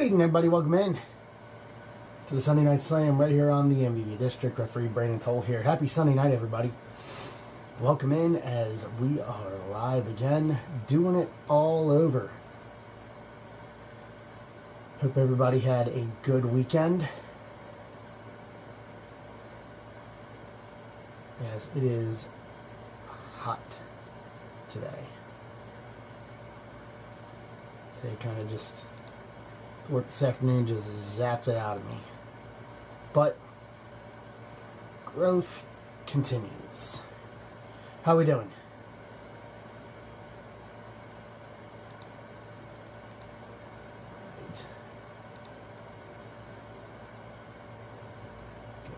evening, everybody. Welcome in to the Sunday Night Slam right here on the MVB District. Referee Brandon Toll here. Happy Sunday night, everybody. Welcome in as we are live again, doing it all over. Hope everybody had a good weekend. As it is hot today. Today kind of just work this afternoon just zapped it out of me. But growth continues. How we doing? Right. Good.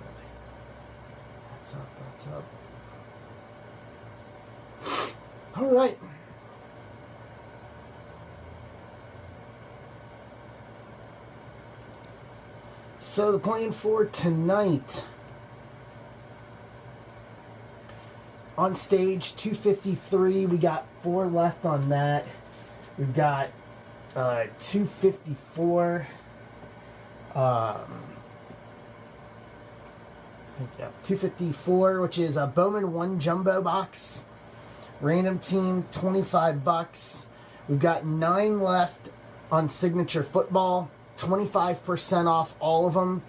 That's up. All right. So the plan for tonight, on stage 253, we got 4 left on that. We've got 254. 254, which is a Bowman 1 jumbo box. Random team, $25. We've got 9 left on signature football. 25% off all of them.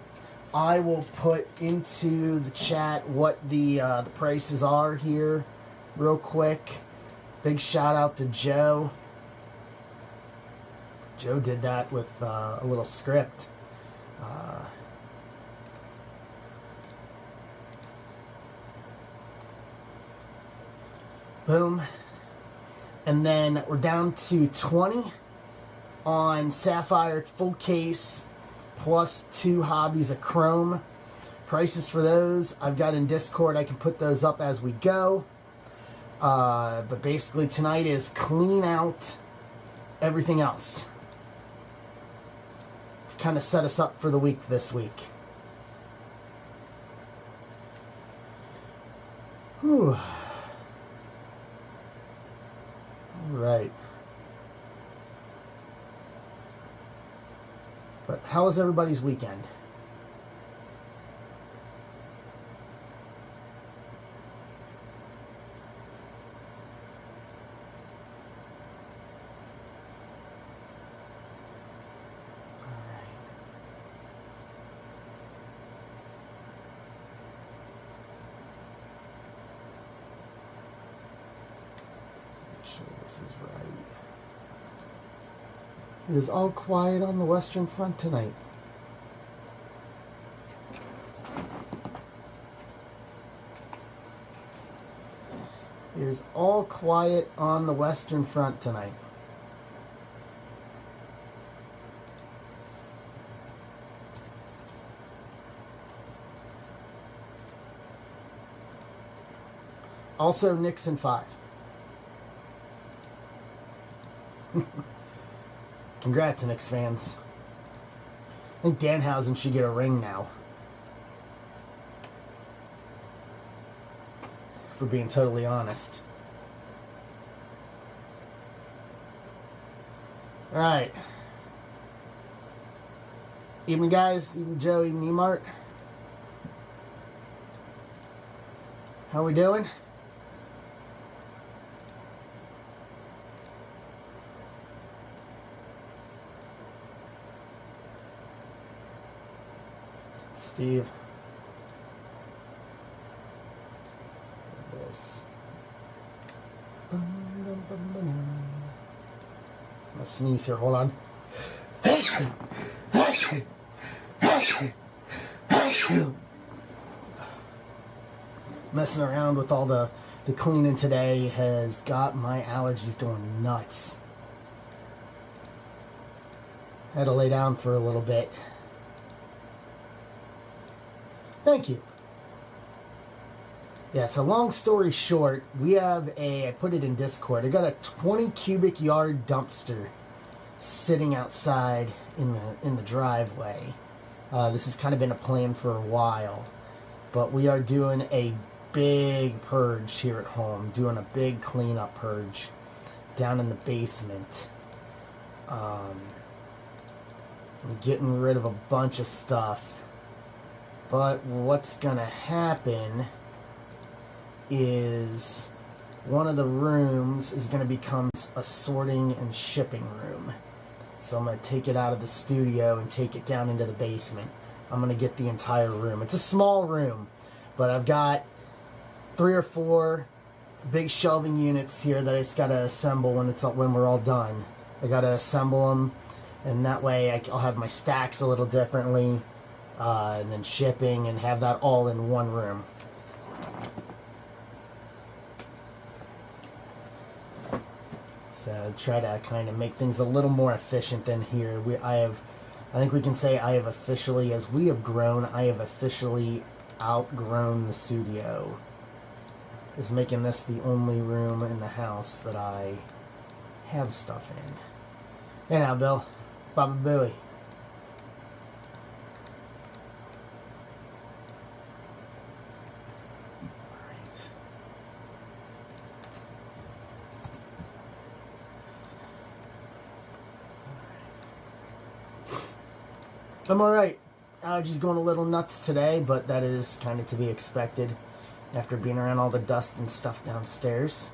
I will put into the chat what the prices are here real quick. Big shout out to Joe. Joe did that with a little script. Boom. And then we're down to 20 on Sapphire full case, plus 2 hobbies of chrome. Prices for those I've got in Discord. I can put those up as we go. But basically tonight is clean out everything else to kind of set us up for the week this week. Whew. All right. But how was everybody's weekend? All right. Make sure this is right. It is all quiet on the Western Front tonight. It is all quiet on the Western Front tonight. Also, Nixon 5. Congrats, Knicks fans. I think Danhausen should get a ring now. For being totally honest. Alright. Evening, guys. Evening, Joe. Evening, E-Mart. How we doing? Steve. This. I'm gonna sneeze here. Hold on. Messing around with all the cleaning today has got my allergies going nuts. Had to lay down for a little bit. Thank you. Yeah, so long story short, we have I put it in Discord, I got a 20 cubic yard dumpster sitting outside in the driveway. This has kind of been a plan for a while, but we are doing a big purge here at home, doing a big cleanup purge down in the basement. I'm getting rid of a bunch of stuff. But what's going to happen is one of the rooms is going to become a sorting and shipping room. So I'm going to take it out of the studio and take it down into the basement. I'm going to get the entire room. It's a small room, but I've got 3 or 4 big shelving units here that I just got to assemble when we're all done. I got to assemble them, and that way I'll have my stacks a little differently, and then shipping, and have that all in one room. So try to kind of make things a little more efficient than here. I think we can say I have officially, as we have grown, I have officially outgrown the studio. Is making this the only room in the house that I have stuff in. Hey now, Bill. Baba Booey. I'm alright. Allergies going a little nuts today, but that is kind of to be expected after being around all the dust and stuff downstairs.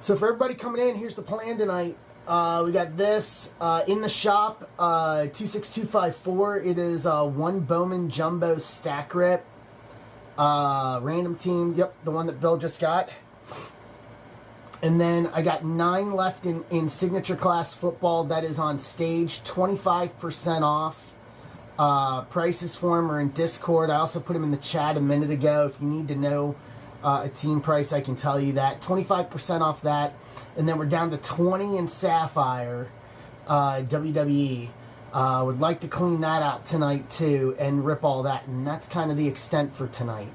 So for everybody coming in, here's the plan tonight. We got this in the shop, 26254. It is one Bowman Jumbo stack rip. Random team, yep, the one that Bill just got. And then I got 9 left in signature class football. That is on stage, 25% off. Prices for them are in Discord. I also put them in the chat a minute ago. If you need to know a team price, I can tell you that. 25% off that. And then we're down to 20 in Sapphire, WWE. Would like to clean that out tonight too and rip all that. And that's kind of the extent for tonight.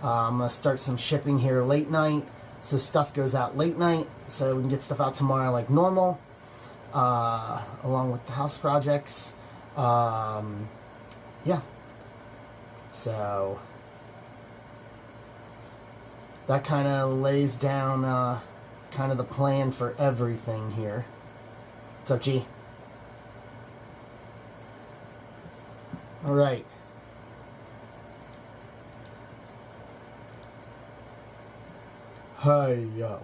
I'm going to start some shipping here late night. So stuff goes out late night, so we can get stuff out tomorrow like normal, along with the house projects. Yeah. So that kind of lays down kind of the plan for everything here. What's up, G? All right. Hey, yo.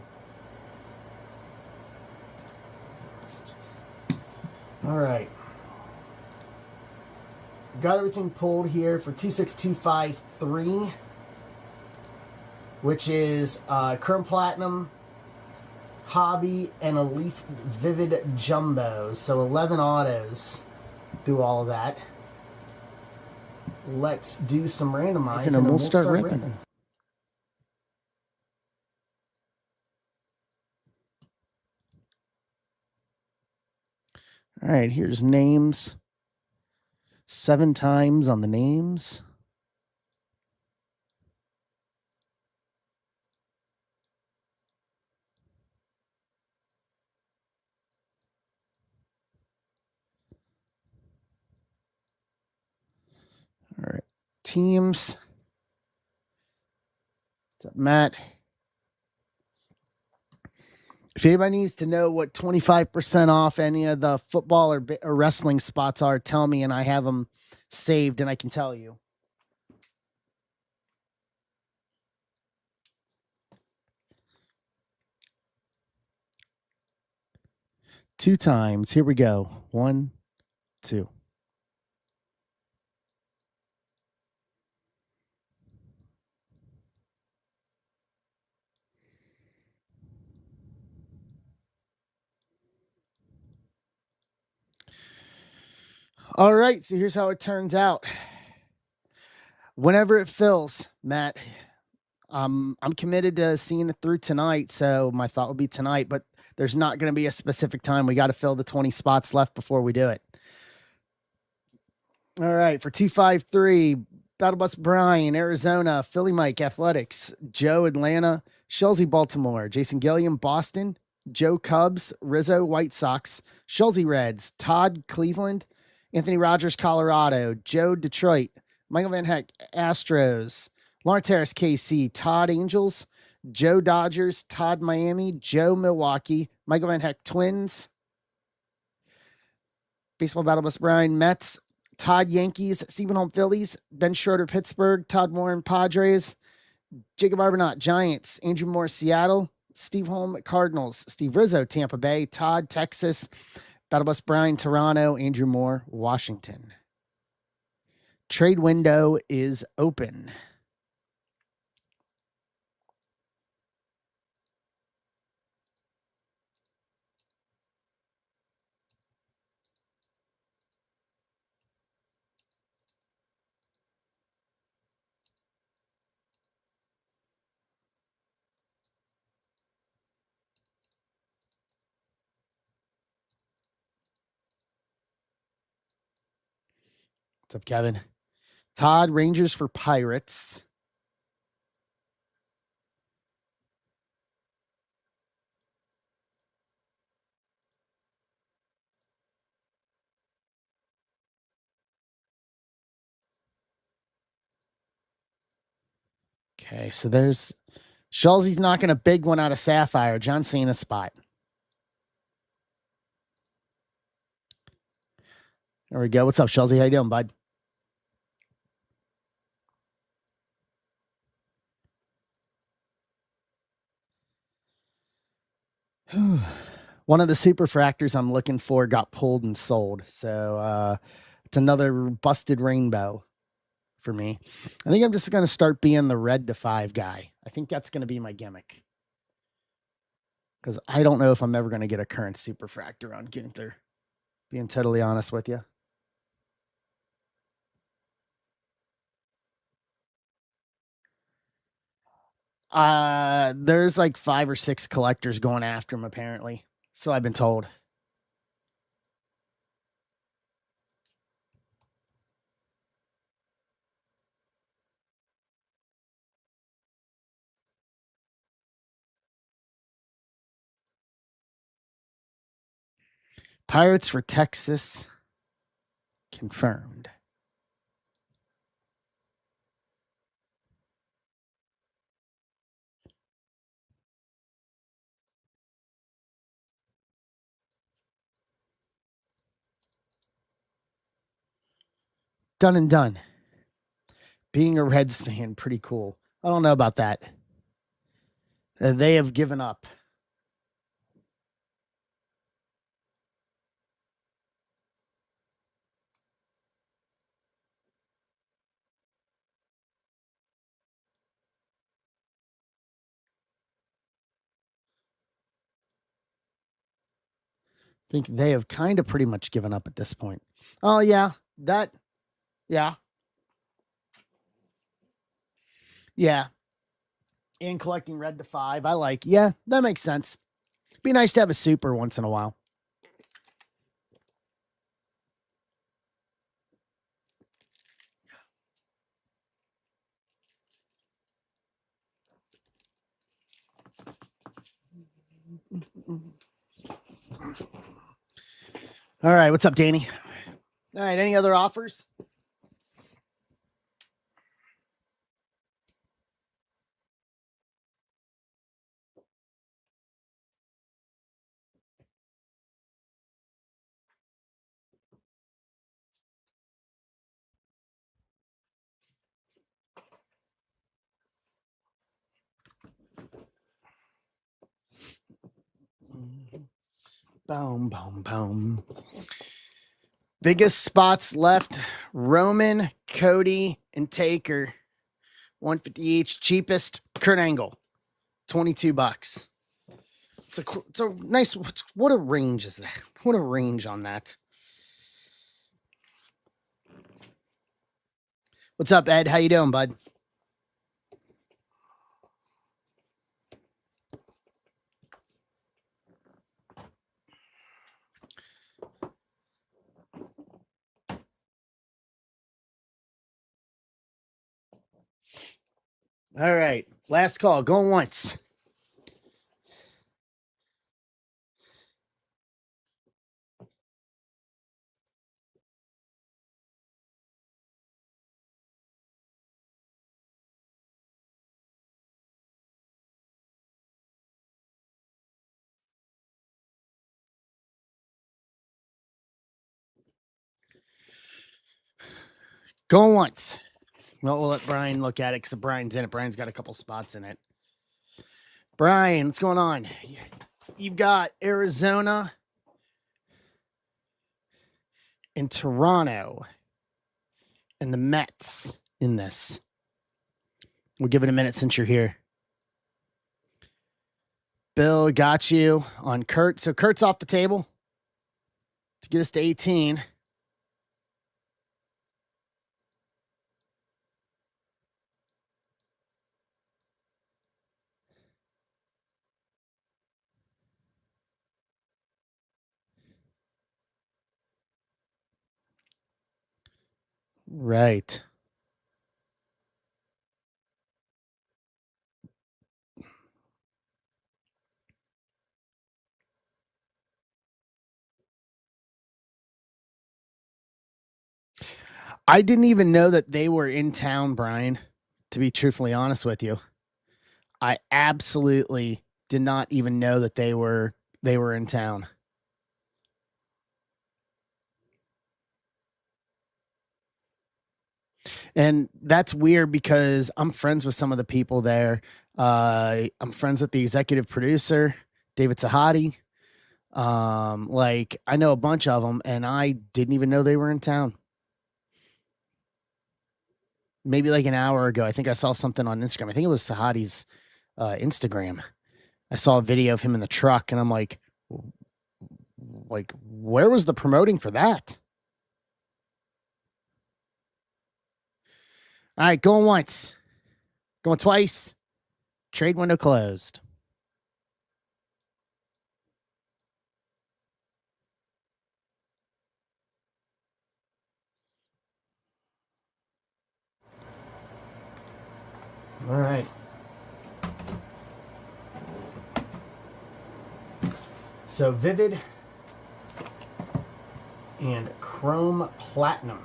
All right. Got everything pulled here for 26253, which is Chrome Platinum, Hobby, and a Leaf Vivid Jumbo. So 11 autos through all of that. Let's do some randomizing and we'll start ripping. All right, here's names. 7 times on the names. All right, teams. What's up, Matt? If anybody needs to know what 25% off any of the football or wrestling spots are, tell me, and I have them saved, and I can tell you. Two times. Here we go. 1, 2. All right, so here's how it turns out. Whenever it fills, Matt, I'm committed to seeing it through tonight, so my thought would be tonight, but there's not going to be a specific time. We got to fill the 20 spots left before we do it. All right, for 253, Battle Bus Brian, Arizona, Philly Mike, Athletics, Joe, Atlanta, Schulze, Baltimore, Jason Gilliam, Boston, Joe, Cubs, Rizzo, White Sox, Schulze, Reds, Todd, Cleveland, Anthony Rogers, Colorado, Joe, Detroit, Michael Van Heck, Astros, Lawrence Harris, KC, Todd, Angels, Joe, Dodgers, Todd, Miami, Joe, Milwaukee, Michael Van Heck, Twins, Baseball Battle Bus Brian, Mets. Todd, Yankees. Stephen Holm, Phillies. Ben Schroeder, Pittsburgh. Todd Warren, Padres. Jacob Arbonot, Giants. Andrew Moore, Seattle. Steve Holm, Cardinals. Steve Rizzo, Tampa Bay. Todd, Texas. Battle Bus Brian, Toronto. Andrew Moore, Washington. Trade window is open. What's up, Kevin? Todd, Rangers for Pirates. Okay, so there's Schulze's knocking a big one out of Sapphire. John Cena spot. There we go. What's up, Schulze? How you doing, bud? One of the superfractors I'm looking for got pulled and sold. So it's another busted rainbow for me. I think I'm just going to start being the red to 5 guy. I think that's going to be my gimmick. Because I don't know if I'm ever going to get a current superfractor on Gunther, being totally honest with you. There's like 5 or 6 collectors going after him, apparently. So I've been told. Pirates for Texas. Confirmed. Done and done. Being a Reds fan, pretty cool. I don't know about that. They have given up. I think they have kind of pretty much given up at this point. Oh, yeah. Yeah. Yeah. And collecting red to 5. I like, yeah, that makes sense. Be nice to have a super once in a while. All right. What's up, Danny? All right. Any other offers? Boom, boom, boom. Biggest spots left: Roman, Cody, and Taker. 150 each. Cheapest: Kurt Angle, $22. It's a nice. What a range is that? What a range on that. What's up, Ed? How you doing, bud? All right. Last call. Going once. Going once. Well, we'll let Brian look at it because Brian's in it. Brian's got a couple spots in it. Brian, what's going on? You've got Arizona and Toronto and the Mets in this. We'll give it a minute since you're here. Bill got you on Kurt. So Kurt's off the table to get us to 18. Right. I didn't even know that they were in town, Brian, to be truthfully honest with you. I absolutely did not even know that they were in town. And that's weird because I'm friends with some of the people there. I'm friends with the executive producer, David Sahadi. I know a bunch of them, and I didn't even know they were in town. Maybe like an hour ago, I think I saw something on Instagram. I think it was Sahadi's Instagram. I saw a video of him in the truck, and I'm like, where was the promoting for that? All right, going once, going twice. Trade window closed. All right. So Vivid and Chrome Platinum.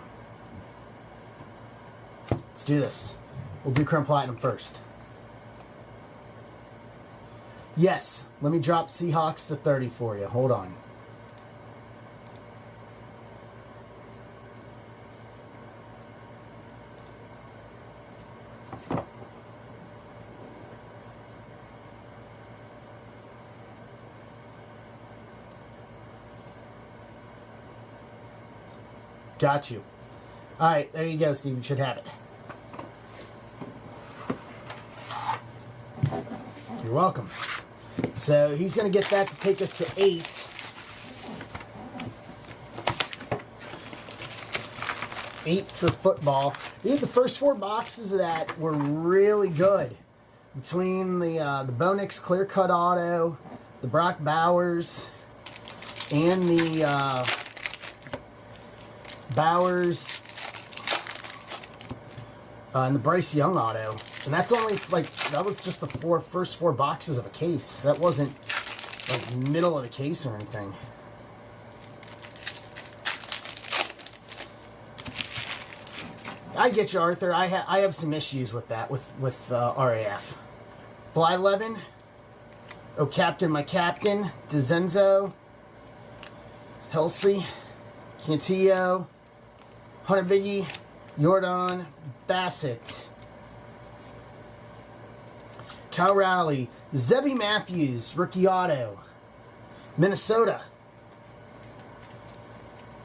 Let's do this. We'll do Chrome Platinum first. Yes, let me drop Seahawks to 30 for you. Hold on. Got you. All right, there you go, Steve. You should have it. You're welcome. So he's going to get that to take us to 8. Eight for football. The first 4 boxes of that were really good. Between the Bonix Clear Cut Auto, the Brock Bowers, and the Bowers and the Bryce Young auto. And that's only that was just the first 4 boxes of a case. That wasn't like middle of the case or anything. I get you, Arthur. I have some issues with that with RAF. Bly11. Oh, Captain, my Captain. DeZenzo. Helsey. Cantillo. Hunter Biggie. Jordan. Bassett. Kyle Rowley. Zebby Matthews. Rookie auto. Minnesota.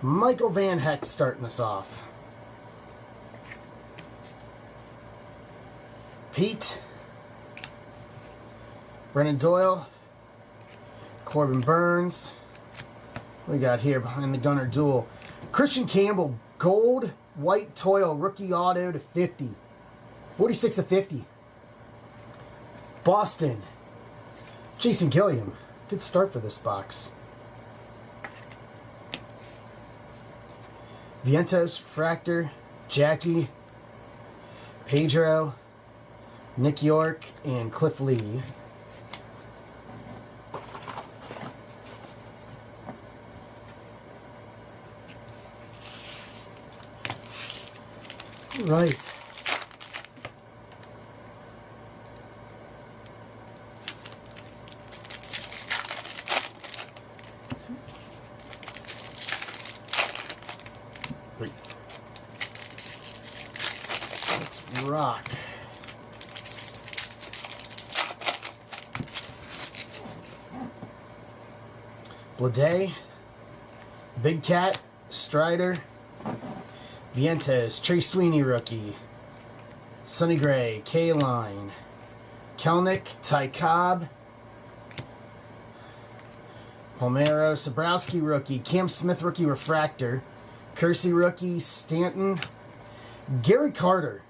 Michael Van Heck starting us off. Pete. Brennan Doyle. Corbin Burns. What we got here behind the gunner duel? Christian Campbell, gold, white toil, rookie auto to 50. 46 of 50. Boston. Jason Gilliam. Good start for this box. Vientos, Fractor, Jackie, Pedro, Nick York, and Cliff Lee. Right. Let's rock. Blade, Big Cat, Strider, Vientos, Trace Sweeney rookie, Sonny Gray, K-Line, Kelnick, Ty Cobb, Palmero, Sabrowski rookie, Cam Smith rookie refractor, Kersey rookie, Stanton, Gary Carter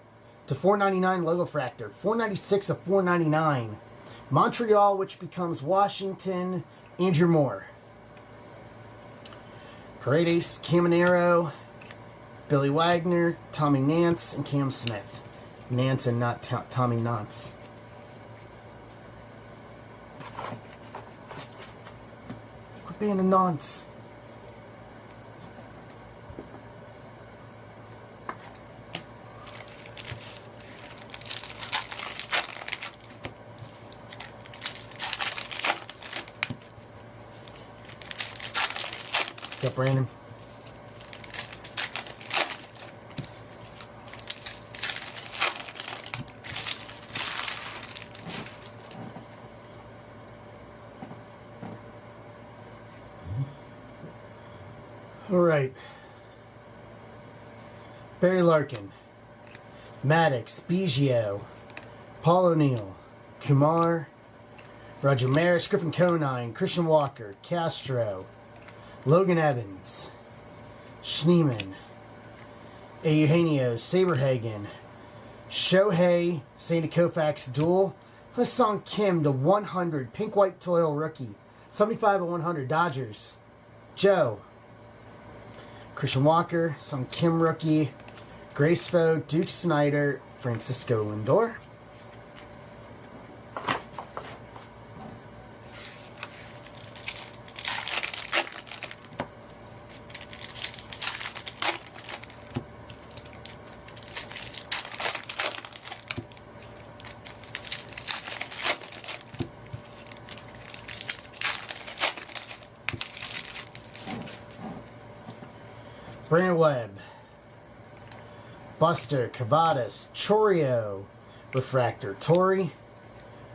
to 499 logo fractor, 496 of 499, Montreal, which becomes Washington, Andrew Moore, Paredes, Caminero, Billy Wagner, Tommy Nance, and Cam Smith. Nance and not Tommy Nance. Quit being a nonce. What's up, Brandon? All right. Barry Larkin, Maddox, Biggio, Paul O'Neill, Kumar, Roger Maris, Griffin Conine, Christian Walker, Castro, Logan Evans, Schneeman, Eugenio, Saberhagen, Shohei, Sandy Koufax duel, Hassan Kim to 100, Pink White Toil rookie, 75 of 100, Dodgers, Joe, Christian Walker, Sung Kim rookie, Gracefo, Duke Snyder, Francisco Lindor. Brandon Webb, Buster, Cavadas, Chorio, Refractor, Torrey,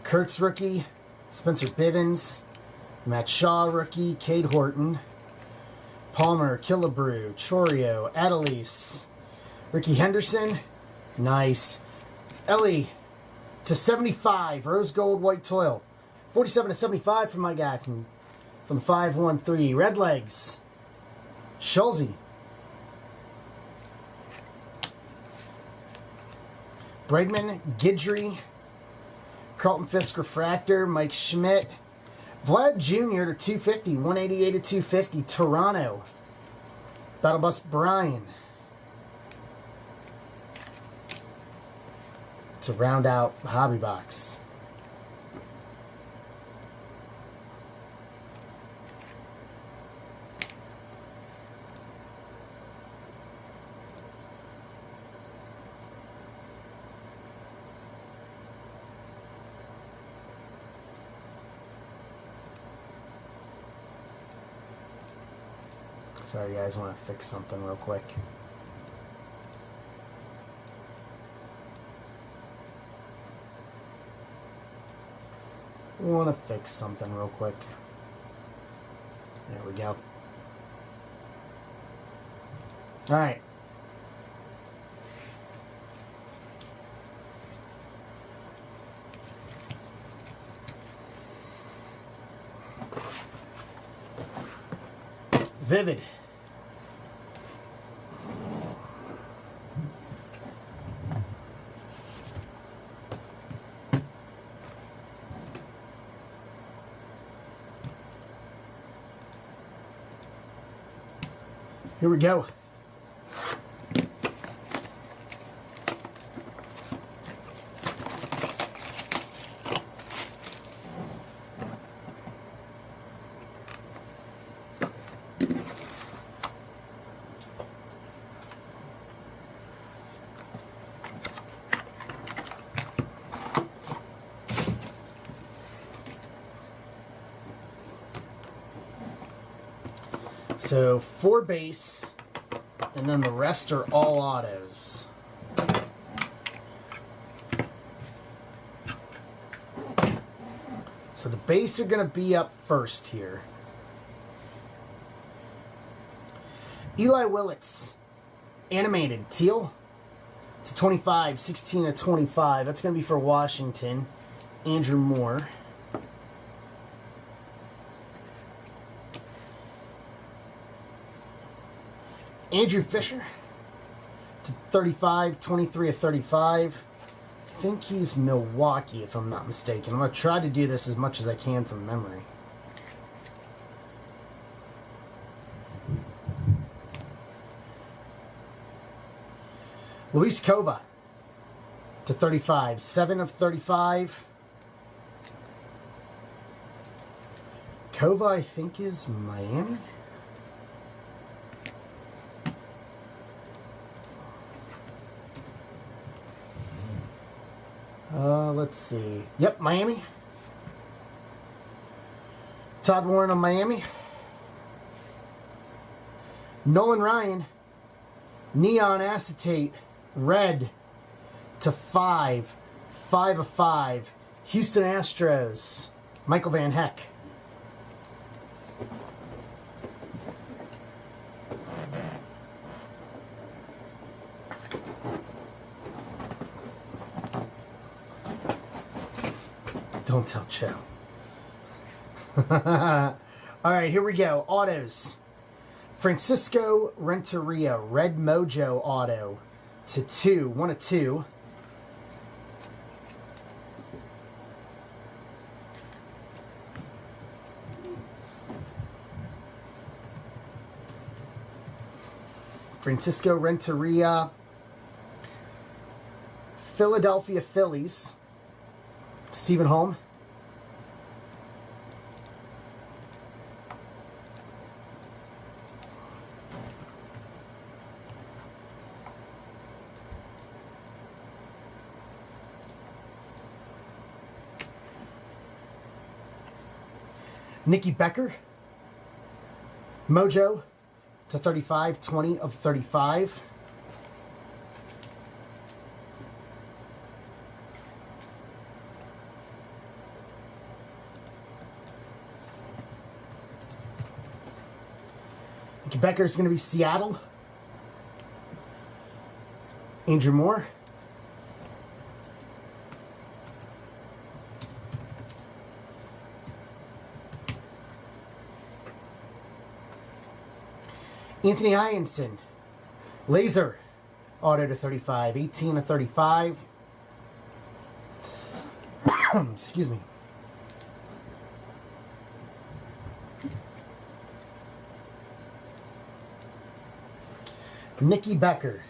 Kurtz rookie, Spencer Bivens, Matt Shaw rookie, Cade Horton, Palmer, Killebrew, Chorio, Adelise, Ricky Henderson, nice, Ellie to 75, Rose Gold White Toil, 47 to 75 from my guy from 513, Redlegs, Schulze, Bregman, Guidry, Carlton Fisk Refractor, Mike Schmidt, Vlad Jr. to 250, 188 to 250, Toronto, Battle Bus Brian, to round out the hobby box. Sorry guys, I want to fix something real quick. There we go. All right. Vivid. Here we go. So 4 base, and then the rest are all autos. So the base are going to be up first here. Eli Willits, animated, teal to 25, 16 to 25. That's going to be for Washington. Andrew Moore. Andrew Fisher to 35, 23 of 35. I think he's Milwaukee, if I'm not mistaken. I'm going to try to do this as much as I can from memory. Luis Kova to 35, 7 of 35. Kova, I think, is Miami. Let's see. Yep, Miami. Todd Warren on Miami. Nolan Ryan, neon acetate, red to 5, 5 of 5. Houston Astros, Michael Van Heck. Don't tell Cho. All right, here we go. Autos. Francisco Renteria, Red Mojo auto to 2, 1 of 2. Francisco Renteria, Philadelphia Phillies, Stephen Holm. Nikki Becker, Mojo to 35, 20 of 35. Nikki Becker is going to be Seattle. Andrew Moore. Anthony Hyenson, laser, auto to 35, 18 to 35. Excuse me. Nikki Becker.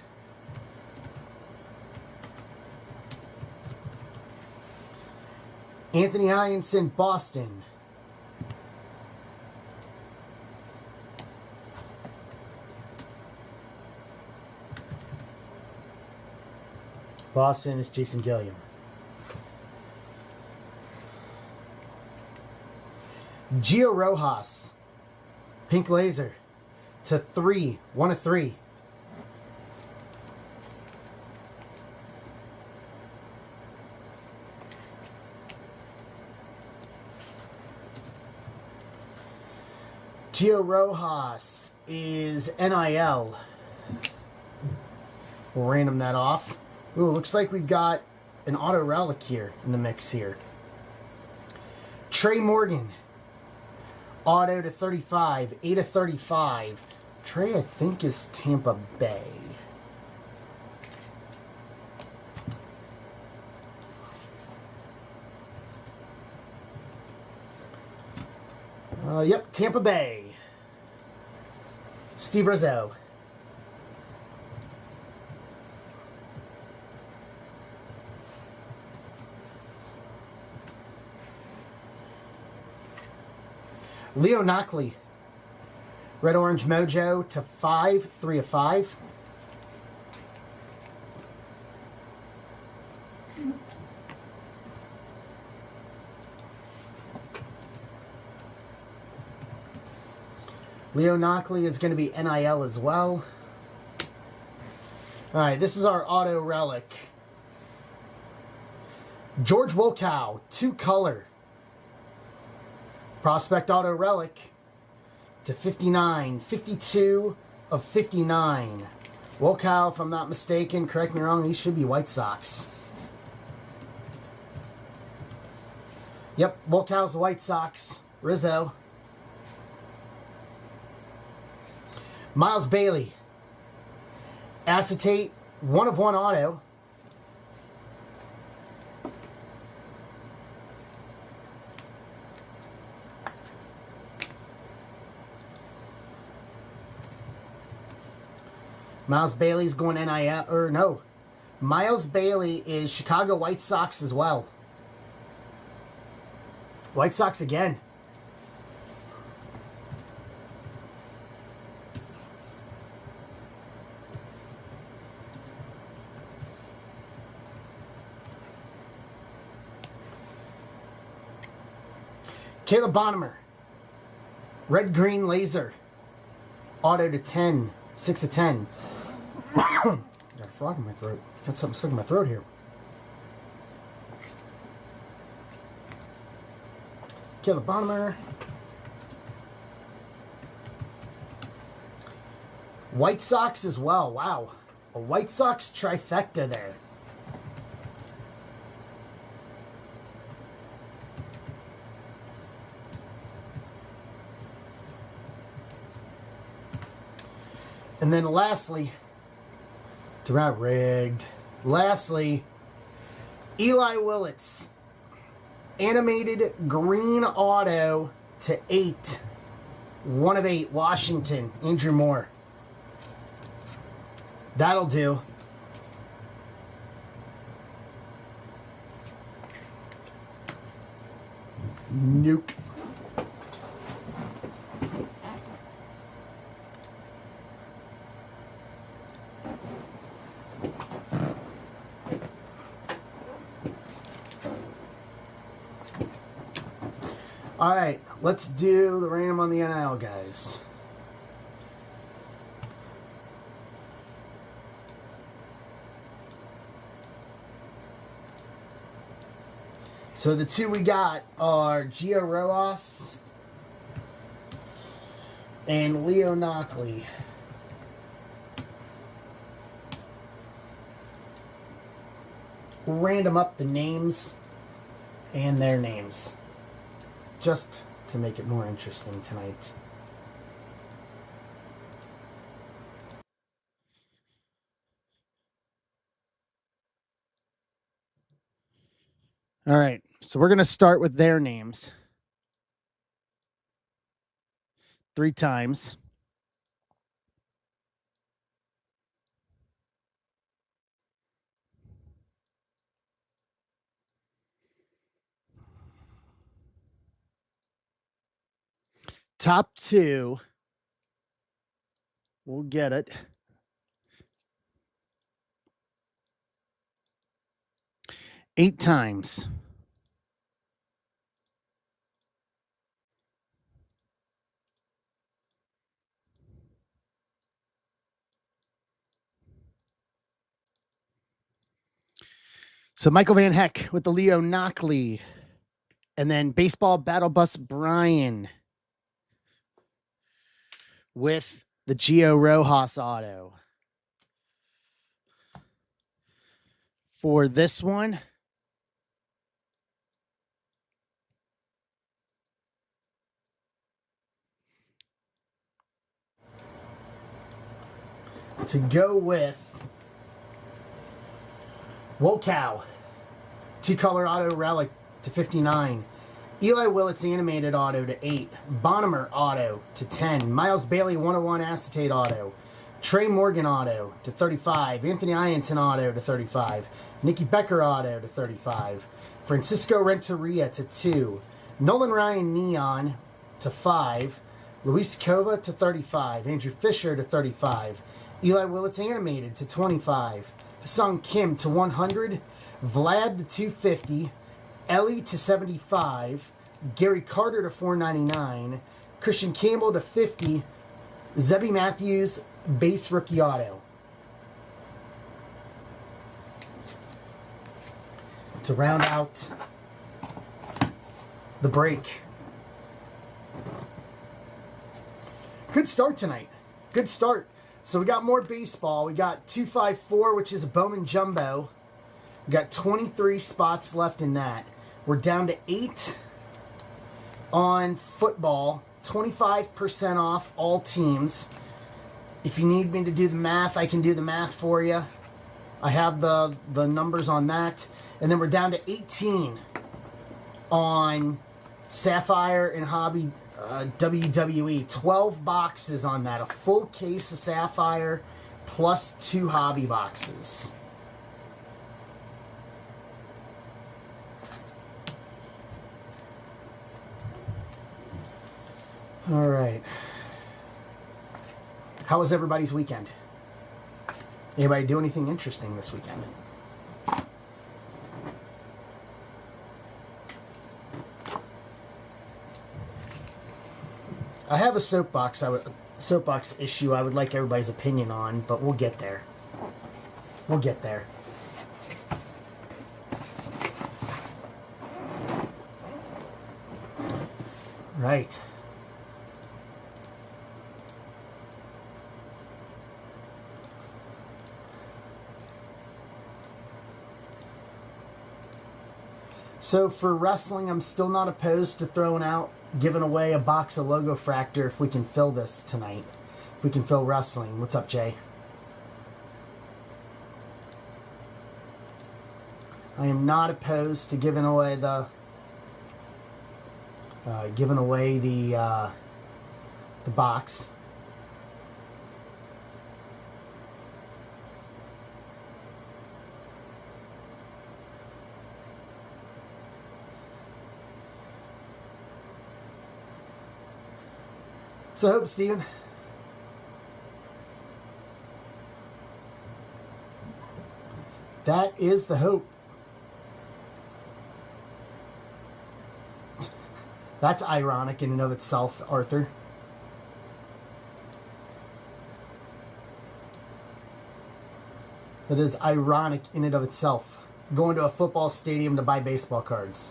Anthony Hyenson, Boston. Boston is Jason Gilliam. Gio Rojas, pink laser to 3, 1 of 3. Gio Rojas is NIL. We'll random that off. Ooh, looks like we've got an auto relic here in the mix here. Trey Morgan, auto to 35, 8 of 35. Trey, I think, is Tampa Bay. Yep, Tampa Bay. Steve Rizzo. Leo Knockley, Red Orange Mojo to 5, 3 of 5. Leo Knockley is going to be NIL as well. All right, this is our auto relic. George Wilkow, 2 color. Prospect Auto Relic to 59. 52 of 59. Wilkow, if I'm not mistaken, correct me wrong, these should be White Sox. Yep, Wilkow's the White Sox. Rizzo. Miles Bailey. Acetate, 1 of 1 auto. Miles Bailey's going NIL, or no. Miles Bailey is Chicago White Sox as well. White Sox again. Caleb Bonnemer. Red Green Laser. Auto to 10. 6 of 10. Got a frog in my throat. Got something stuck in my throat here. Caleb Bonnemer. White Sox as well. Wow. A White Sox trifecta there. And then lastly, to round rigged. Lastly, Eli Willits. Animated green auto to 8. 1 of 8. Washington. Andrew Moore. That'll do. Nuke. All right, let's do the random on the NIL, guys. So the two we got are Gio Rojas and Leo Knockley. We'll random up the names and their names, just to make it more interesting tonight. All right, so we're going to start with their names. 3 times. Top 2. We'll get it. Eight times. So Michael Van Heck with the Leo Knockley. And then Baseball Battle Bus Brian with the Gio Rojas auto. For this one, to go with Wilkow, 2-color auto relic to 59. Eli Willits animated auto to 8. Bonnemer auto to 10. Miles Bailey 101 acetate auto. Trey Morgan auto to 35. Anthony Ianson auto to 35. Nicky Becker auto to 35. Francisco Renteria to 2. Nolan Ryan Neon to 5. Luis Cova to 35. Andrew Fisher to 35. Eli Willits animated to 25. Hassan Kim to 100. Vlad to 250. Ellie to 75. Gary Carter to 499. Christian Campbell to 50. Zebby Matthews base rookie auto. To round out the break. Good start tonight. Good start. So we got more baseball. We got 254, which is a Bowman Jumbo. We got 23 spots left in that. We're down to 8 on football. 25% off all teams. If you need me to do the math, I can do the math for you. I have the numbers on that. And then we're down to 18 on Sapphire and Hobby WWE. 12 boxes on that. A full case of Sapphire plus 2 Hobby boxes. All right. How was everybody's weekend? Anybody do anything interesting this weekend? I have a soapbox issue I would like everybody's opinion on, but we'll get there. We'll get there. Right. So for wrestling, I'm still not opposed to giving away a box of Logo Fractor if we can fill this tonight. If we can fill wrestling. What's up, Jay? I am not opposed to giving away the box. So I hope, Steven. That is the hope. That's ironic in and of itself, Arthur. That is ironic in and of itself. Going to a football stadium to buy baseball cards.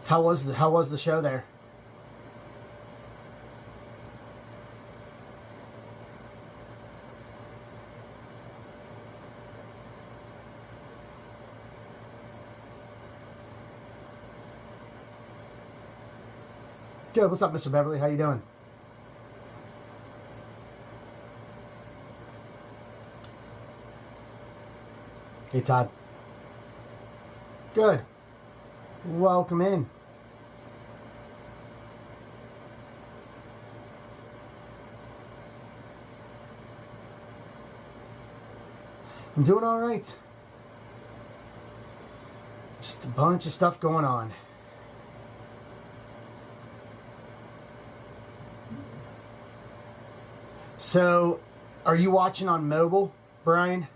How was the show there? Good. What's up, Mr. Beverly? How you doing? Hey, Todd. Good. Welcome in. I'm doing all right. Just a bunch of stuff going on. So, are you watching on mobile, Brian?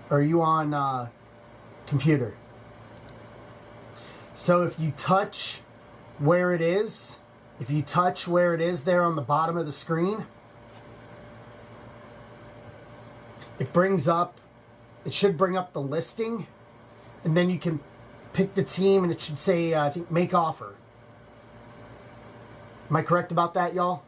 Or are you on computer? So if you touch where it is there on the bottom of the screen, it should bring up the listing, and then you can pick the team, and it should say, I think, make offer. Am I correct about that, y'all?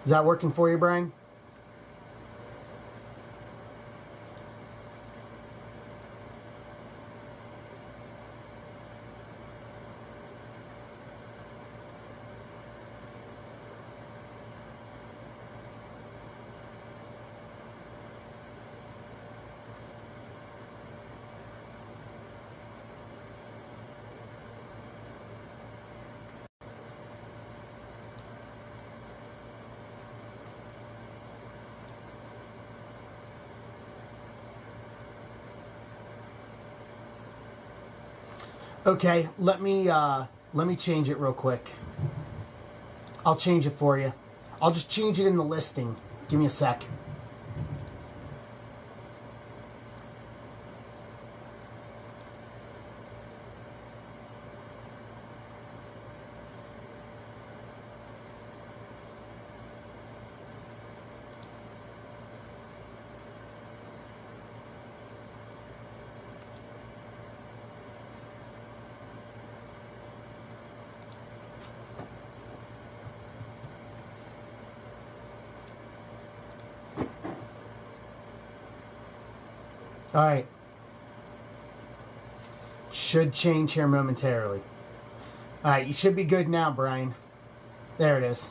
Is that working for you, Brian? Okay, let me change it real quick. I'll change it for you. I'll just change it in the listing. Give me a sec. All right. Should change here momentarily. All right, you should be good now, Brian. There it is.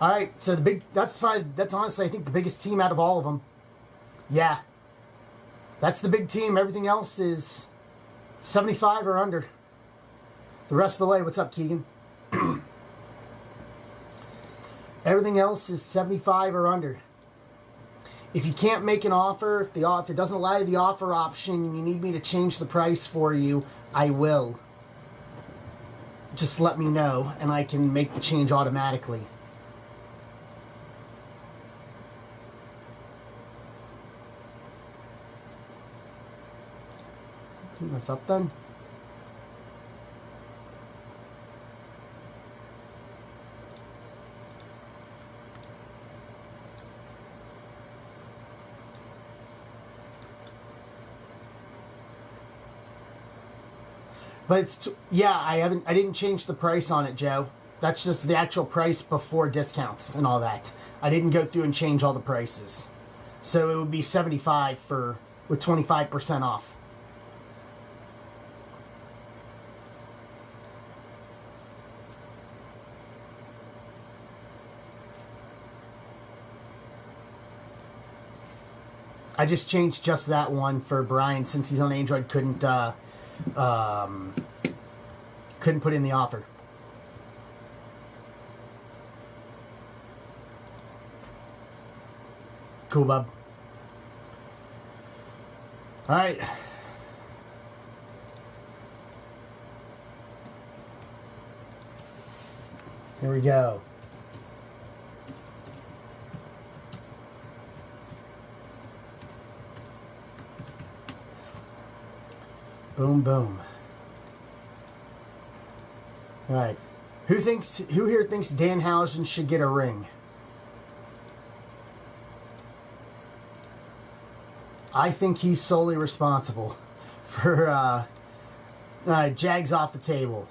All right, so that's honestly, I think, the biggest team out of all of them. Yeah. That's the big team. Everything else is 75 or under. The rest of the way, what's up, Keegan? Everything else is 75 or under. If you can't make an offer, if it doesn't allow you the offer option and you need me to change the price for you, I will. Just let me know and I can make the change automatically. What's up then? But I didn't change the price on it, Joe. That's just the actual price before discounts and all that. I didn't go through and change all the prices. So it would be 75 with 25% off. I just changed just that one for Brian since he's on Android, couldn't put in the offer. Cool, bub. All right. Here we go. Boom, boom. All right. Who here thinks Danhausen should get a ring? I think he's solely responsible for Jags off the table.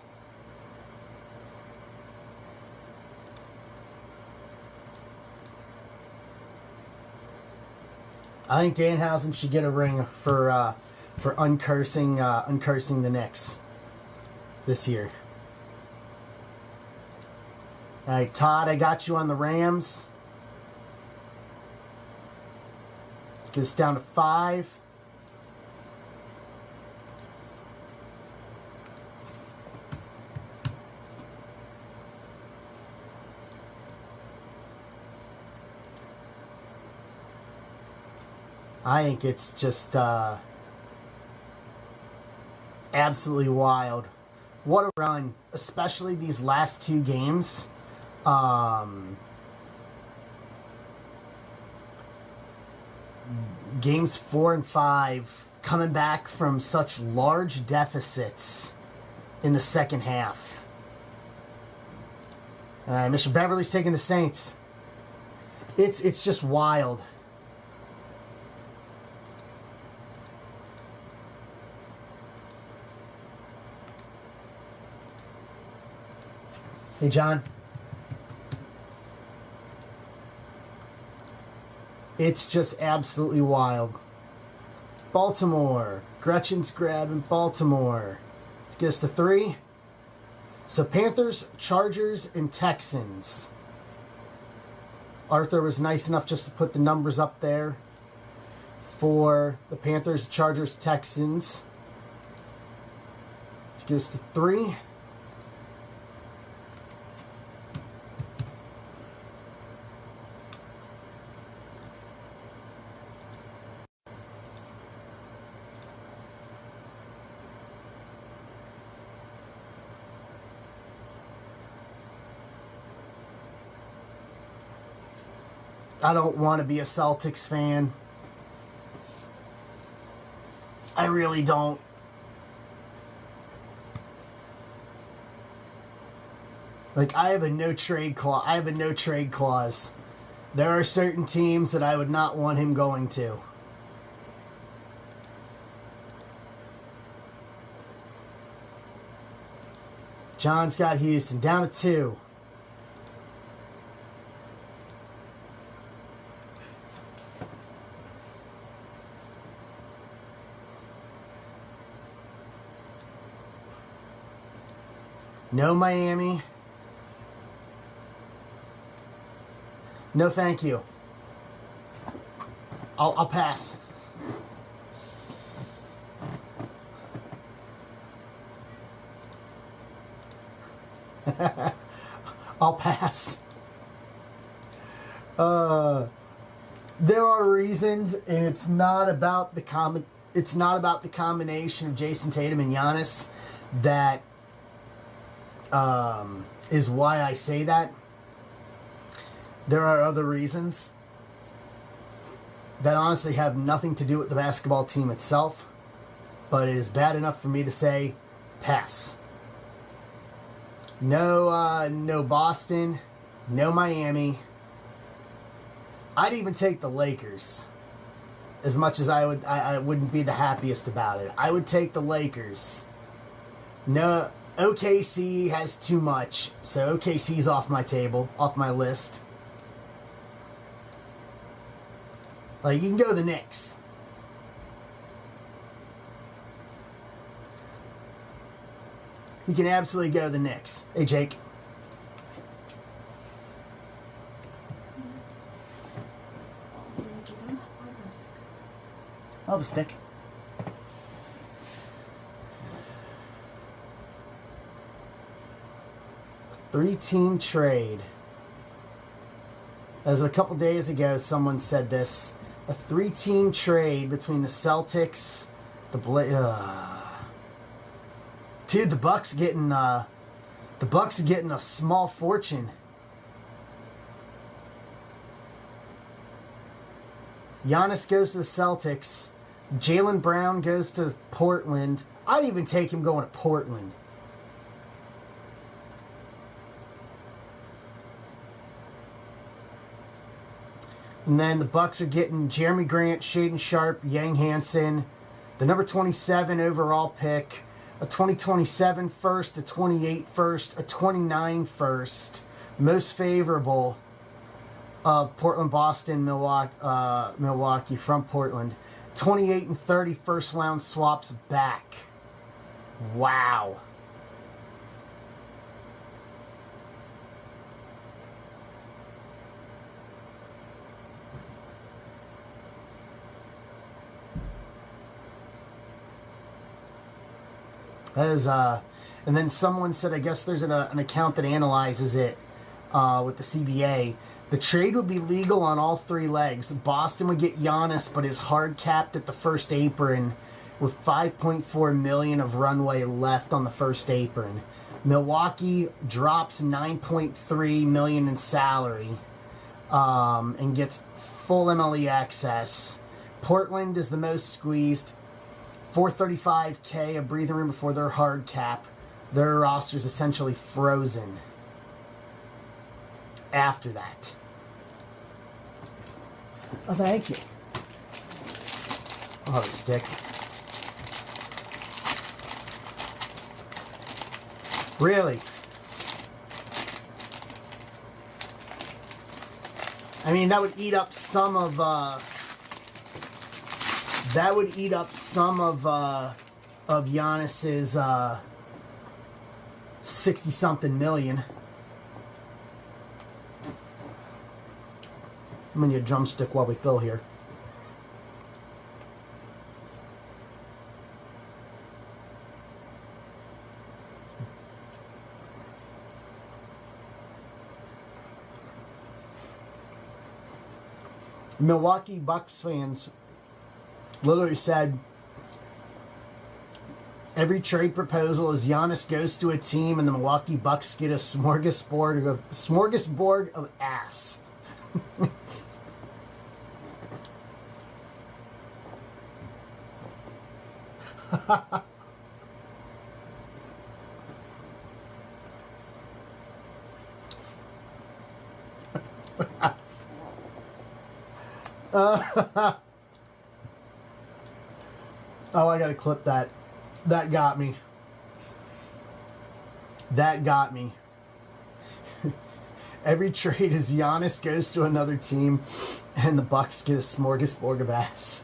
I think Danhausen should get a ring for uncursing the Knicks this year. All right, Todd, I got you on the Rams. Get us down to 5. I think it's just absolutely wild. What a run, especially these last 2 games. Games 4 and 5, coming back from such large deficits in the second half. All right, Mr. Beverly's taking the Saints. It's just wild. Hey, John. It's just absolutely wild. Baltimore. Gretchen's grabbing Baltimore. Get us to 3. So Panthers, Chargers, and Texans. Arthur was nice enough just to put the numbers up there for the Panthers, Chargers, Texans. To get us to 3. I don't want to be a Celtics fan. I really don't. Like, I have a no trade clause. There are certain teams that I would not want him going to. John's got Houston down to 2. No Miami. No, thank you. I'll pass. I'll pass. There are reasons, and it's not about the combination of Jason Tatum and Giannis that is why I say that. There are other reasons that honestly have nothing to do with the basketball team itself, but it is bad enough for me to say pass. No Boston, no Miami. I'd even take the Lakers, as much as I wouldn't be the happiest about it. I would take the Lakers. No, OKC has too much, so OKC's off my table, off my list. Like, you can go to the Knicks. You can absolutely go to the Knicks. Hey, Jake. I'll have a stick. Three-team trade. As a couple days ago, someone said this. A three-team trade between the Celtics, the dude, the Bucks getting a small fortune. Giannis goes to the Celtics. Jaylen Brown goes to Portland. I'd even take him going to Portland. And then the Bucks are getting Jeremy Grant, Shaden Sharp, Yang Hansen, the number 27 overall pick, a 2027 first, a 28 first, a 29 first, most favorable of Portland, Boston, Milwaukee from Portland, 28 and 30 first round swaps back. Wow. That is, and then someone said, I guess there's an account that analyzes it with the CBA. The trade would be legal on all three legs. Boston would get Giannis, but is hard capped at the first apron with $5.4 million of runway left on the first apron. Milwaukee drops $9.3 million in salary and gets full MLE access. Portland is the most squeezed. $435K of breathing room before their hard cap. Their roster's essentially frozen after that. Oh, thank you. I'll have a stick. Really? I mean, that would eat up some of Giannis's 60-something million. I'm gonna need a drumstick while we fill here. Milwaukee Bucks fans literally said every trade proposal is Giannis goes to a team and the Milwaukee Bucks get a smorgasbord of ass. Oh, I gotta clip that. That got me. That got me. Every trade is Giannis goes to another team, and the Bucks get a smorgasbord of ass.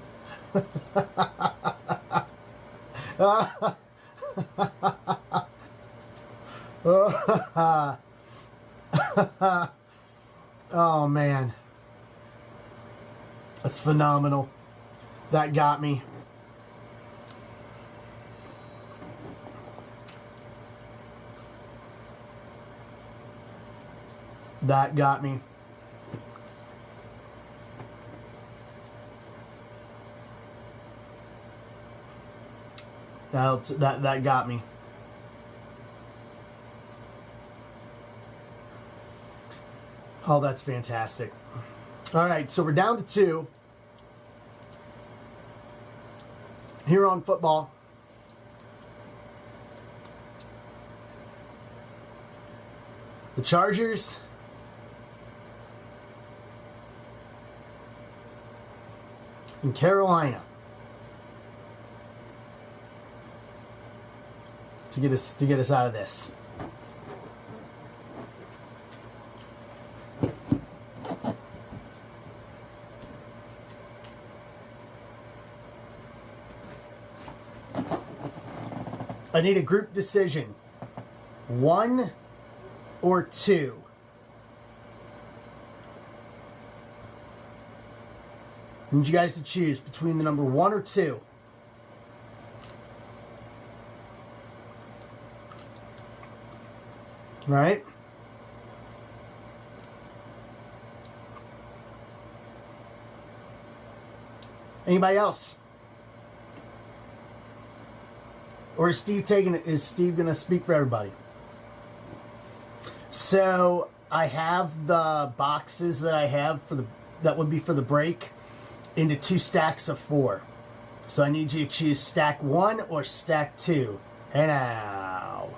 Oh man, that's phenomenal. That got me. That got me. That got me. Oh, that's fantastic. All right, so we're down to 2 here on football. The Chargers and Carolina to get us out of this. I need a group decision. 1 or 2. I need you guys to choose between the number 1 or 2. All right? Anybody else? Or is Steve going to speak for everybody? So I have the boxes that I have that would be for the break into 2 stacks of 4. So I need you to choose stack 1 or stack 2. Hey now.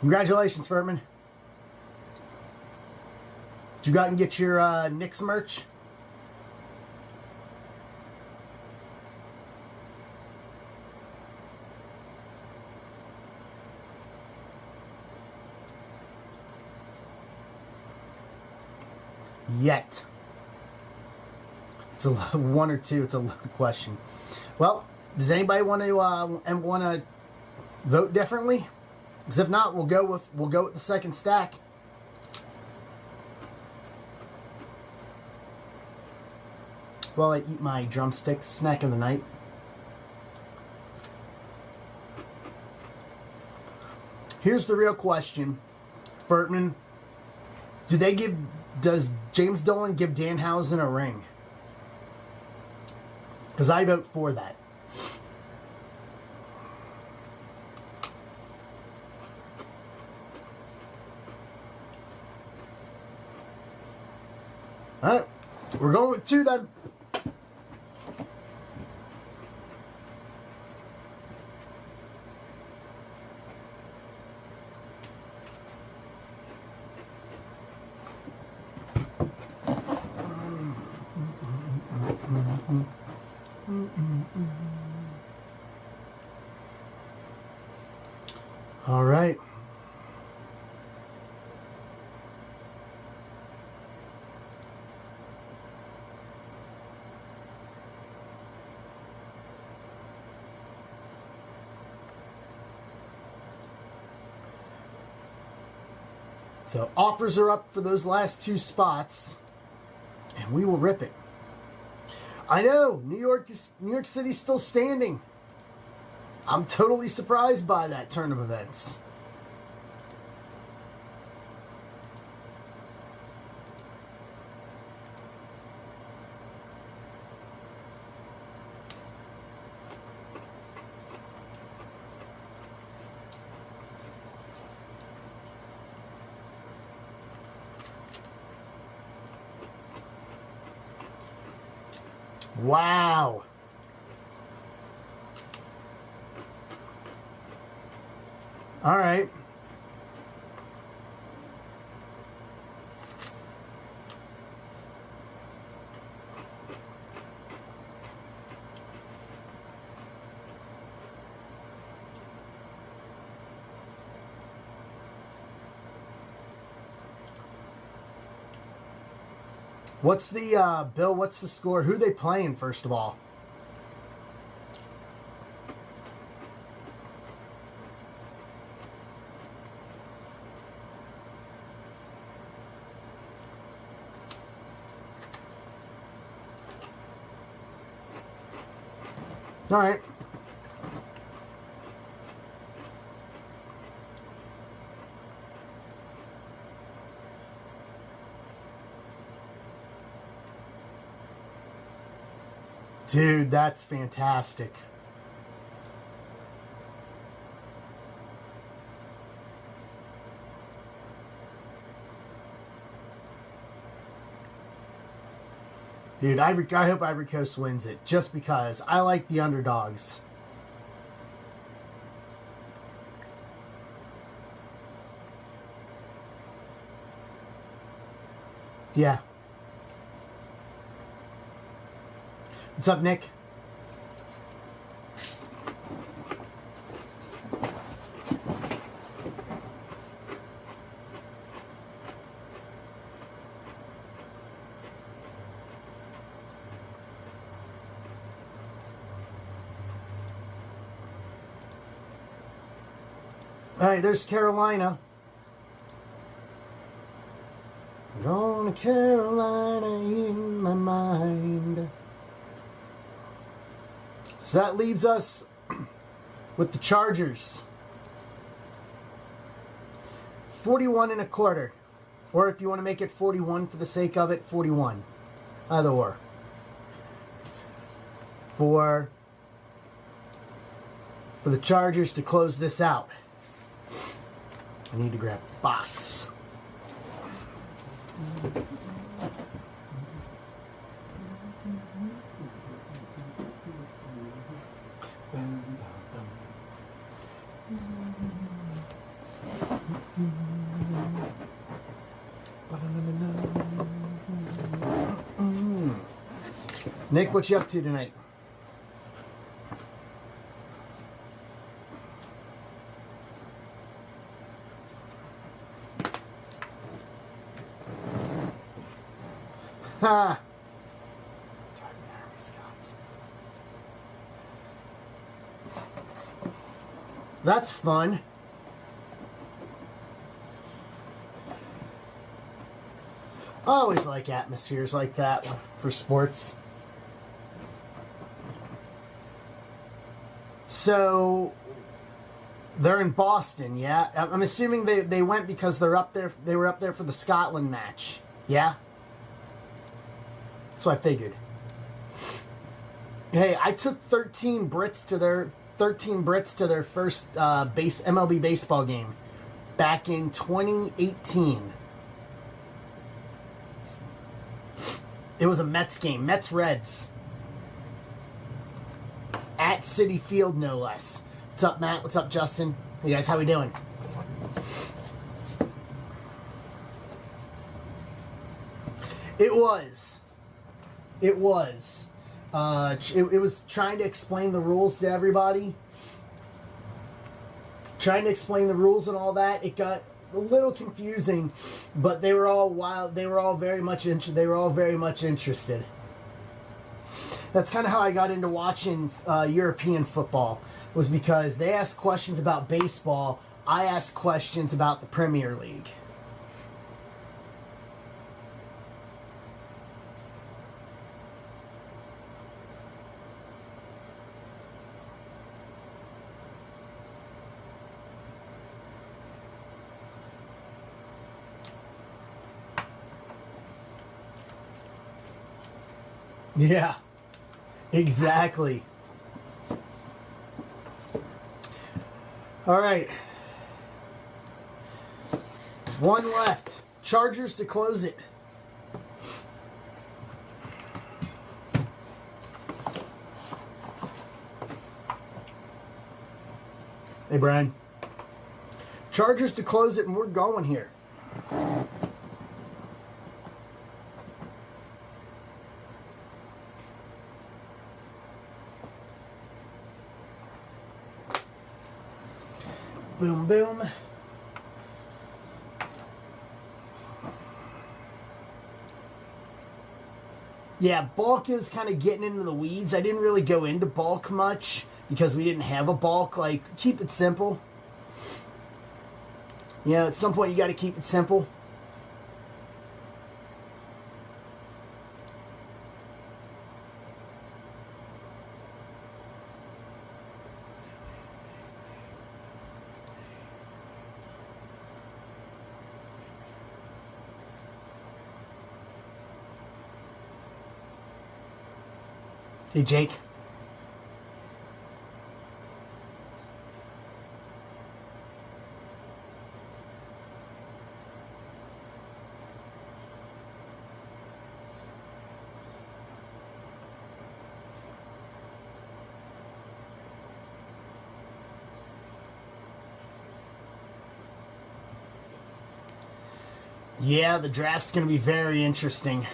Congratulations, Furman. Did you go out and get your Knicks merch? Yet. It's a 1 or 2. It's a loaded question. Well, does anybody want to vote differently? Because if not, we'll go with the second stack. While I eat my drumstick snack of the night. Here's the real question, Furtman. Does James Dolan give Danhausen a ring? Because I vote for that. All right, we're going with 2 then. All right. So offers are up for those last 2 spots, and we will rip it. I know New York City's still standing. I'm totally surprised by that turn of events. Wow. All right. What's the, Bill, what's the score? Who are they playing, first of all? All right. Dude, that's fantastic. Dude, I hope Ivory Coast wins it, just because I like the underdogs. Yeah. What's up, Nick? All right, there's Carolina. Going to Carolina in my mind. So that leaves us with the Chargers. 41 and a quarter. Or if you want to make it 41 for the sake of it, 41. Either or. For the Chargers to close this out. I need to grab a box. Nick, what you up to tonight? Ha! That's fun. I always like atmospheres like that for sports. So they're in Boston, yeah? I'm assuming they went because they're up there. They were up there for the Scotland match, yeah? That's what I figured. Hey, I took 13 Brits to their first MLB baseball game back in 2018. It was a Mets game, Mets Reds, at Citi Field, no less. What's up, Matt? What's up, Justin? Hey guys, how we doing? It was. It was trying to explain the rules to everybody. Trying to explain the rules and all that. It got a little confusing, but they were all wild. They were all very much interested. That's kind of how I got into watching European football, was because they asked questions about baseball. I asked questions about the Premier League. Yeah, exactly. All right. One left. Chargers to close it. Hey, Brian. Chargers to close it, and we're going here. Boom, boom. Yeah, bulk is kind of getting into the weeds. I didn't really go into bulk much because we didn't have a bulk. Like, keep it simple. You know, at some point you got to keep it simple. Hey, Jake. Yeah, the draft's going to be very interesting.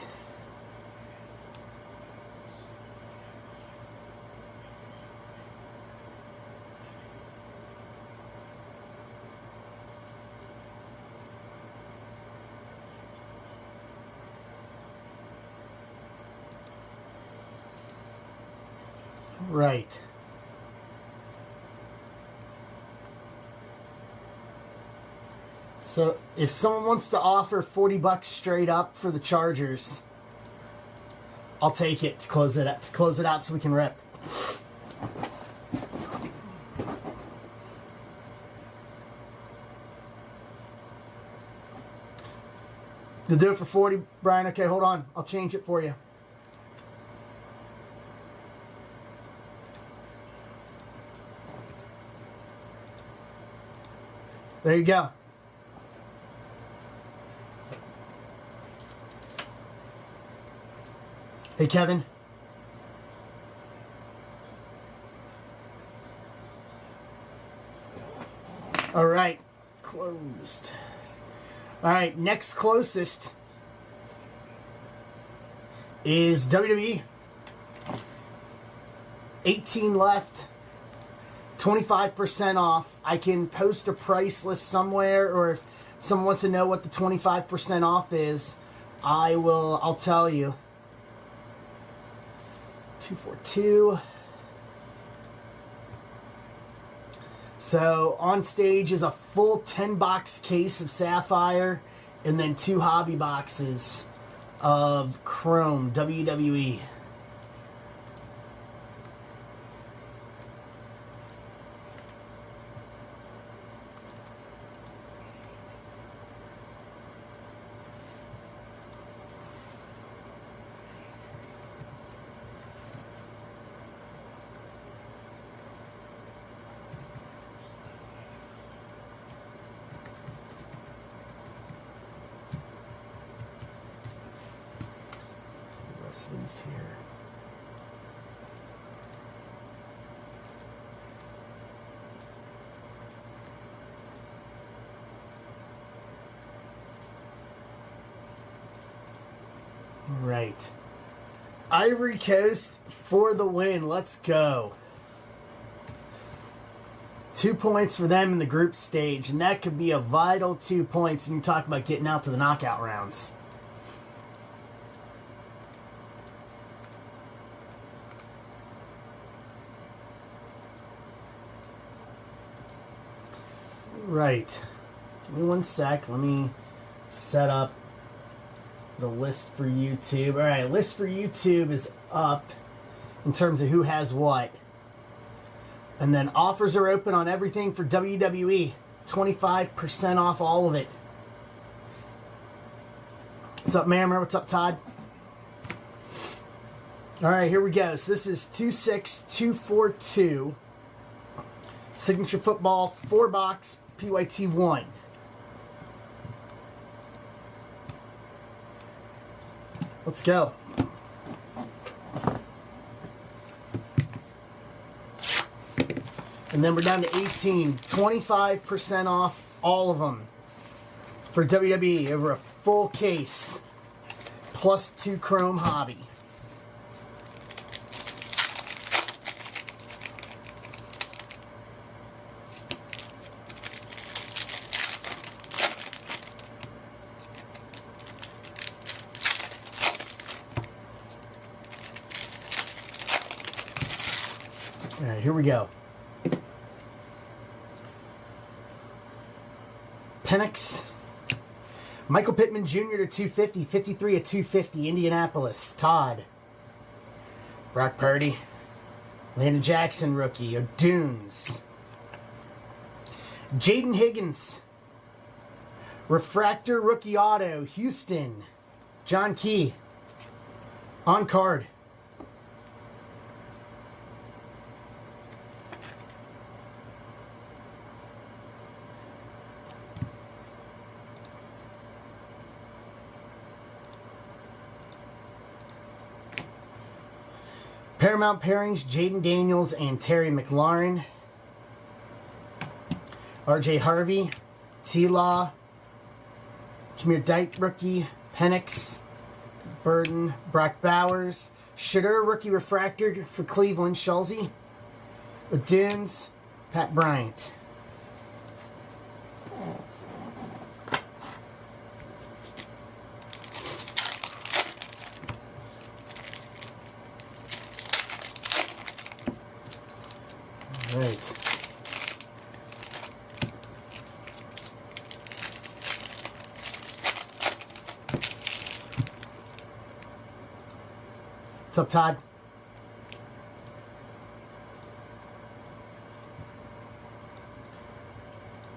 Right. So if someone wants to offer $40 straight up for the Chargers, I'll take it to close it out so we can rip. To do it for 40, Brian. Okay, hold on. I'll change it for you. There you go. Hey, Kevin. All right. Closed. All right. Next closest is WWE. 18 left. 25% off. I can post a price list somewhere, or if someone wants to know what the 25% off is, I'll tell you. 242. So on stage is a full 10-box case of Sapphire and then 2 hobby boxes of Chrome WWE. These here. Right. Ivory Coast for the win. Let's go. 2 points for them in the group stage, and that could be a vital 2 points when you talk about getting out to the knockout rounds. Right. Give me 1 sec. Let me set up the list for YouTube. All right, list for YouTube is up in terms of who has what. And then offers are open on everything for WWE. 25% off all of it. What's up, Mammer? What's up, Todd? All right, here we go. So this is 26242. Signature Football 4-box PYT 1. Let's go. And then we're down to 18. 25% off all of them for WWE over a full case. Plus 2 Chrome Hobby. All right, here we go. Penix. Michael Pittman Jr. to 250. 53 at 250. Indianapolis. Todd. Brock Purdy. Landon Jackson rookie. O'Dunes. Jaden Higgins. Refractor rookie auto. Houston. John Key. On card. Paramount pairings, Jaden Daniels and Terry McLaurin. RJ Harvey, T-Law, Jameer Dyke rookie, Penix, Burden, Brock Bowers, Shadur rookie refractor for Cleveland, Schulze, O'Dunes, Pat Bryant. Right. What's up, Todd?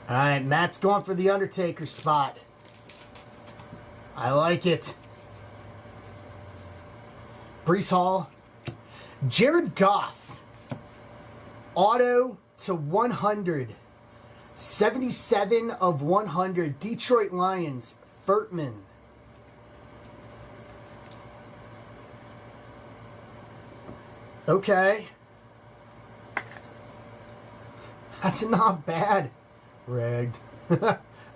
All right, Matt's going for the Undertaker spot. I like it. Breece Hall. Jared Goff. Auto to 100. 77 of 100. Detroit Lions. Furtman. Okay. That's not bad. Rigged.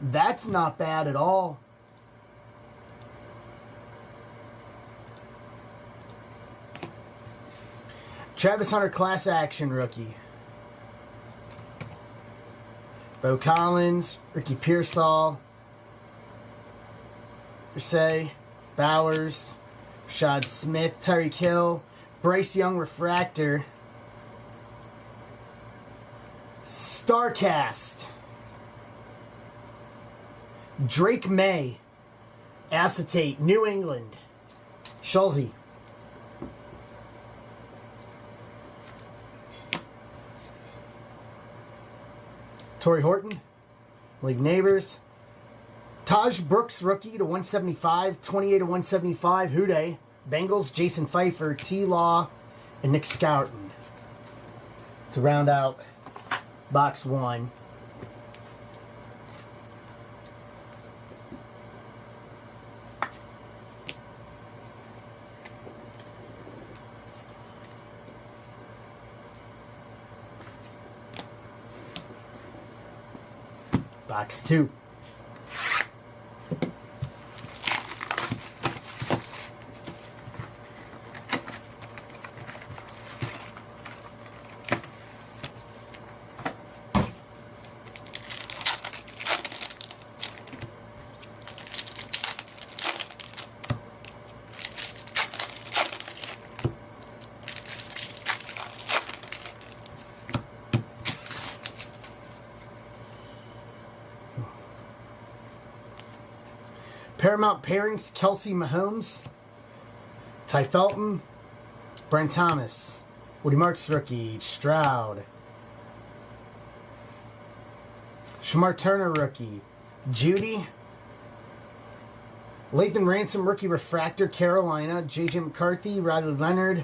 That's not bad at all. Travis Hunter class action rookie. Bo Collins, Ricky Pearsall, Versay, Bowers, Rashad Smith, Tyreek Hill, Bryce Young refractor, Starcast, Drake May, acetate, New England, Schulze. Torrey Horton, League Neighbors. Taj Brooks, rookie to 175. 28 to 175. Houday. Bengals, Jason Pfeiffer, T-Law, and Nick Scouton. To round out box 1. Box 2. Paramount pairings, Kelsey Mahomes, Ty Felton, Brent Thomas, Woody Marks rookie, Stroud, Shamar Turner rookie, Judy, Lathan Ransom rookie refractor, Carolina, J.J. McCarthy, Riley Leonard,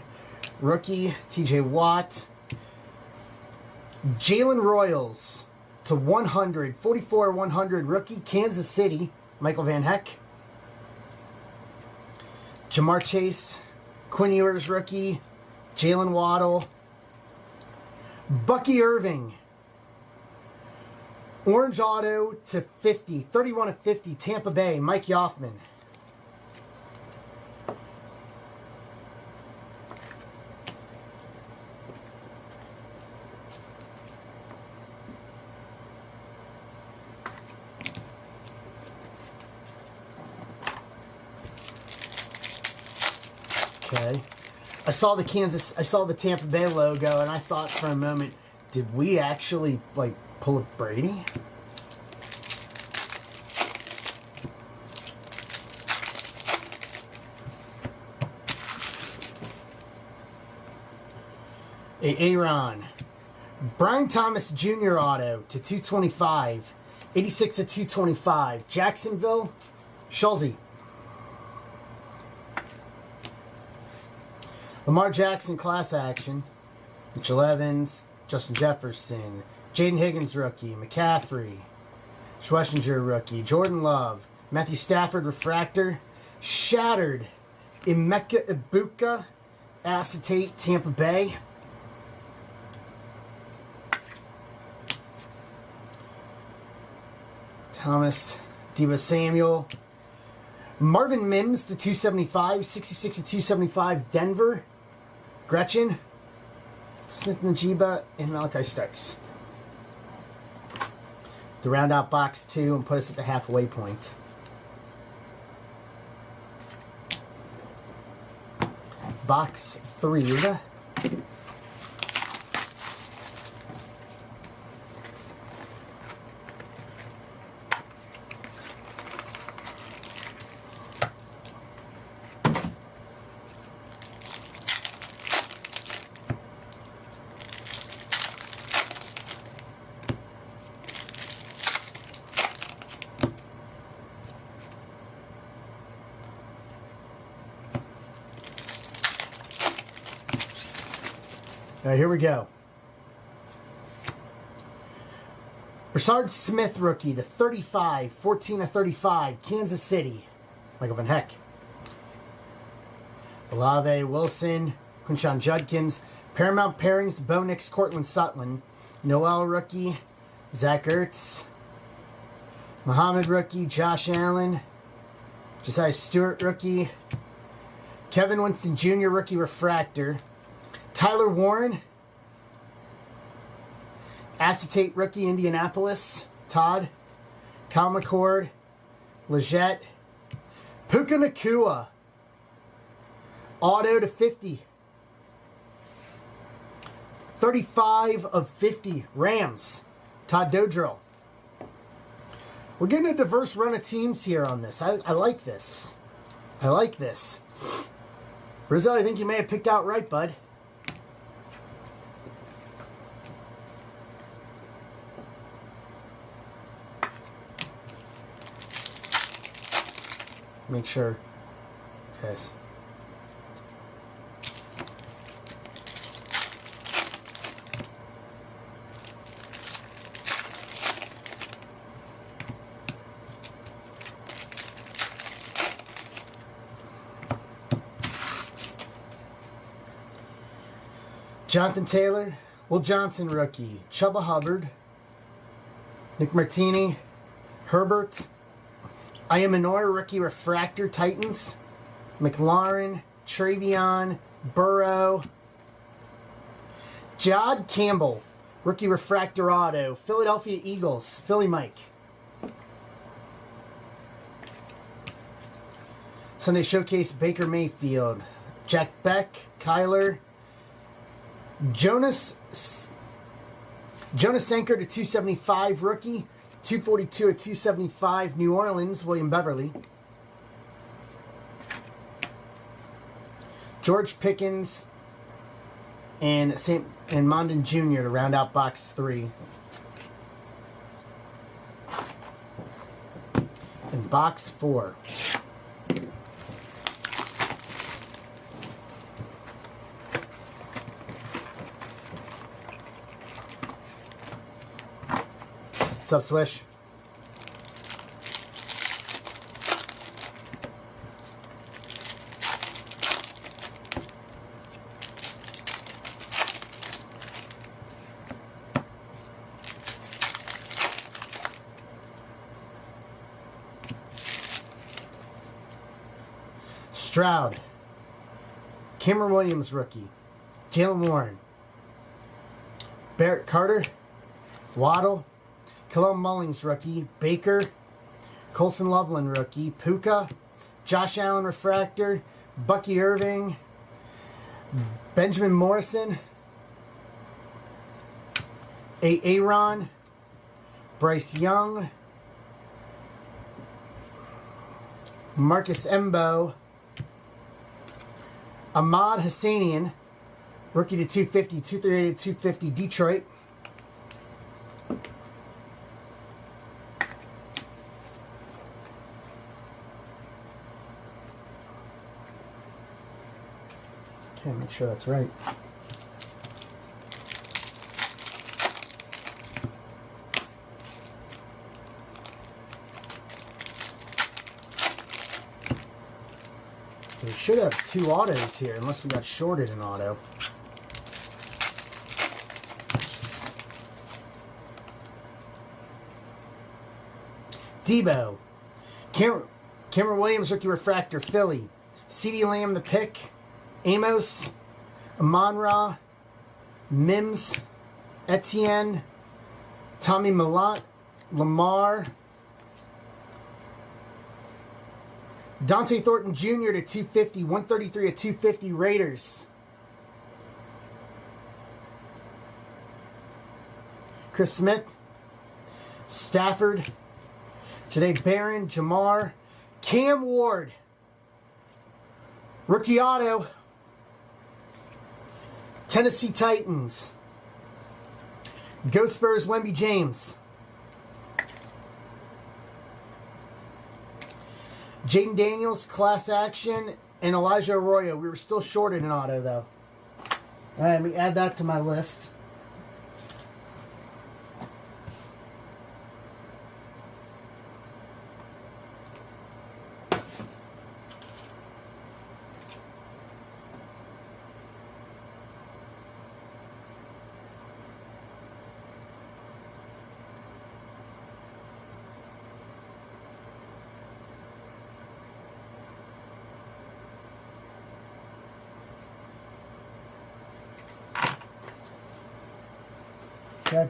rookie, T.J. Watt, Jalen Royals to 100, 44-100 rookie, Kansas City, Michael Van Heck, Jamar Chase, Quinn Ewers rookie, Jalen Waddle, Bucky Irving, Orange auto to 50, 31 of 50, Tampa Bay, Mike Yoffman. Okay. I saw the Tampa Bay logo, and I thought for a moment, did we actually, like, pull a Brady? Aaron. Brian Thomas Jr. auto to 225. 86 of 225. Jacksonville. Schulze. Lamar Jackson class action. Mitchell Evans. Justin Jefferson. Jaden Higgins rookie. McCaffrey. Schlesinger rookie. Jordan Love. Matthew Stafford refractor. Shattered. Emeka Ibuka. Acetate Tampa Bay. Thomas Deebo Samuel. Marvin Mims to 275. 66 to 275 Denver. Gretchen. Smith Najiba and Malachi Starks. To round out box 2 and put us at the halfway point. Box 3. All right, here we go. Rashard Smith rookie to 35, 14 of 35, Kansas City. Michael Van Heck. Olave Wilson, Quinshon Judkins. Paramount pairings, Bo Nix, Cortland Sutton. Noel rookie, Zach Ertz. Muhammad rookie, Josh Allen. Josiah Stewart rookie. Kevin Winston Jr. rookie refractor. Tyler Warren. Acetate rookie, Indianapolis. Todd. Kyle McCord. Leggett. Puka Nacua. Auto to 50. 35 of 50. Rams. Todd Dodrill. We're getting a diverse run of teams here on this. I like this. I like this. Rizzo, I think you may have picked out right, bud. Make sure. Okay. Jonathan Taylor, Will Johnson rookie, Chubba Hubbard, Nick Martini, Herbert, Ayamanoy rookie refractor Titans, McLaurin, Travion, Burrow, Jod Campbell, rookie refractor auto, Philadelphia Eagles, Philly Mike. Sunday Showcase, Baker Mayfield, Jack Beck, Kyler, Jonas Sanker to 275 rookie, 242 at 275 New Orleans, William Beverly. George Pickens and Mondon Jr. to round out box 3. And box 4. What's up, Swish? Stroud. Cameron Williams, rookie. Jalen Warren. Barrett Carter. Waddle. Cologne Mullings, rookie. Baker. Colson Loveland, rookie. Puka. Josh Allen, refractor. Bucky Irving. Benjamin Morrison. Aaron. Bryce Young. Marcus Embo. Ahmad Hassanian, rookie to 250, 238 to 250, Detroit. Okay, make sure that's right. We should have 2 autos here, unless we got shorted an auto. Debo. Cameron Williams, rookie refractor, Philly. CeeDee Lamb, the pick. Amos. Amon-Ra. Mims. Etienne. Tommy Millott. Lamar. Dante Thornton Jr. to 250, 133 to 250 Raiders. Chris Smith. Stafford. Janae Barron. Jamar. Cam Ward. Rookie auto. Tennessee Titans. Go Spurs, Wemby James. Jaden Daniels, class action, and Elijah Arroyo. We were still shorted an auto, though. All right, let me add that to my list. Okay.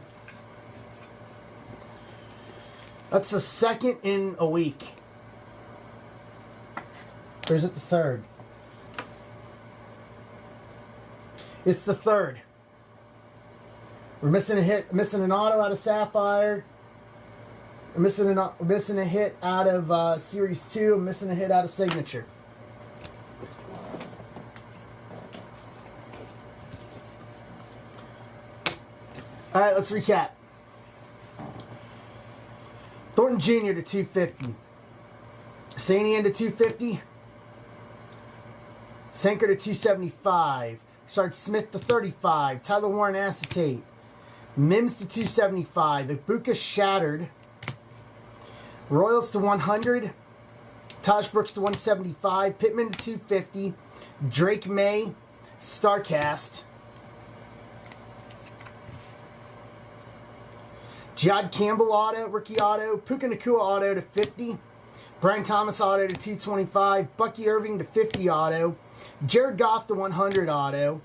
That's the second in a week. Or is it the third? It's the third. We're missing a hit, missing an auto out of Sapphire. We're missing a hit out of Series 2. I'm missing a hit out of Signature. All right, let's recap. Thornton Jr. to 250. Sanian to 250. Senker to 275. Richard Smith to 35. Tyler Warren acetate. Mims to 275. Ibuka shattered. Royals to 100. Taj Brooks to 175. Pittman to 250. Drake May. Starcast. Jihad Campbell auto, rookie auto. Puka Nacua auto to 50. Brian Thomas auto to 225. Bucky Irving to 50 auto. Jared Goff to 100 auto.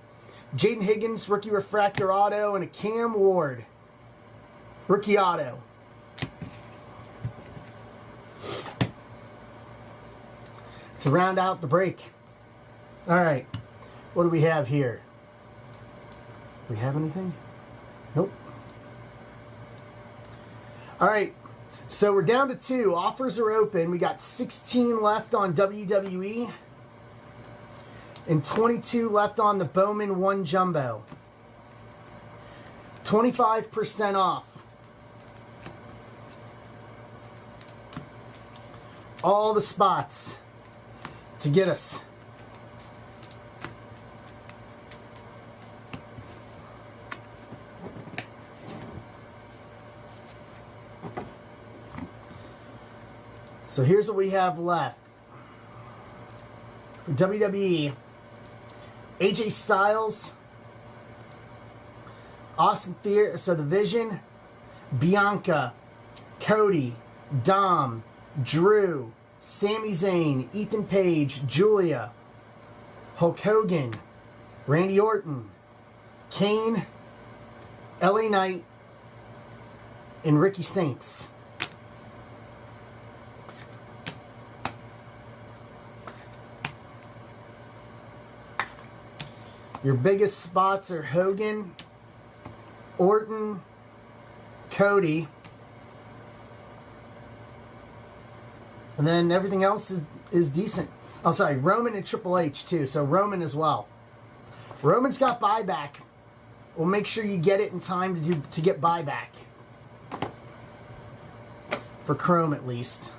Jaden Higgins, rookie refractor auto. And a Cam Ward, rookie auto. To round out the break. All right. What do we have here? Do we have anything? Nope. All right, so we're down to 2. Offers are open. We got 16 left on WWE and 22 left on the Bowman 1 Jumbo. 25% off. All the spots to get us. So here's what we have left. For WWE, AJ Styles, Austin Theory, so the Vision, Bianca, Cody, Dom, Drew, Sami Zayn, Ethan Page, Julia, Hulk Hogan, Randy Orton, Kane, LA Knight, and Ricky Saints. Your biggest spots are Hogan, Orton, Cody, and then everything else is decent. Oh, sorry, Roman and Triple H too. So Roman as well. Roman's got buyback. We'll make sure you get it in time to get buyback for Chrome at least.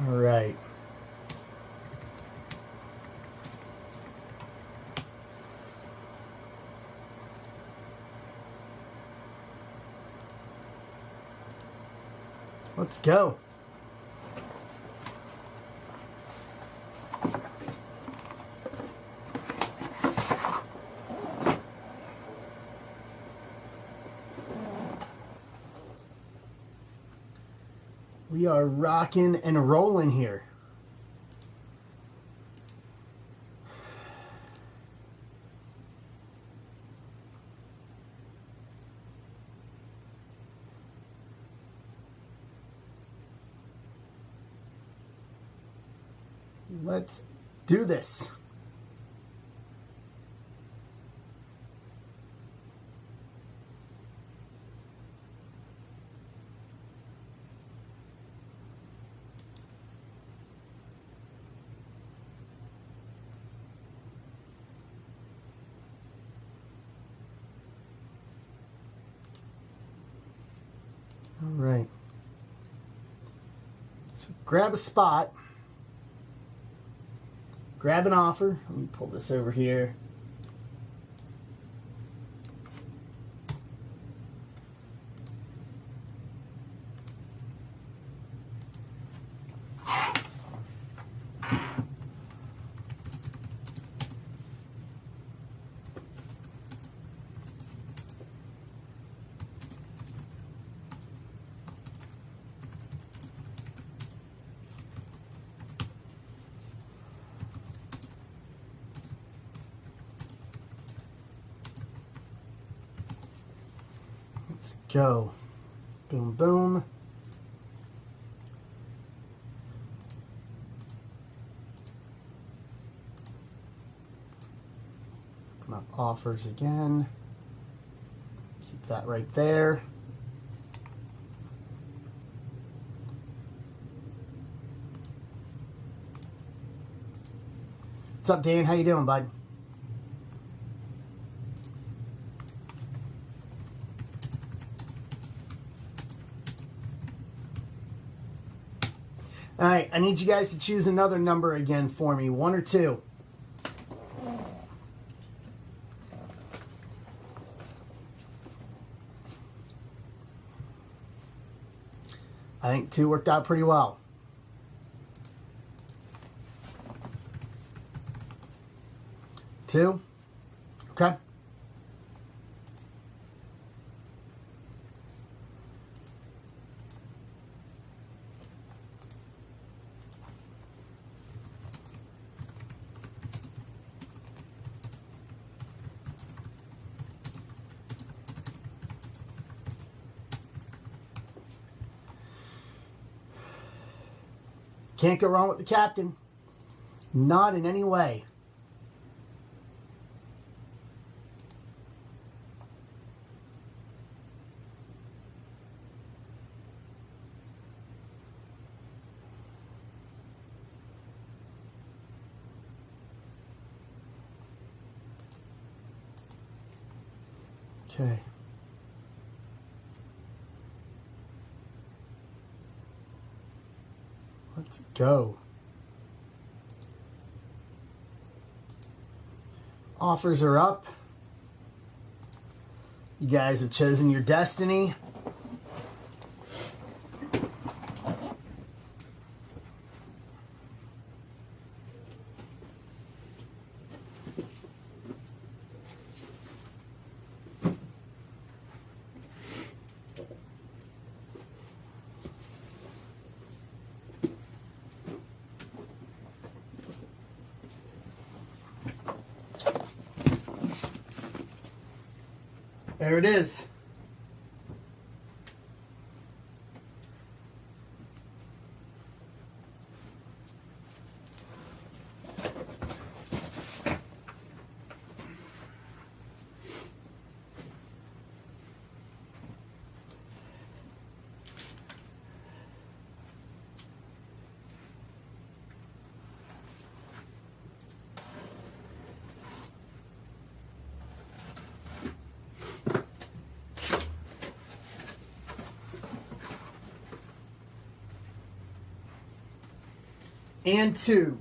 All right. Let's go. We are rocking and rolling here. Let's do this. All right. So grab a spot. Grab an offer. Let me pull this over here. Let's go. Boom, boom. Come up offers again. Keep that right there. What's up, Dan? How you doing, bud? All right, I need you guys to choose another number again for me, 1 or 2. I think 2 worked out pretty well. Two? Okay. Can't go wrong with the captain. Not in any way. Okay. Let's go. Offers are up. You guys have chosen your destiny. There it is. And 2.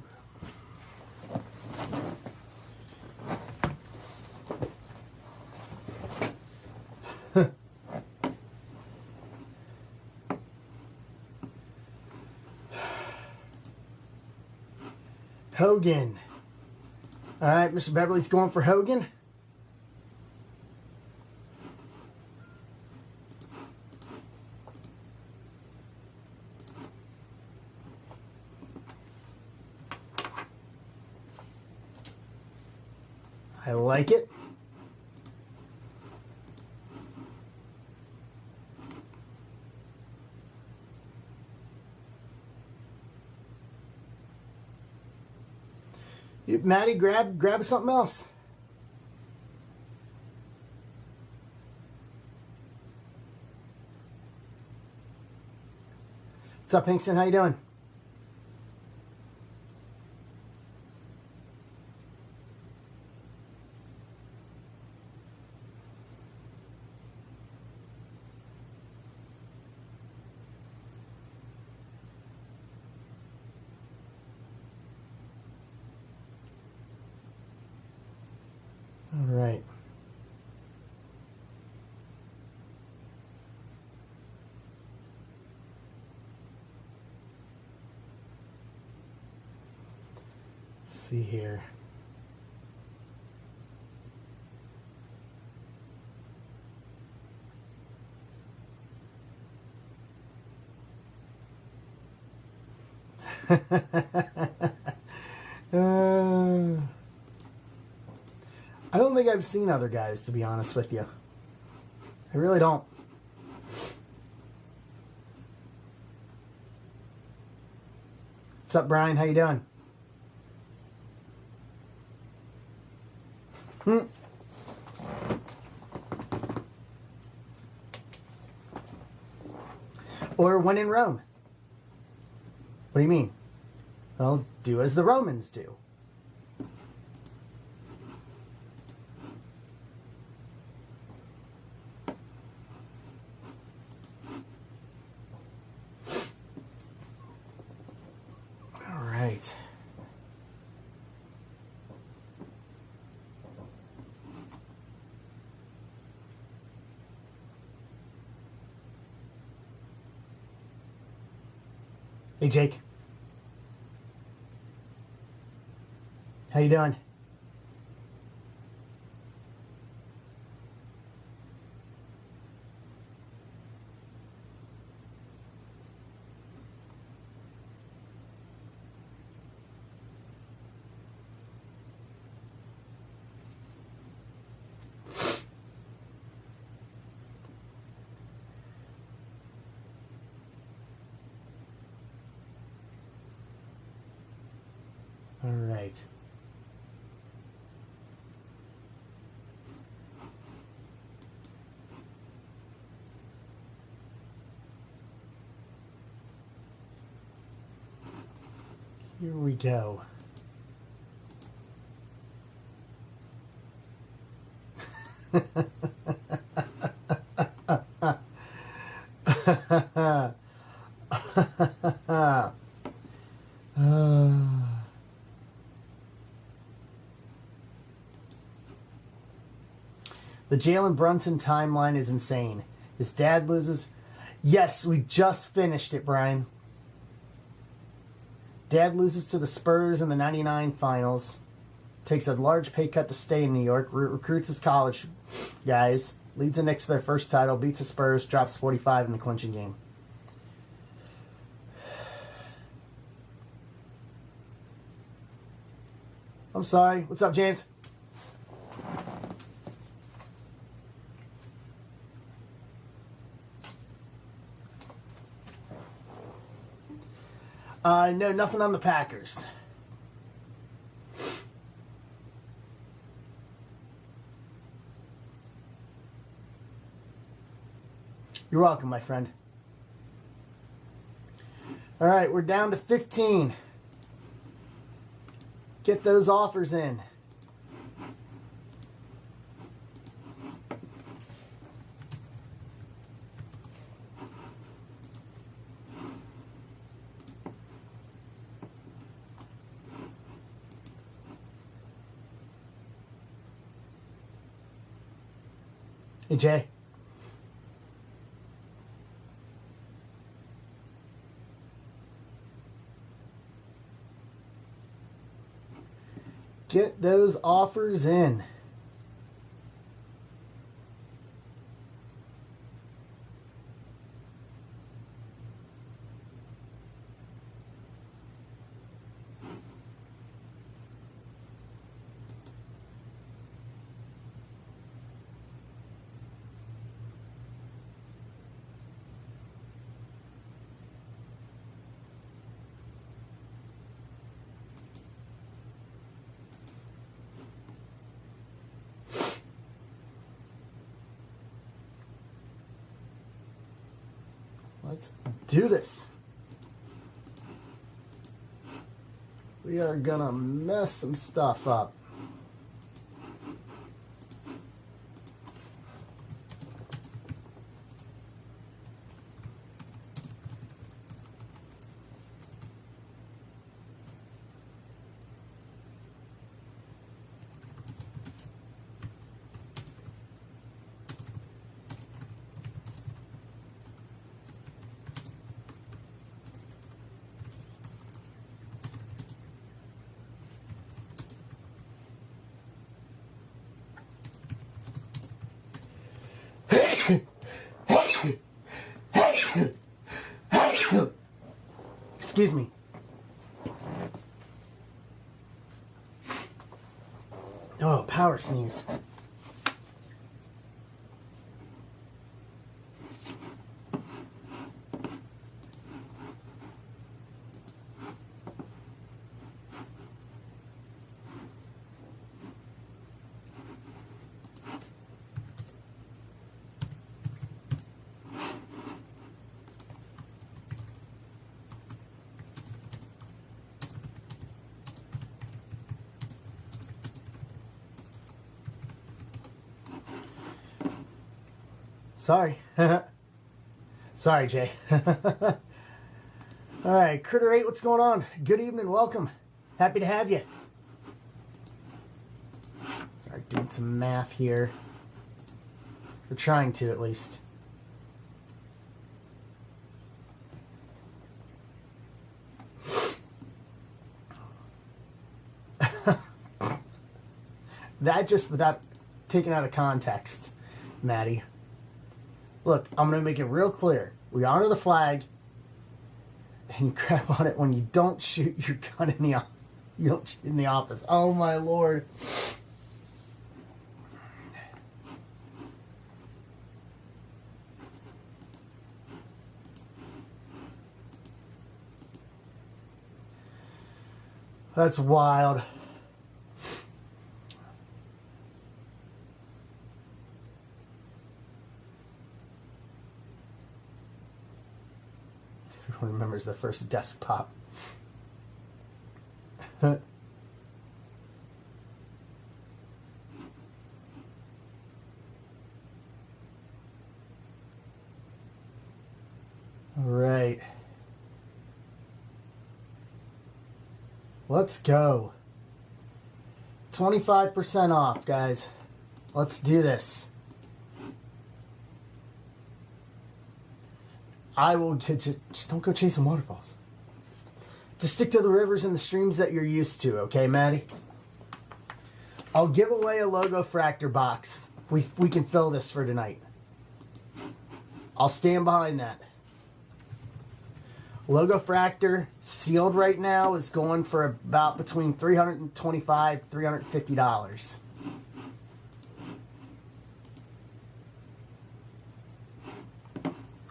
Hogan. All right, Mr. Beverly's going for Hogan. I like it. Maddie, grab something else. What's up, Hingston? How you doing? All right. Let's see here. I don't think I've seen other guys, to be honest with you. I really don't. What's up, Brian? How you doing? Or when in Rome. What do you mean? Well, do as the Romans do. All right. Hey, Jake. How you doing? All right. Here we go. The Jalen Brunson timeline is insane. His dad loses. Yes, we just finished it, Brian. Dad loses to the Spurs in the 99 finals. Takes a large pay cut to stay in New York. Recruits his college guys. Leads the Knicks to their first title. Beats the Spurs. Drops 45 in the clinching game. I'm sorry. What's up, James? No, nothing on the Packers. You're welcome, my friend. All right, we're down to 15. Get those offers in. Hey, Jay. Get those offers in. Let's do this. We are gonna mess some stuff up. Excuse me. Oh, power sneeze. Sorry. Sorry, Jay. All right, Critter 8, what's going on? Good evening, welcome. Happy to have you. Start doing some math here. We're trying to, at least. That just without taking out of context, Maddie. Look, I'm going to make it real clear. We honor the flag, and you crap on it when you don't shoot your gun in the you don't shoot in the office. Oh my Lord. That's wild. Everyone remembers the first desk pop. All right. Let's go. 25% off, guys. Let's do this. I will just don't go chasing waterfalls. Just stick to the rivers and the streams that you're used to, okay, Maddie? I'll give away a Logo Fractor box. We can fill this for tonight. I'll stand behind that. Logo Fractor sealed right now is going for about between $325 $350.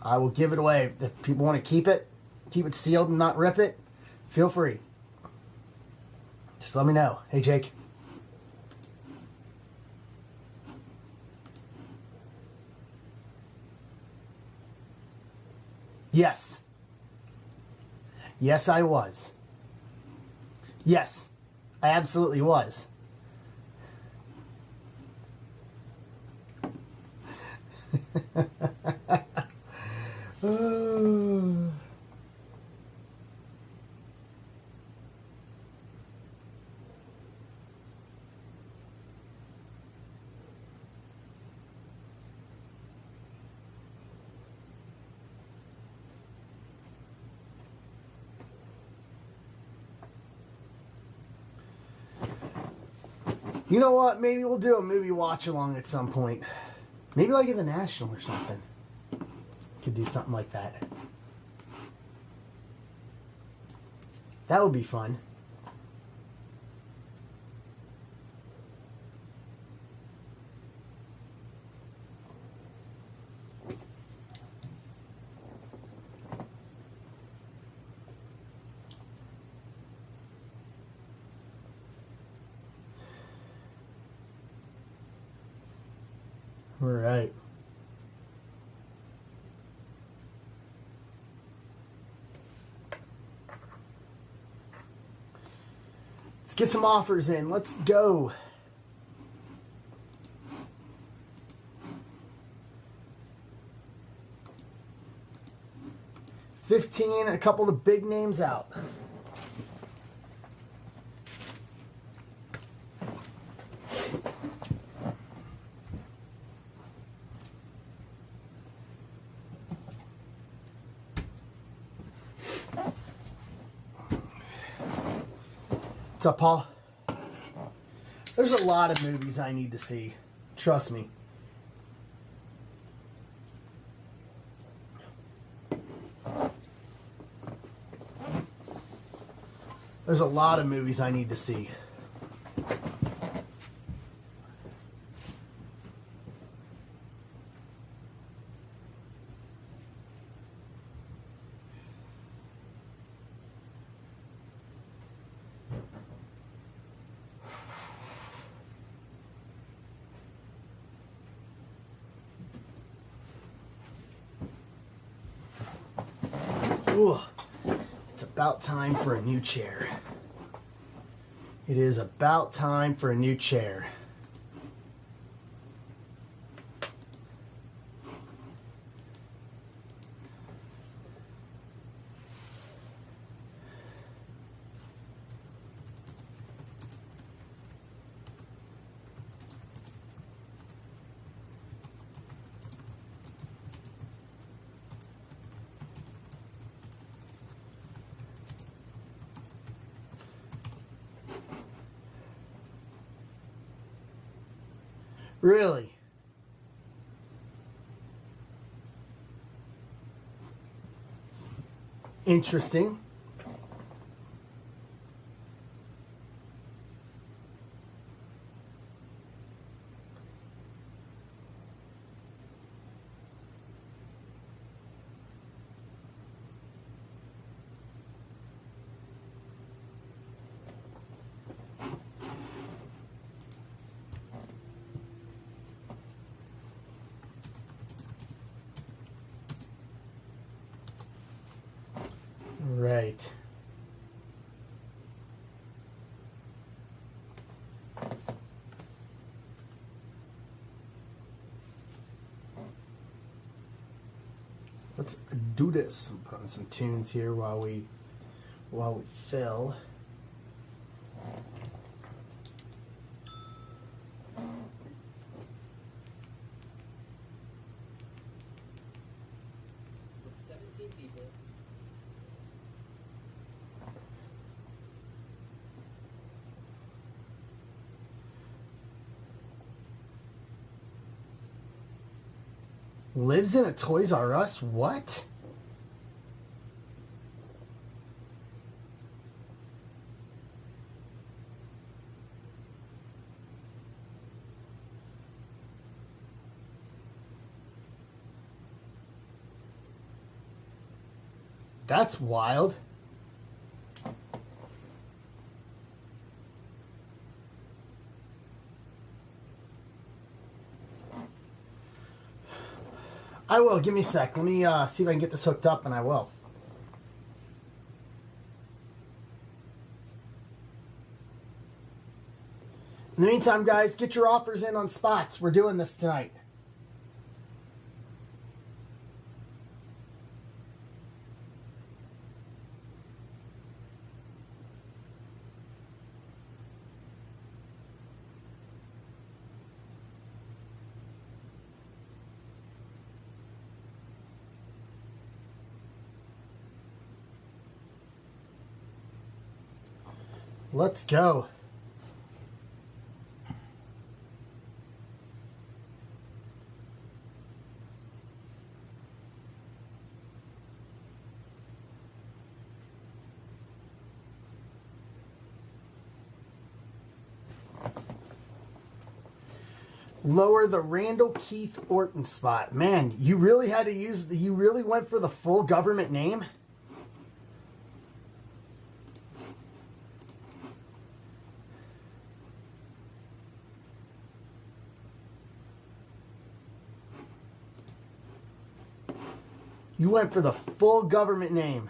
I will give it away. If people want to keep it sealed and not rip it, feel free. Just let me know. Hey, Jake. Yes. Yes, I was. Yes, I absolutely was. You know what? Maybe we'll do a movie watch along at some point. Maybe like at the National or something. Could do something like that. That would be fun. All right. Let's get some offers in. Let's go. $15, a couple of the big names out. What's up, Paul? There's a lot of movies I need to see. Trust me. There's a lot of movies I need to see. Ooh, it's about time for a new chair. It is about time for a new chair. Really? Interesting. Right. Let's do this. I'm putting some tunes here while we fill. people. Lives in a Toys R Us? What? That's wild. I will. Give me a sec. Let me see if I can get this hooked up, and I will. In the meantime, guys, get your offers in on spots. We're doing this tonight. Let's go. Lower the Randall Keith Orton spot. Man, you really had to use you really went for the full government name? You went for the full government name.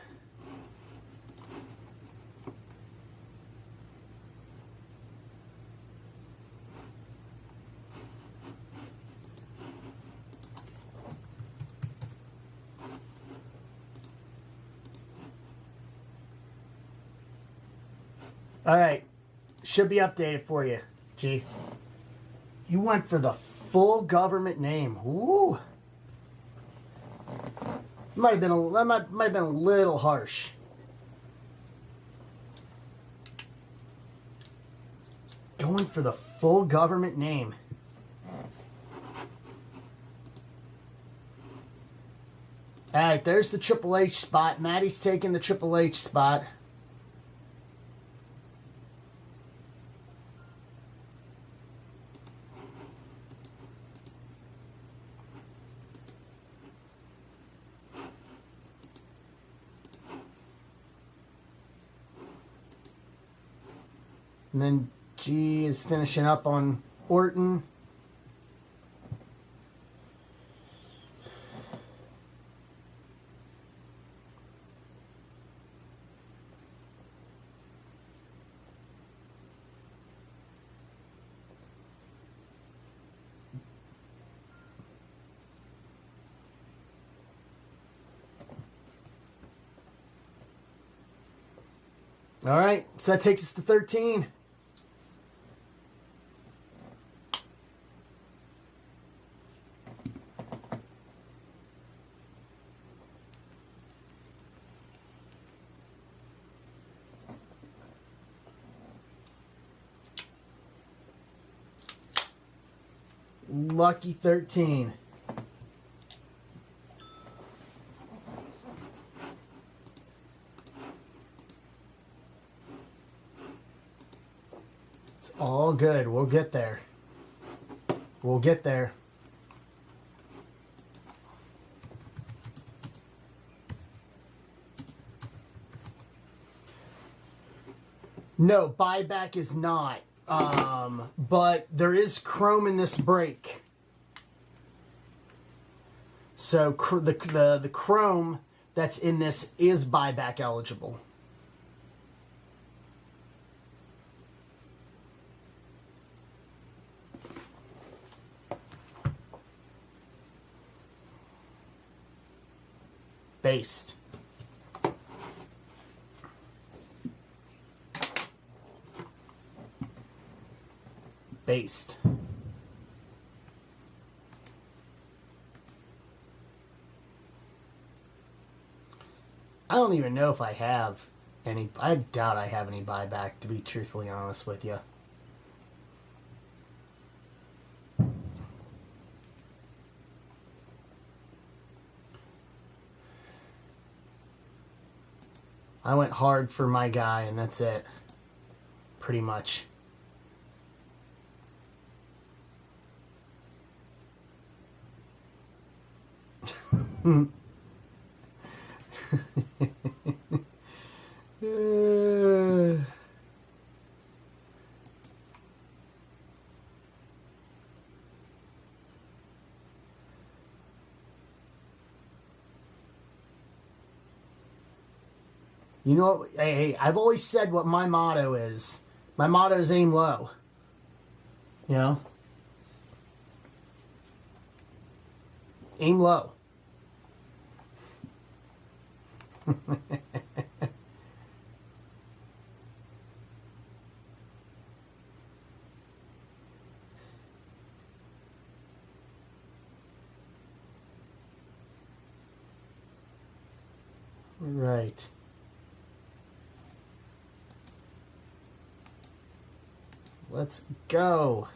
All right. Should be updated for you, G. You went for the full government name. Woo. Might have been a little harsh. Going for the full government name. All right, there's the Triple H spot. Maddie's taking the Triple H spot. And then G is finishing up on Orton. All right, so that takes us to 13. Lucky 13. It's all good. We'll get there. We'll get there. No, buyback is not. But there is chrome in this break. So the chrome that's in this is buyback eligible. Based. Based. I don't even know if I have any. I doubt I have any buyback, to be truthfully honest with you. I went hard for my guy, and that's it. Pretty much. You know what? Hey, I've always said what my motto is. My motto is aim low. You know? Aim low. Right. Let's go.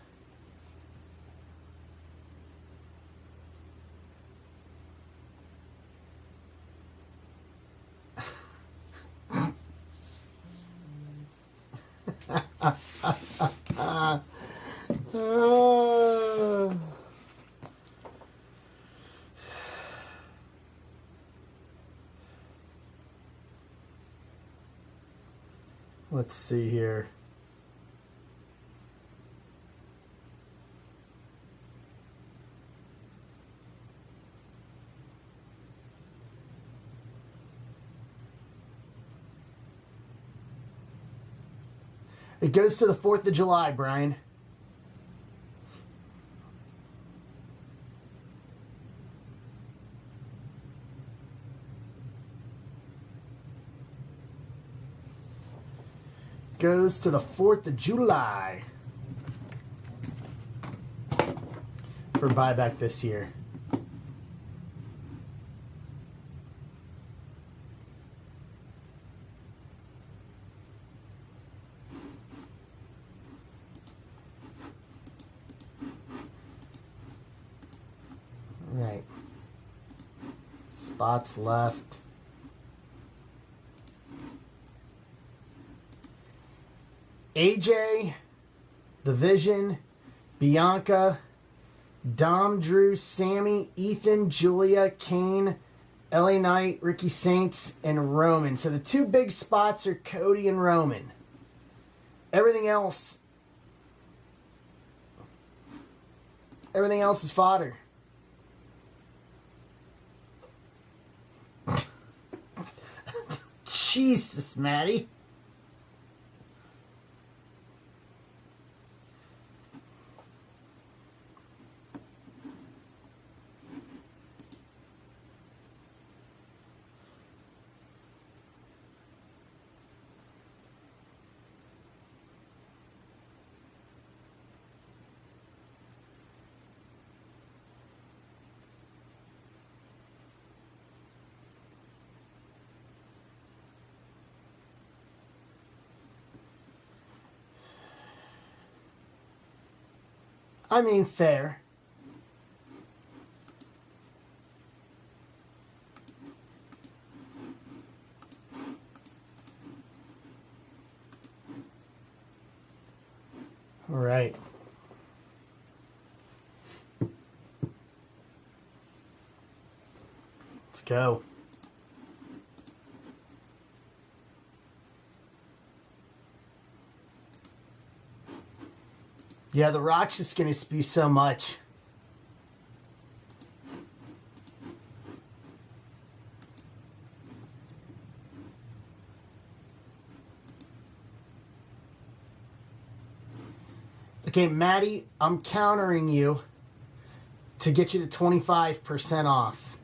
Let's see here. It goes to the 4th of July, Brian. Goes to the 4th of July for buyback this year. Right. Spots left. AJ, The Vision, Bianca, Dom, Drew, Sammy, Ethan, Julia, Kane, LA Knight, Ricky Saints, and Roman. So the two big spots are Cody and Roman. Everything else is fodder. Jesus, Maddie. I mean, fair. All right. Let's go. Yeah, the Rock's just going to spew so much. Okay, Maddie, I'm countering you to get you to 25% off.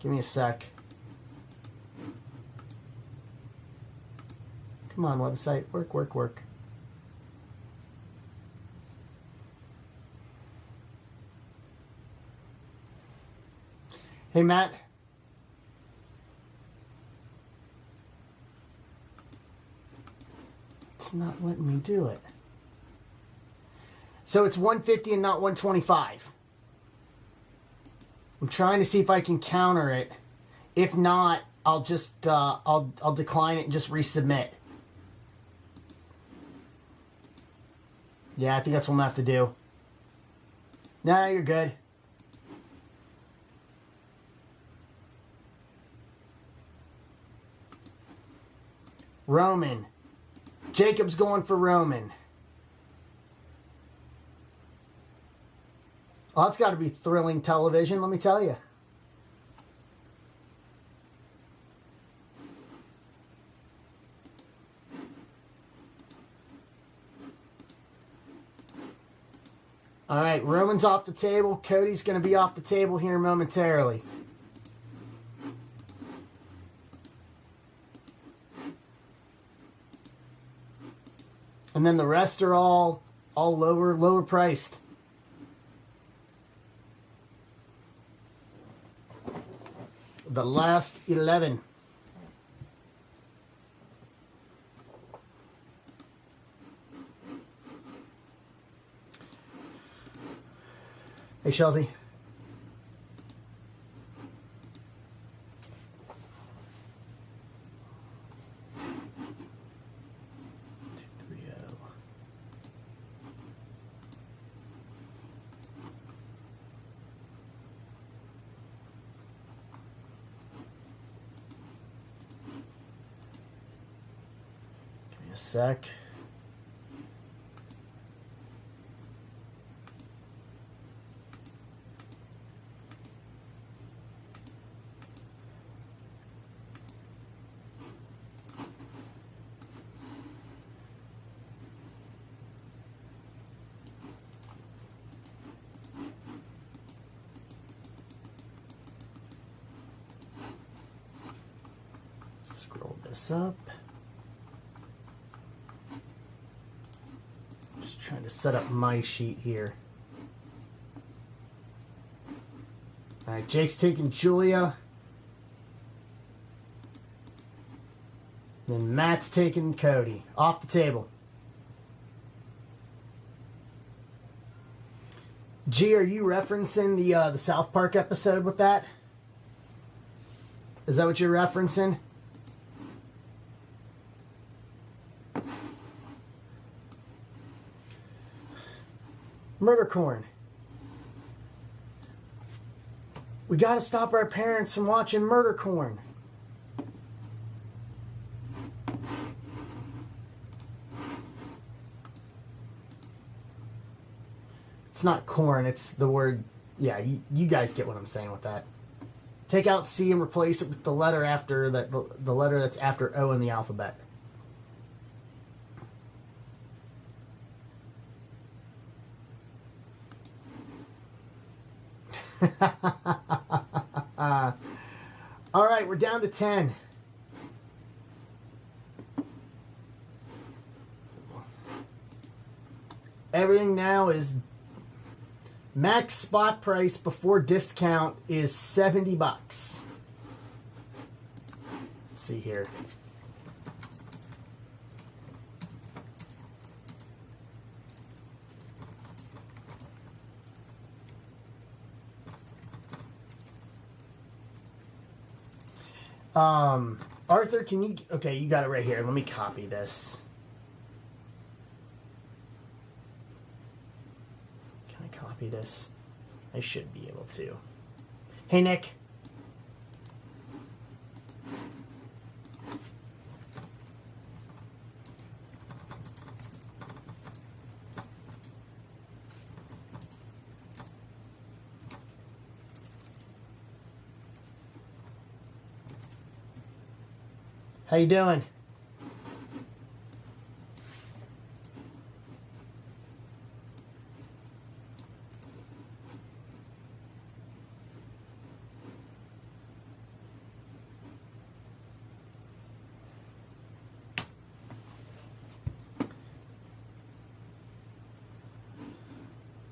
Give me a sec. Come on, website. Work, work, work. Hey, Matt. It's not letting me do it. So it's 150 and not 125. I'm trying to see if I can counter it. If not, I'll just I'll decline it and just resubmit. Yeah, I think that's what I'm gonna have to do. Nah, you're good. Roman. Jacob's going for Roman. Oh, that's got to be thrilling television, let me tell you. All right, Roman's off the table. Cody's going to be off the table here momentarily. And then the rest are all lower priced. The last 11. Hey, Chelsea. Sec. Scroll this up. Trying to set up my sheet here. All right, Jake's taking Julia. Then Matt's taking Cody. Off the table. G, are you referencing the South Park episode with that? Is that what you're referencing? Murdercorn. We gotta stop our parents from watching Murdercorn. It's not corn, it's the word. Yeah, you guys get what I'm saying with that. Take out C and replace it with the letter after that, the letter that's after O in the alphabet. All right, we're down to 10. Everything now is max spot price before discount is $70. Let's see here. Arthur, can you... Okay, you got it right here. Let me copy this. Can I copy this? I should be able to. Hey, Nick. How you doing?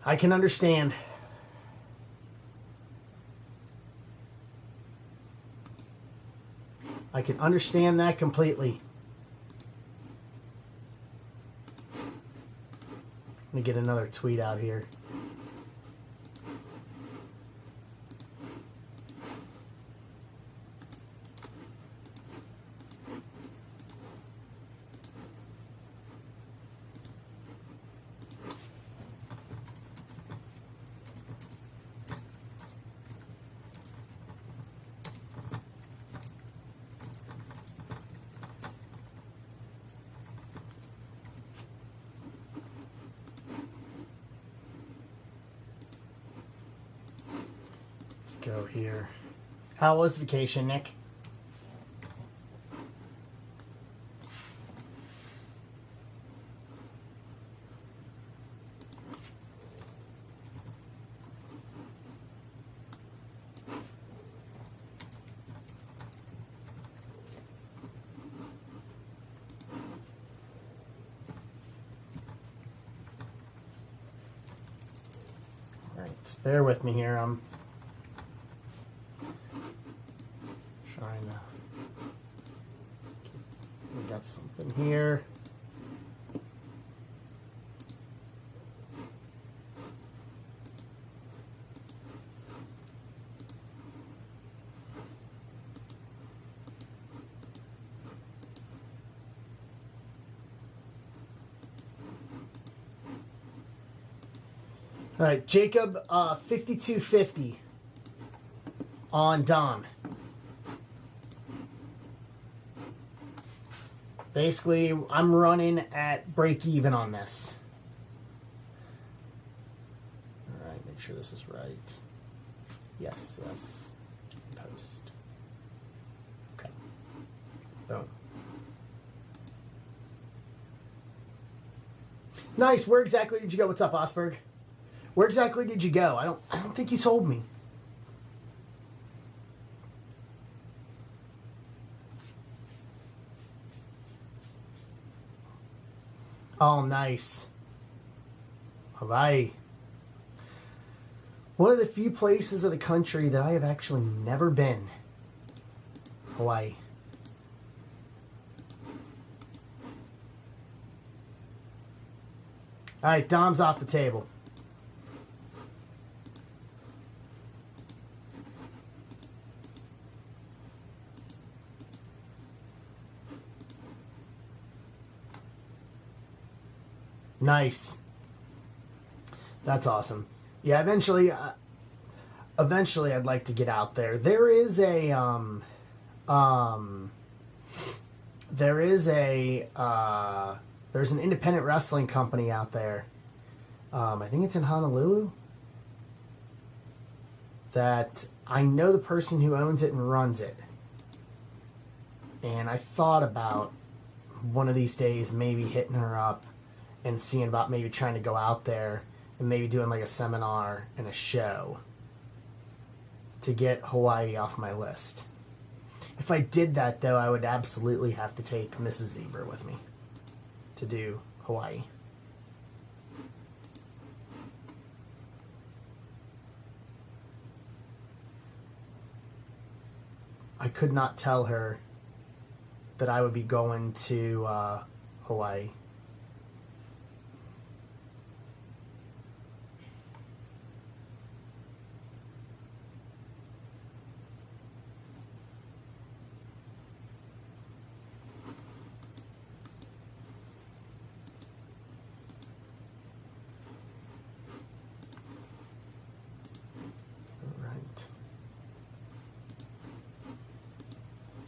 I can understand. I can understand that completely. Let me get another tweet out here. Go here. How was vacation, Nick? All right, just bear with me here. I'm trying to. We got something here. All right, Jacob, 5250 on Dom. Basically, I'm running at break even on this. All right, make sure this is right. Yes, yes. Post. Okay. Boom. Nice. Where exactly did you go? What's up, Osberg? Where exactly did you go? I don't think you told me. Oh, nice. Hawaii. One of the few places of the country that I have actually never been. Hawaii. All right, Dom's off the table. Nice. That's awesome. Yeah, eventually I'd like to get out there. There's an independent wrestling company out there. I think it's in Honolulu. That I know the person who owns it and runs it. And I thought about one of these days maybe hitting her up and seeing about maybe trying to go out there and maybe doing like a seminar and a show to get Hawaii off my list. If I did that, though, I would absolutely have to take Mrs. Zebra with me to do Hawaii. I could not tell her that I would be going to Hawaii.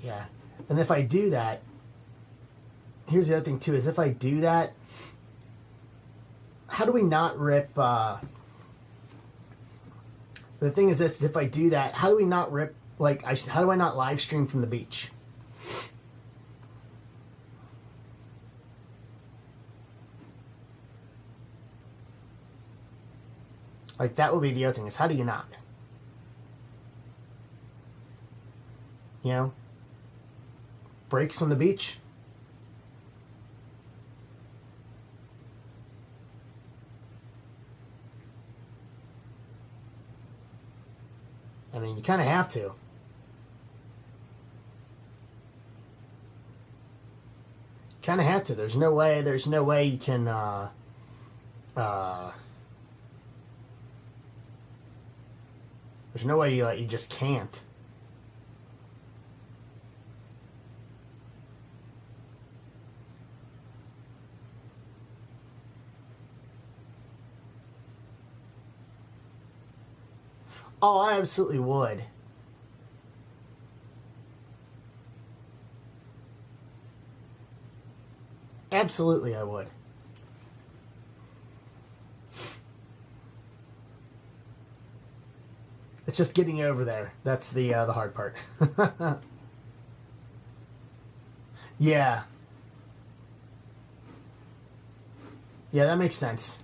Yeah. And if I do that, here's the other thing too, is if I do that, how do we not rip, the thing is this, is if I do that, how do we not rip, like, how do I not live stream from the beach? Like, that would be the other thing, is how do you not? You know? Breaks from the beach? I mean, you kind of have to. Kind of have to. There's no way you can Uh, there's no way you just can't. Oh, I absolutely would. Absolutely, I would. It's just getting over there. That's the hard part. Yeah. Yeah, that makes sense.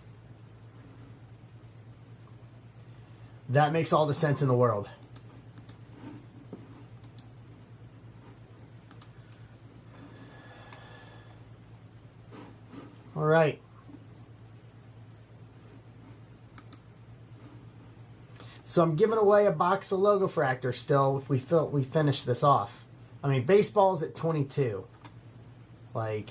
That makes all the sense in the world. All right. So I'm giving away a box of Logo Fractor still if we finish this off. I mean, baseball's at 22. Like,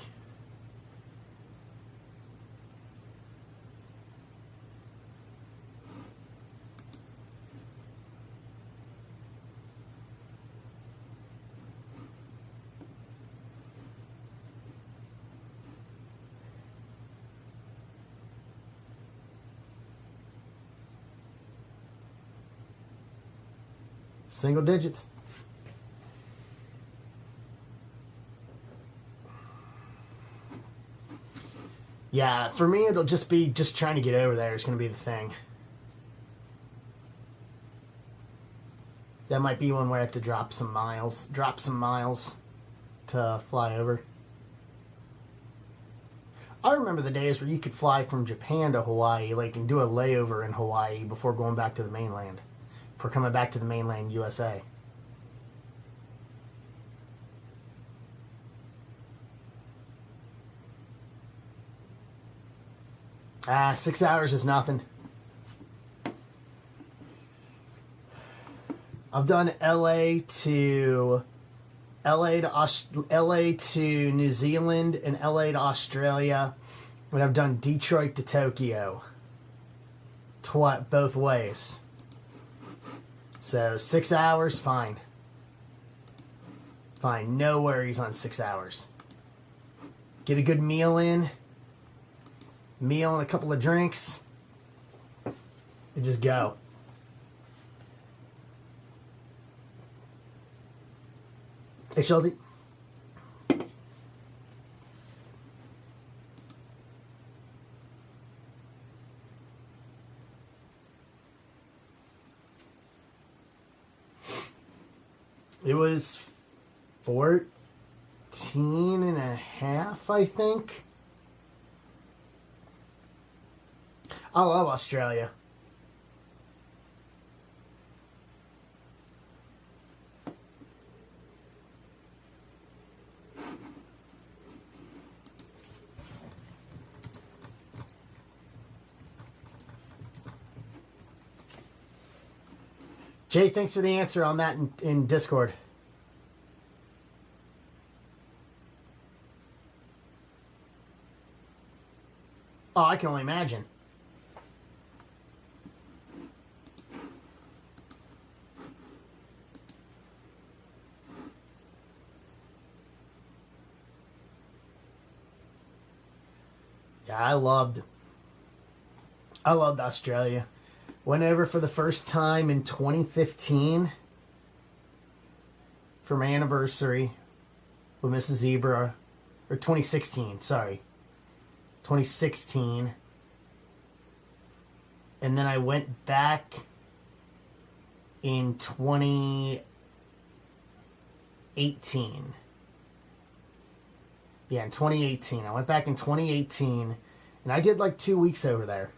single digits. Yeah, for me, it'll just be just trying to get over there is going to be the thing. That might be one where I have to drop some miles to fly over. I remember the days where you could fly from Japan to Hawaii, like, and do a layover in Hawaii before going back to the mainland. For coming back to the mainland USA. 6 hours is nothing. I've done LA to New Zealand and LA to Australia, and I've done Detroit to Tokyo. Both ways. So 6 hours, fine. Fine, no worries on 6 hours. Get a good meal in. Meal and a couple of drinks. And just go. Hey, Shelby. It was 14 and a half, I think. I love Australia. Jay, thanks for the answer on that in Discord. Oh, I can only imagine. Yeah, I loved Australia. Went over for the first time in 2015 for my anniversary with Mrs. Zebra, or 2016, sorry. 2016. And then I went back in 2018. Yeah, in 2018. I went back in 2018, and I did like 2 weeks over there.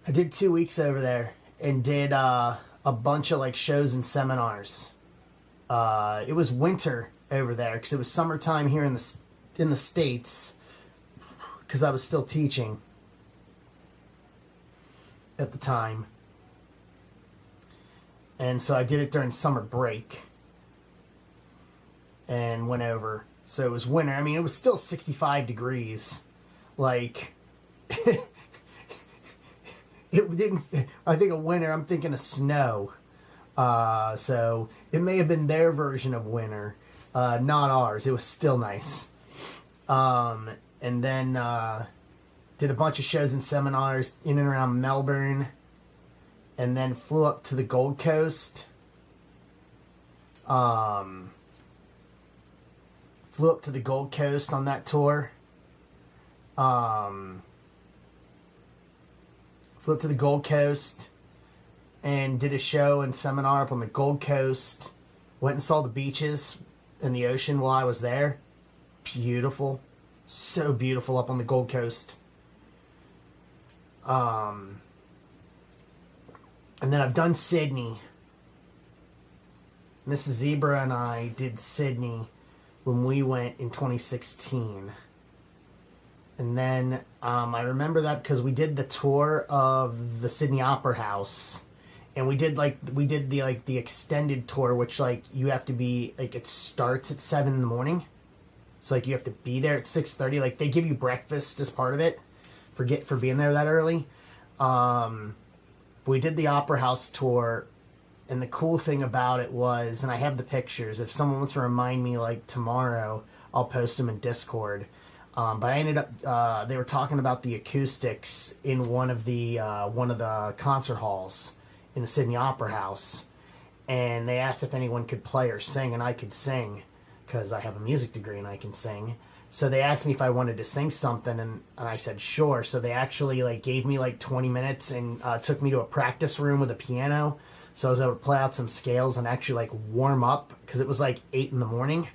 I did 2 weeks over there and did a bunch of like shows and seminars. It was winter over there because it was summertime here in the States because I was still teaching at the time. And so I did it during summer break and went over So it was winter. I mean, it was still 65 degrees. Like, it didn't, I think of winter, I'm thinking of snow. So it may have been their version of winter, not ours. It was still nice. And then did a bunch of shows and seminars in and around Melbourne, and then flew up to the Gold Coast. Flew up to the Gold Coast on that tour. Flew up to the Gold Coast and did a show and seminar up on the Gold Coast. Went and saw the beaches and the ocean while I was there. Beautiful. So beautiful up on the Gold Coast. And then I've done Sydney. Mrs. Zebra and I did Sydney when we went in 2016. And then I remember that because we did the tour of the Sydney Opera House, and we did the extended tour, which like you have to be like, it starts at 7 in the morning, so like you have to be there at 6:30. Like they give you breakfast as part of it for being there that early. We did the Opera House tour, and the cool thing about it was, and I have the pictures. If someone wants to remind me, like tomorrow, I'll post them in Discord. But I ended up, they were talking about the acoustics in one of the concert halls in the Sydney Opera House. And they asked if anyone could play or sing, and I could sing because I have a music degree and I can sing. So they asked me if I wanted to sing something, and I said sure. So they actually like gave me like 20 minutes and took me to a practice room with a piano. So I was able to play out some scales and actually like warm up, because it was like 8 in the morning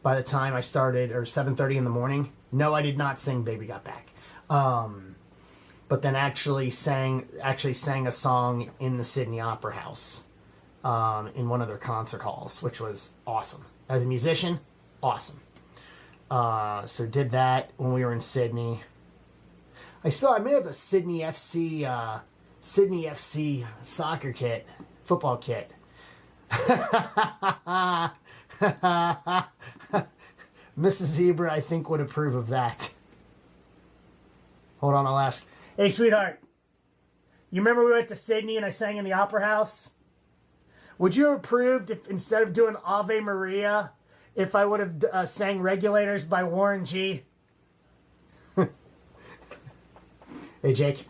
by the time I started, or 7:30 in the morning. No, I did not sing Baby Got Back. But then actually sang a song in the Sydney Opera House, in one of their concert halls, which was awesome. As a musician, awesome. So did that when we were in Sydney. I may have a Sydney FC soccer kit, football kit. Mrs. Zebra, I think, would approve of that. Hold on, I'll ask. Hey, sweetheart. You remember we went to Sydney and I sang in the Opera House? Would you have approved if, instead of doing Ave Maria, if I would have sang Regulators by Warren G? Hey, Jake.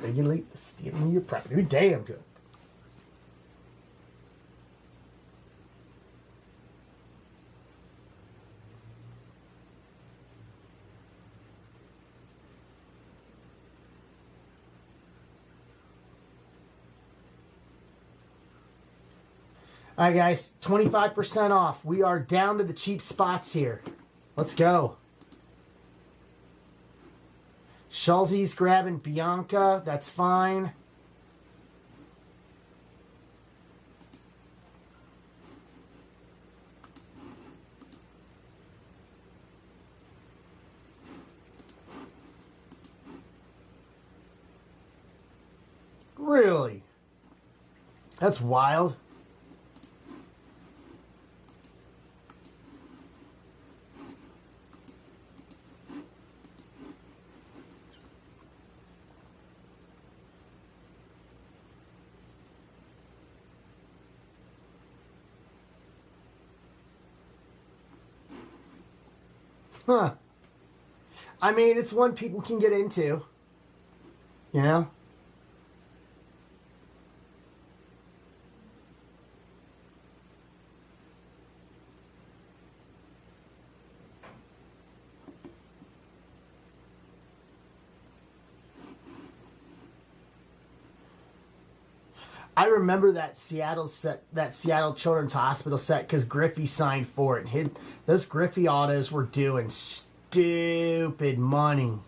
Regulate the stealing of your property. Damn good. All right, guys, 25% off. We are down to the cheap spots here. Let's go. Schulze's grabbing Bianca. That's fine. Really? That's wild. Huh. I mean, it's one people can get into. You know? I remember that Seattle Children's Hospital set because Griffey signed for it. Those Griffey autos were doing stupid money.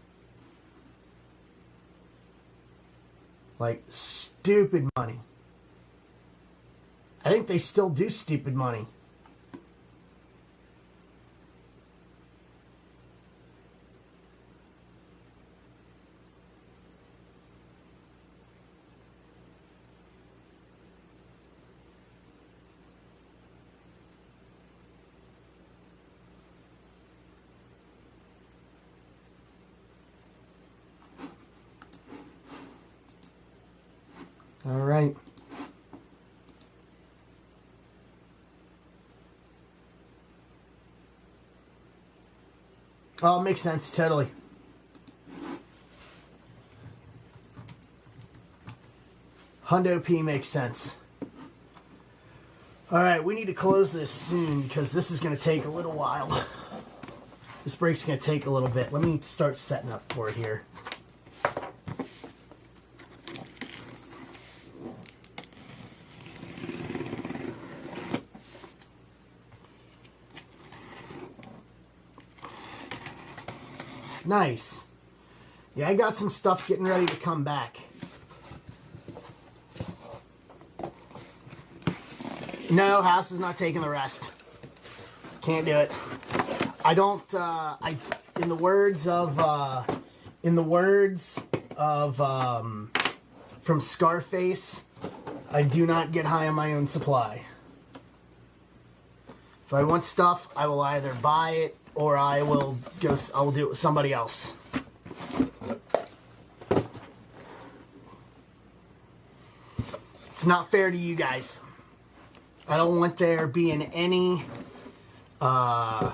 Like, stupid money. I think they still do stupid money. All right. Oh, makes sense, totally. Hundo P makes sense. All right, we need to close this soon because this is going to take a little while. This break's going to take a little bit. Let me start setting up for it here. Nice. Yeah, I got some stuff getting ready to come back. No, House is not taking the rest. Can't do it. I don't, in the words of, from Scarface, I do not get high on my own supply. If I want stuff, I will either buy it or I'll do it with somebody else. It's not fair to you guys. I don't want there being any, I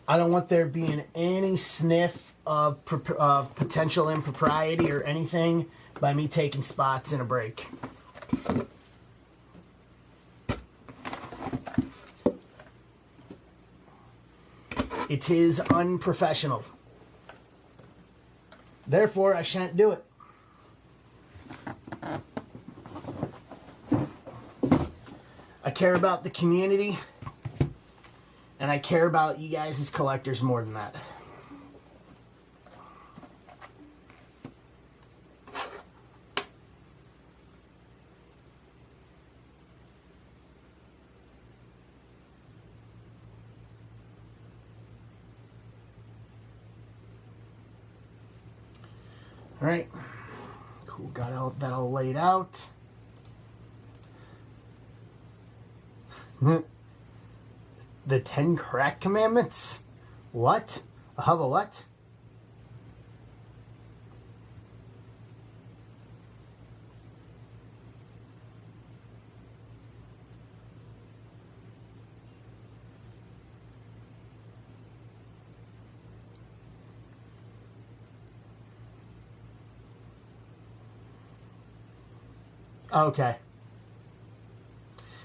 don't want there being any sniff of potential impropriety or anything by me taking spots in a break. It is unprofessional. Therefore, I shan't do it. I care about the community, and I care about you guys as collectors more than that. All right, cool, got that all laid out. The 10 crack commandments? What? A hub of what? Okay.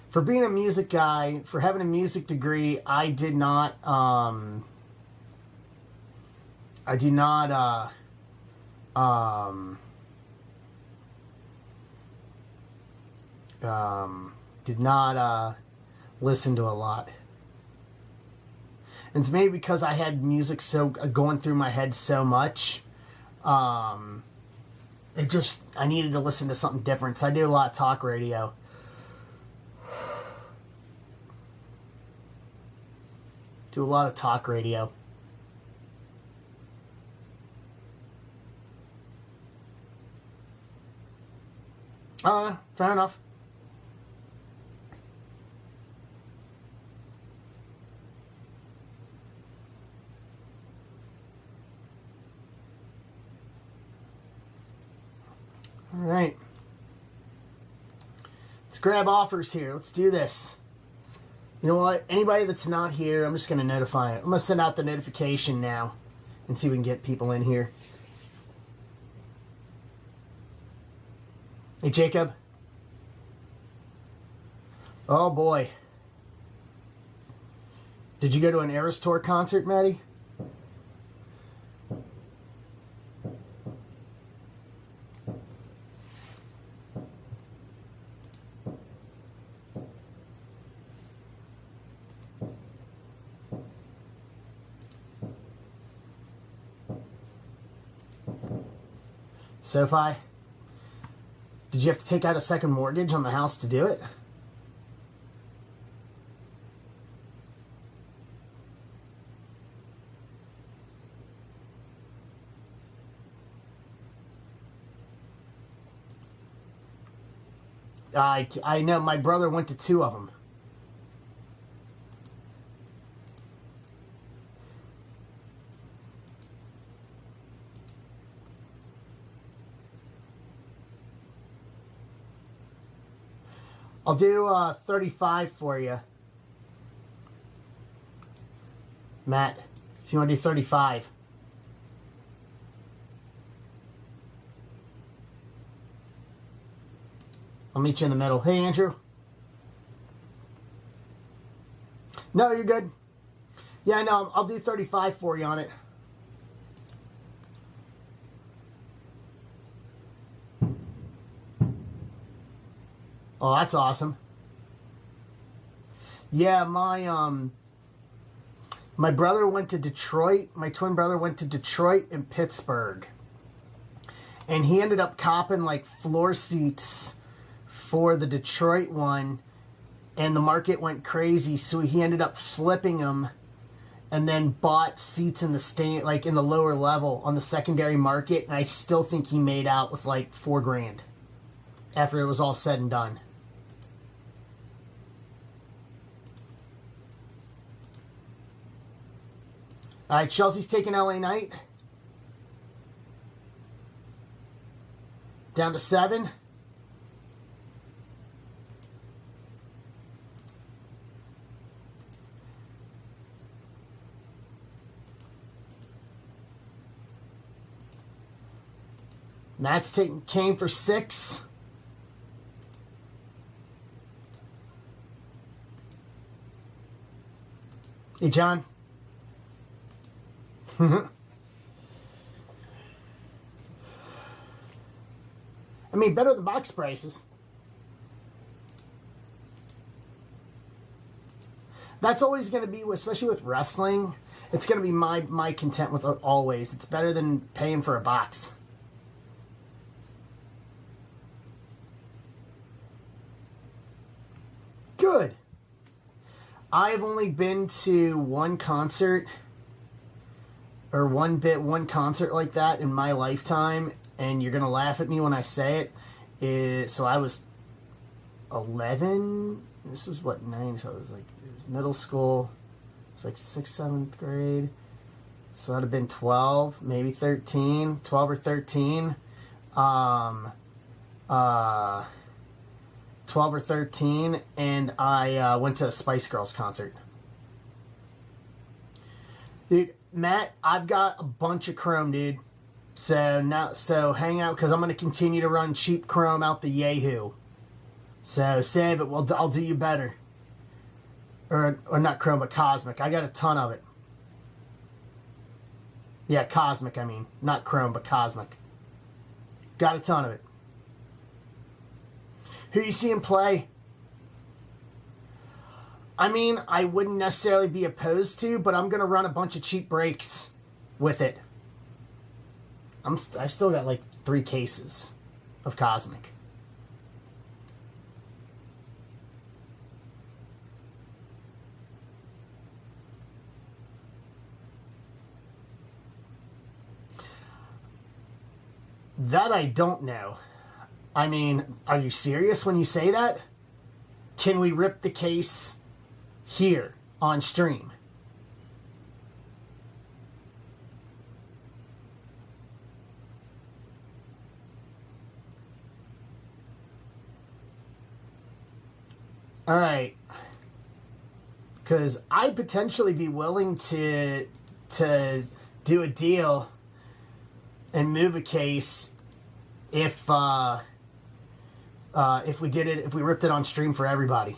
For being a music guy, for having a music degree, I do not listen to a lot. And it's maybe because I had music so going through my head so much, I needed to listen to something different. So I do a lot of talk radio. Do a lot of talk radio. Fair enough. All right. Let's grab offers here. Let's do this. You know what? Anybody that's not here, I'm just going to notify it. I'm going to send out the notification now and see if we can get people in here. Hey, Jacob. Oh, boy. Did you go to an Eras Tour concert, Maddie? SoFi, did you have to take out a second mortgage on the house to do it? I know my brother went to 2 of them. I'll do 35 for you. Matt, if you want to do 35. I'll meet you in the middle. Hey, Andrew. No, you're good. Yeah, no, I'll do 35 for you on it. Oh, that's awesome. Yeah, my brother went to Detroit. My twin brother went to Detroit and Pittsburgh. And he ended up copping like floor seats for the Detroit one, and the market went crazy, so he ended up flipping them and then bought seats in the stand, like in the lower level on the secondary market, and I still think he made out with like $4,000 after it was all said and done. All right, Chelsea's taking LA Knight. Down to 7. Matt's taking Kane for 6. Hey, John. I mean, better than box prices. That's always going to be, especially with wrestling, it's going to be my content with always. It's better than paying for a box. Good. I've only been to one concert or one concert like that in my lifetime, and you're gonna laugh at me when I say it. So I was 11. This was what, 9? So it was like middle school. It was like 6th, 7th grade. So that'd have been 12, maybe 13, 12 or 13. 12 or 13, and I went to a Spice Girls concert. Dude, Matt, I've got a bunch of chrome, dude. So hang out, because I'm going to continue to run cheap chrome out the Yahoo. So save it. Well, I'll do you better. Or not chrome, but cosmic. I got a ton of it. Yeah, cosmic, I mean. Not chrome, but cosmic. Got a ton of it. Who you seeing play? I mean, I wouldn't necessarily be opposed to, but I'm going to run a bunch of cheap breaks with it. I've still got like 3 cases of Cosmic. That I don't know. I mean, are you serious when you say that? Can we rip the case here on stream? All right. Because I'd potentially be willing to do a deal and move a case if we did it, if we ripped it on stream for everybody.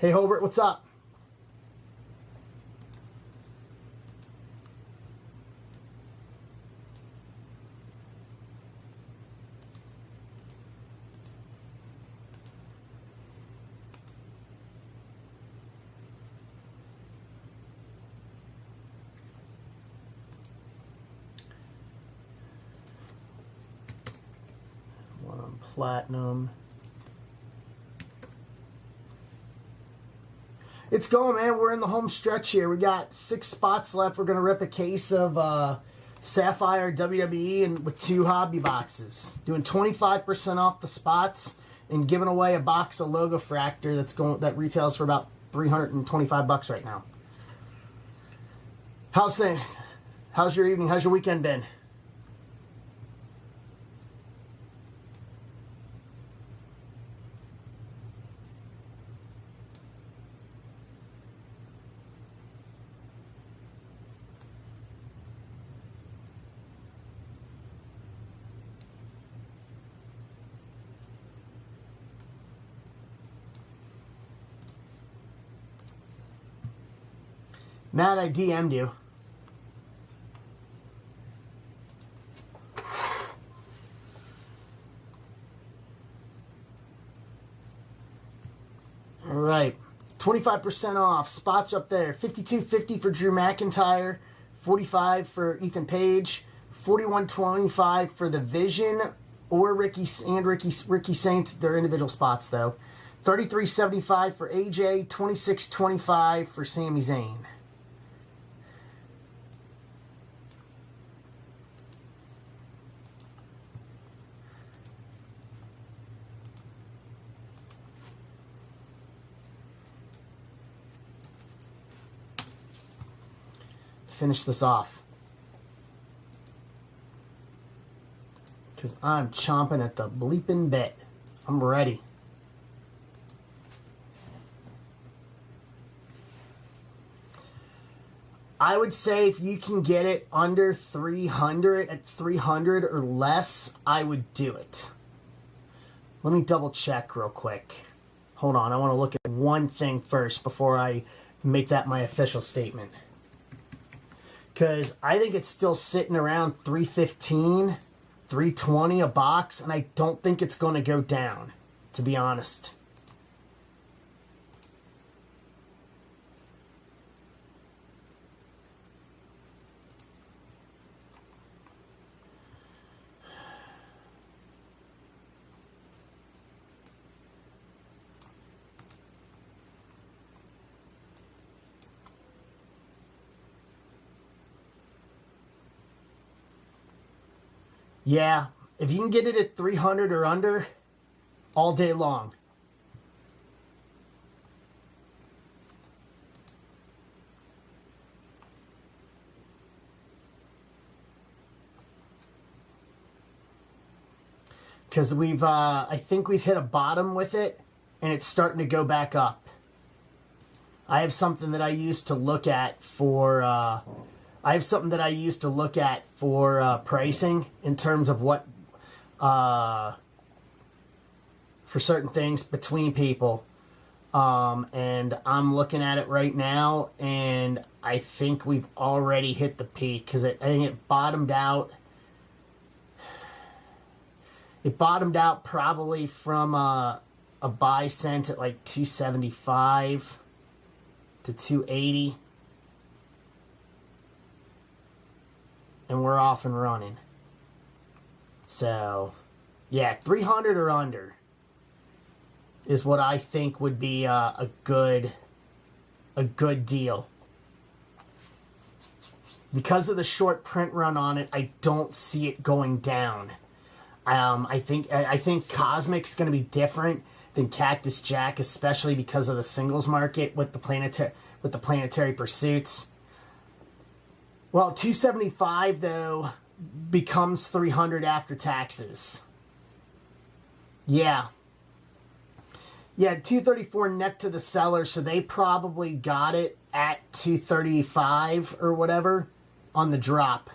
Hey, Hobart, what's up? One on platinum. It's going, man. We're in the home stretch here. We got 6 spots left. We're going to rip a case of Sapphire WWE and with 2 hobby boxes. Doing 25% off the spots and giving away a box of Logo Fractor that retails for about $325 right now. How's your evening? How's your weekend been? Matt, I DM'd you. All right. 25% off. Spots are up there. $52.50 for Drew McIntyre. $45 for Ethan Page. $41.25 for the Vision or Ricky Saints. They're individual spots though. $33.75 for AJ. $26.25 for Sami Zayn. Finish this off because I'm chomping at the bleeping bit. I'm ready. I would say if you can get it under 300, at 300 or less, I would do it. Let me double check real quick. Hold on, I want to look at one thing first before I make that my official statement. Because I think it's still sitting around 315, 320 a box, and I don't think it's going to go down, to be honest. Yeah, if you can get it at 300 or under, all day long. Because I think we've hit a bottom with it, and it's starting to go back up. I have something that I used to look at for... pricing in terms of what, for certain things between people. And I'm looking at it right now, and I think we've already hit the peak because I think it bottomed out. It bottomed out probably from a buy sense at like 275 to 280. And we're off and running. So, yeah, 300 or under is what I think would be a good deal. Because of the short print run on it, I don't see it going down. I think Cosmic's going to be different than Cactus Jack, especially because of the singles market with the planetary pursuits. Well, 275 though becomes 300 after taxes. Yeah. Yeah, 234 net to the seller, so they probably got it at 235 or whatever on the drop.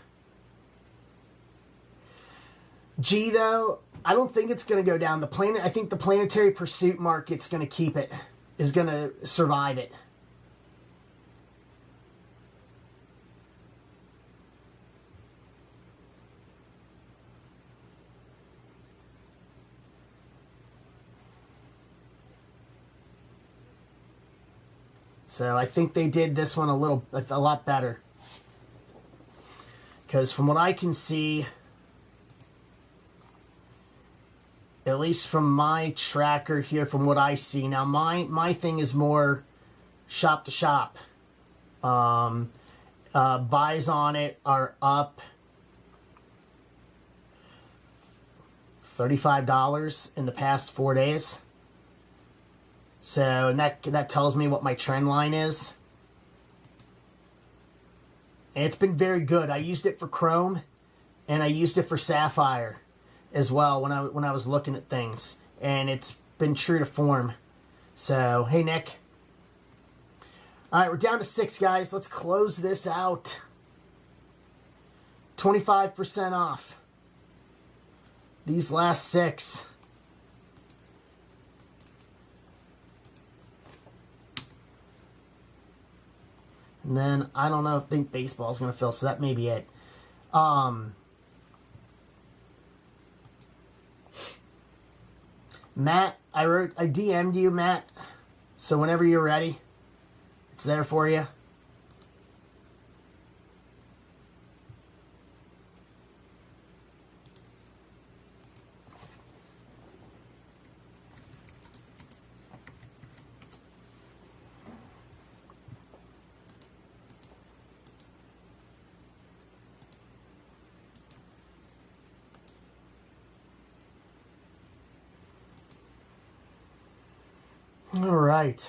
G though, I don't think it's going to go down. I think the planetary pursuit market's going to keep it, is going to survive it. So I think they did this one a lot better. Because from what I can see, at least from my tracker here, from what I see, now my thing is more shop to shop. Buys on it are up $35 in the past 4 days. So that tells me what my trend line is. And it's been very good. I used it for Chrome, and I used it for Sapphire as well when I was looking at things. And it's been true to form. So, hey, Nick. All right, we're down to 6, guys. Let's close this out. 25% off. These last 6. And then, I don't know, I think baseball's going to fill, so that may be it. Matt, I DM'd you, Matt. So whenever you're ready, it's there for you. All right.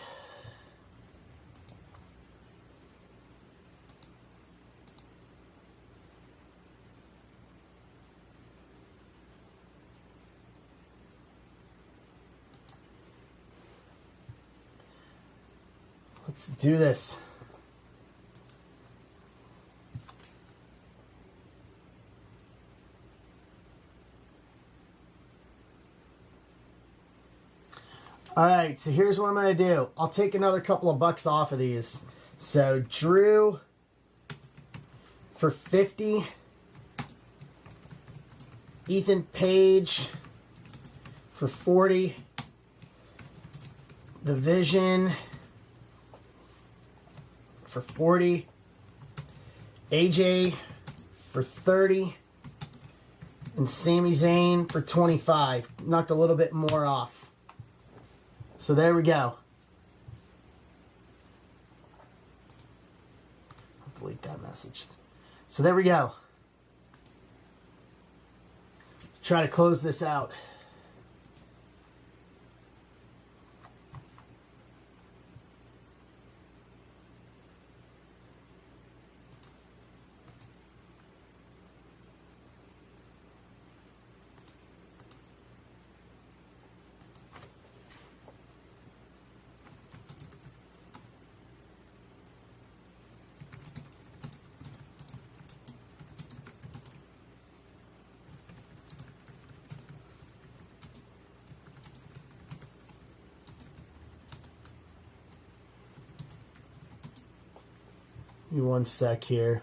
Let's do this. All right, so here's what I'm going to do. I'll take another couple of bucks off of these. So Drew for 50. Ethan Page for 40. The Vision for 40. AJ for 30. And Sami Zayn for 25. Knocked a little bit more off. So there we go. I'll delete that message. So there we go. Try to close this out. Give me 1 sec here.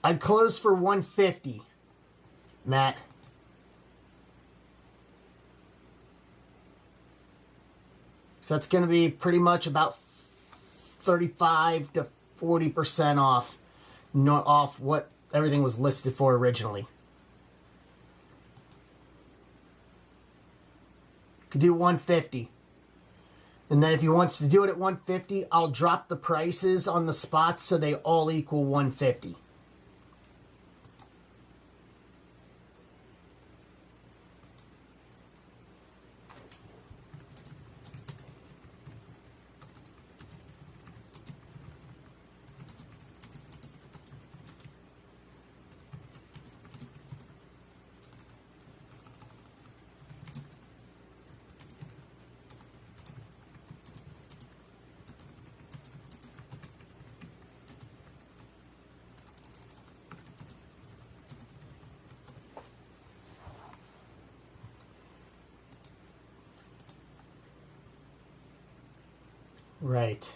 I'd close for 150, Matt. So that's going to be pretty much about 35 to 40% off, not off what everything was listed for originally. Could do 150. And then if he wants to do it at 150, I'll drop the prices on the spots so they all equal 150. Right.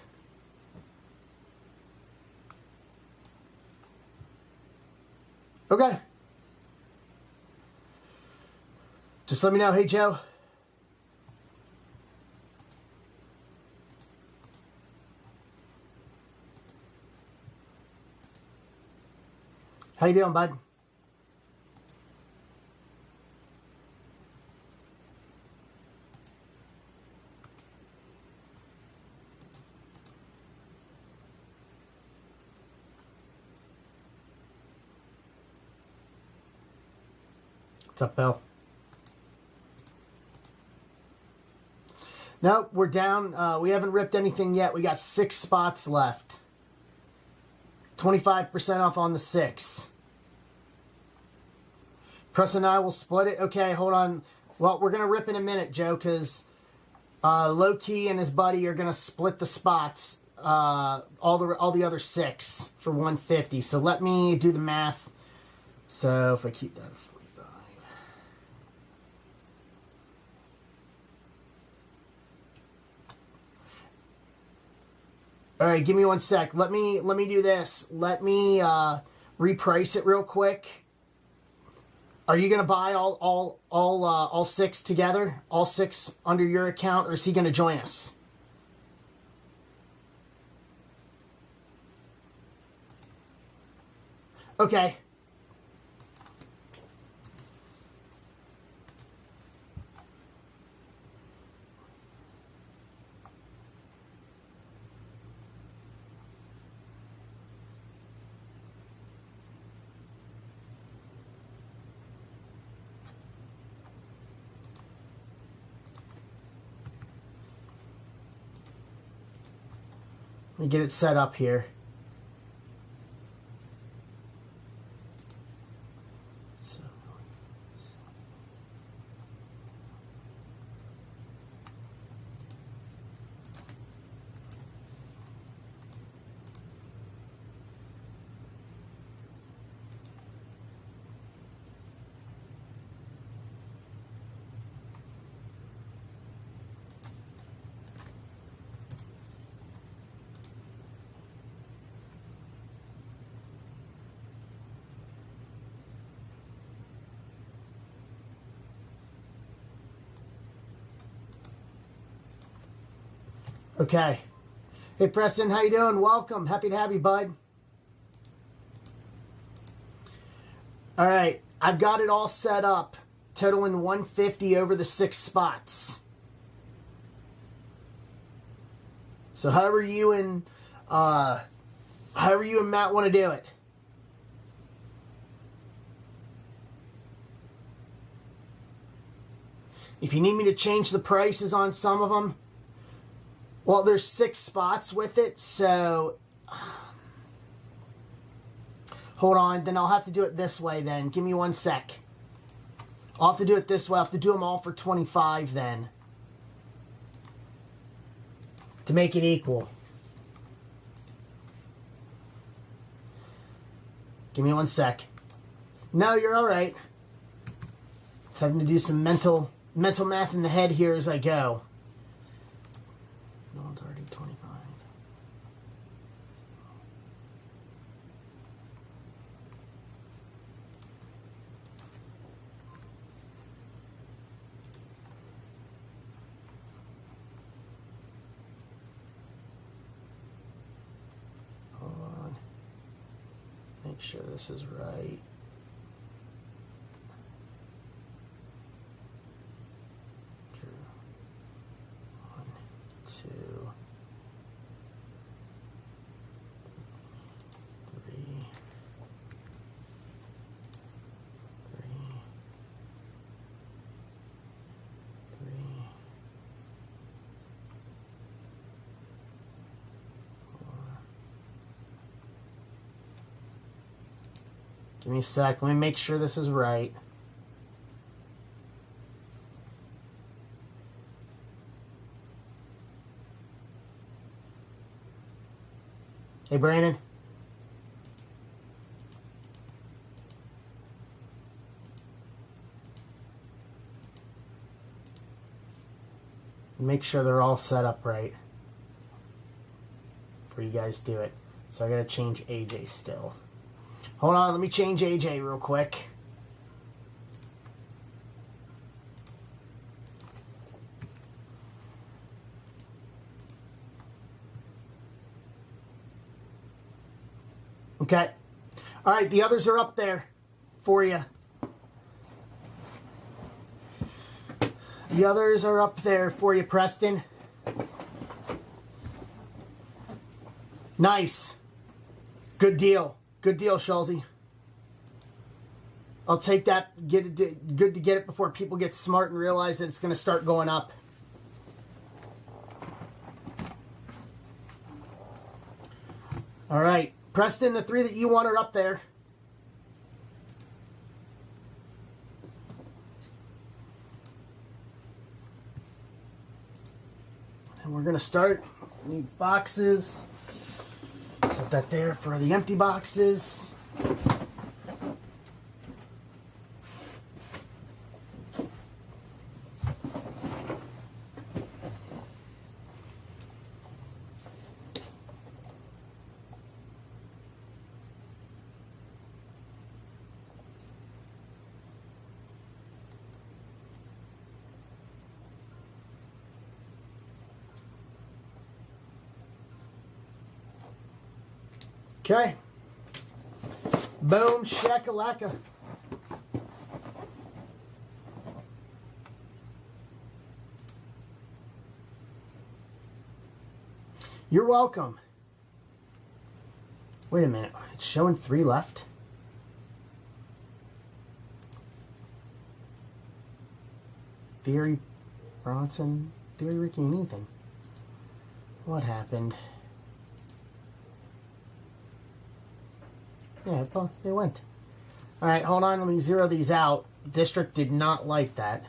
Okay. Just let me know. Hey, Joe. How you doing, bud? What's up, Bill? Nope, we're down. We haven't ripped anything yet. We got 6 spots left. 25% off on the 6. Press and I will split it. Okay, hold on. Well, we're going to rip in a minute, Joe, because Low Key and his buddy are going to split the spots, all the other 6 for 150. So let me do the math. So if I keep that at 45. All right, give me 1 sec. Let me do this. Let me reprice it real quick. Are you gonna buy all 6 together? All 6 under your account, or is he gonna join us? Okay. Let me get it set up here. So, okay. Hey, Preston, how you doing? Welcome. Happy to have you, bud. All right, I've got it all set up, totaling 150 over the 6 spots. So however you and Matt want to do it. If you need me to change the prices on some of them, well, there's 6 spots with it, so hold on, then I'll have to do it this way then. Give me 1 sec. I'll have to do it this way. I'll have to do them all for 25 then, to make it equal. Give me 1 sec. No, you're all right. Just having to do some mental math in the head here as I go. No one's already 25. Hold on. Make sure this is right. True. 1, 2, 3, 3, 3, 4. Give me a sec. Let me make sure this is right. Hey, Brandon. Make sure they're all set up right. before you guys do it. So I gotta change AJ still. Hold on, let me change AJ real quick. Okay. All right, the others are up there for you. The others are up there for you, Preston. Nice. Good deal. Good deal, Schulze. I'll take that. Good to get it before people get smart and realize that it's going to start going up. All right. Preston, the 3 that you want are up there. And we're going to start. Need boxes. Set that there for the empty boxes. Okay. Boom, shakalaka. You're welcome. Wait a minute. It's showing 3 left. Theory Bronson. Theory Ricky anything. What happened? Yeah, they went. All right, hold on. Let me zero these out. District did not like that.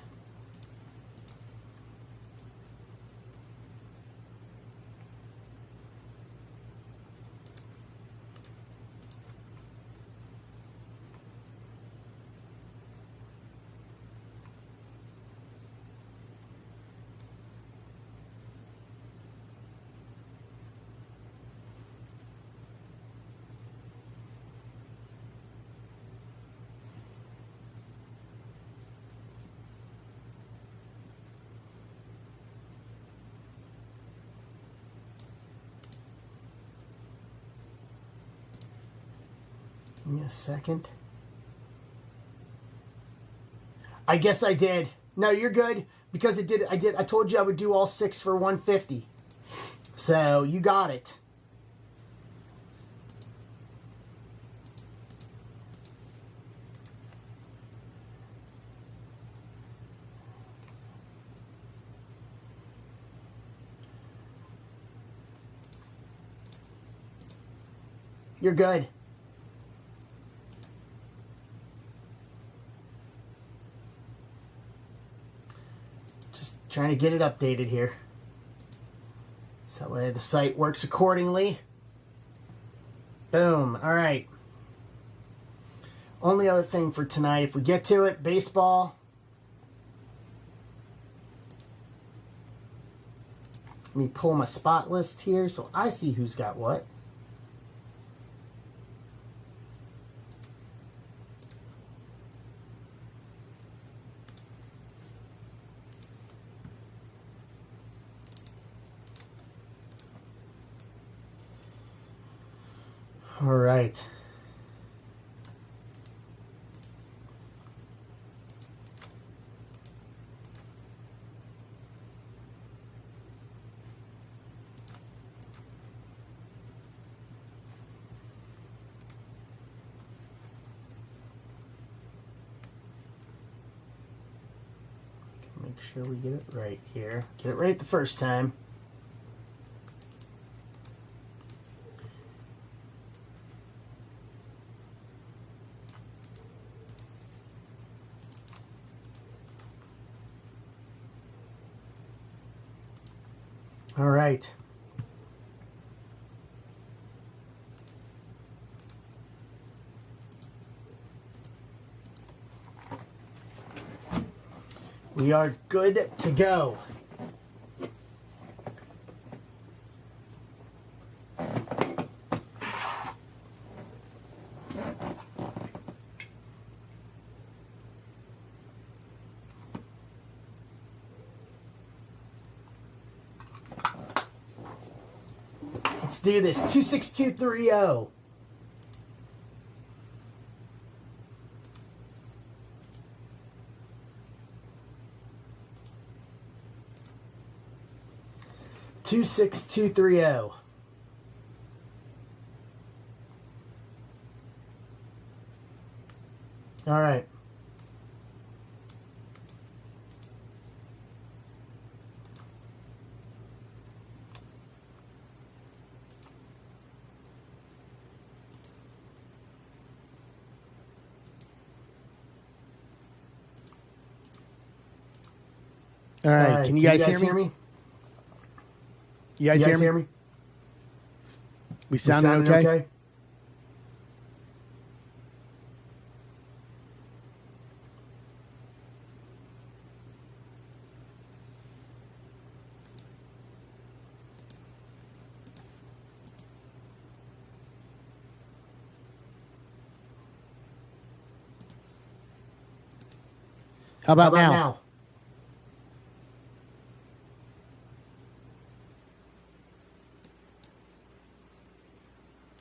Give me a second. I guess I did. No, you're good because it did. I told you I would do all 6 for 150. So you got it. You're good. Trying to get it updated here. So that way the site works accordingly. Boom. All right. Only other thing for tonight, if we get to it, baseball. Let me pull my spot list here so I see who's got what. All right. Make sure we get it right here. Get it right the first time. All right. We are good to go. do this. 26230. Two 26230. All right. All right. Can you guys hear me? You guys hear me? We sounding okay? How about now?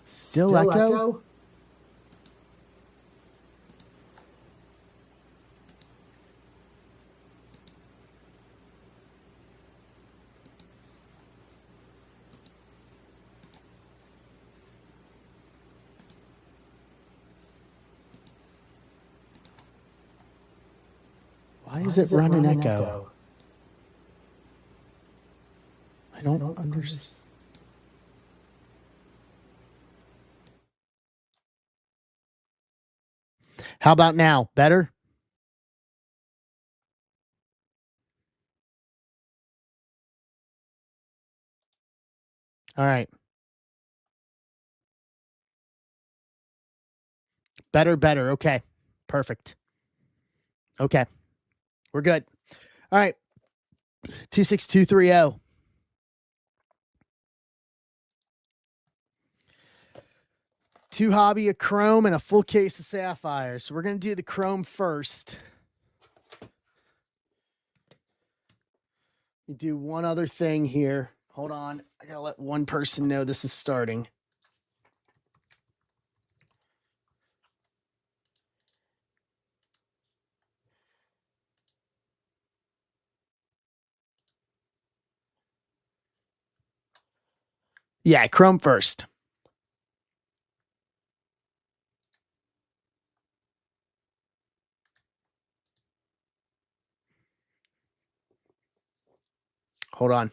Still echo? Why is it running echo? I don't understand. How about now? Better? All right. Better. Okay. Perfect. Okay. We're good. All right. 26230. Two hobby of chrome and a full case of sapphire. So we're going to do the chrome first. You do one other thing here. Hold on. I got to let one person know this is starting. Yeah, chrome first. Hold on.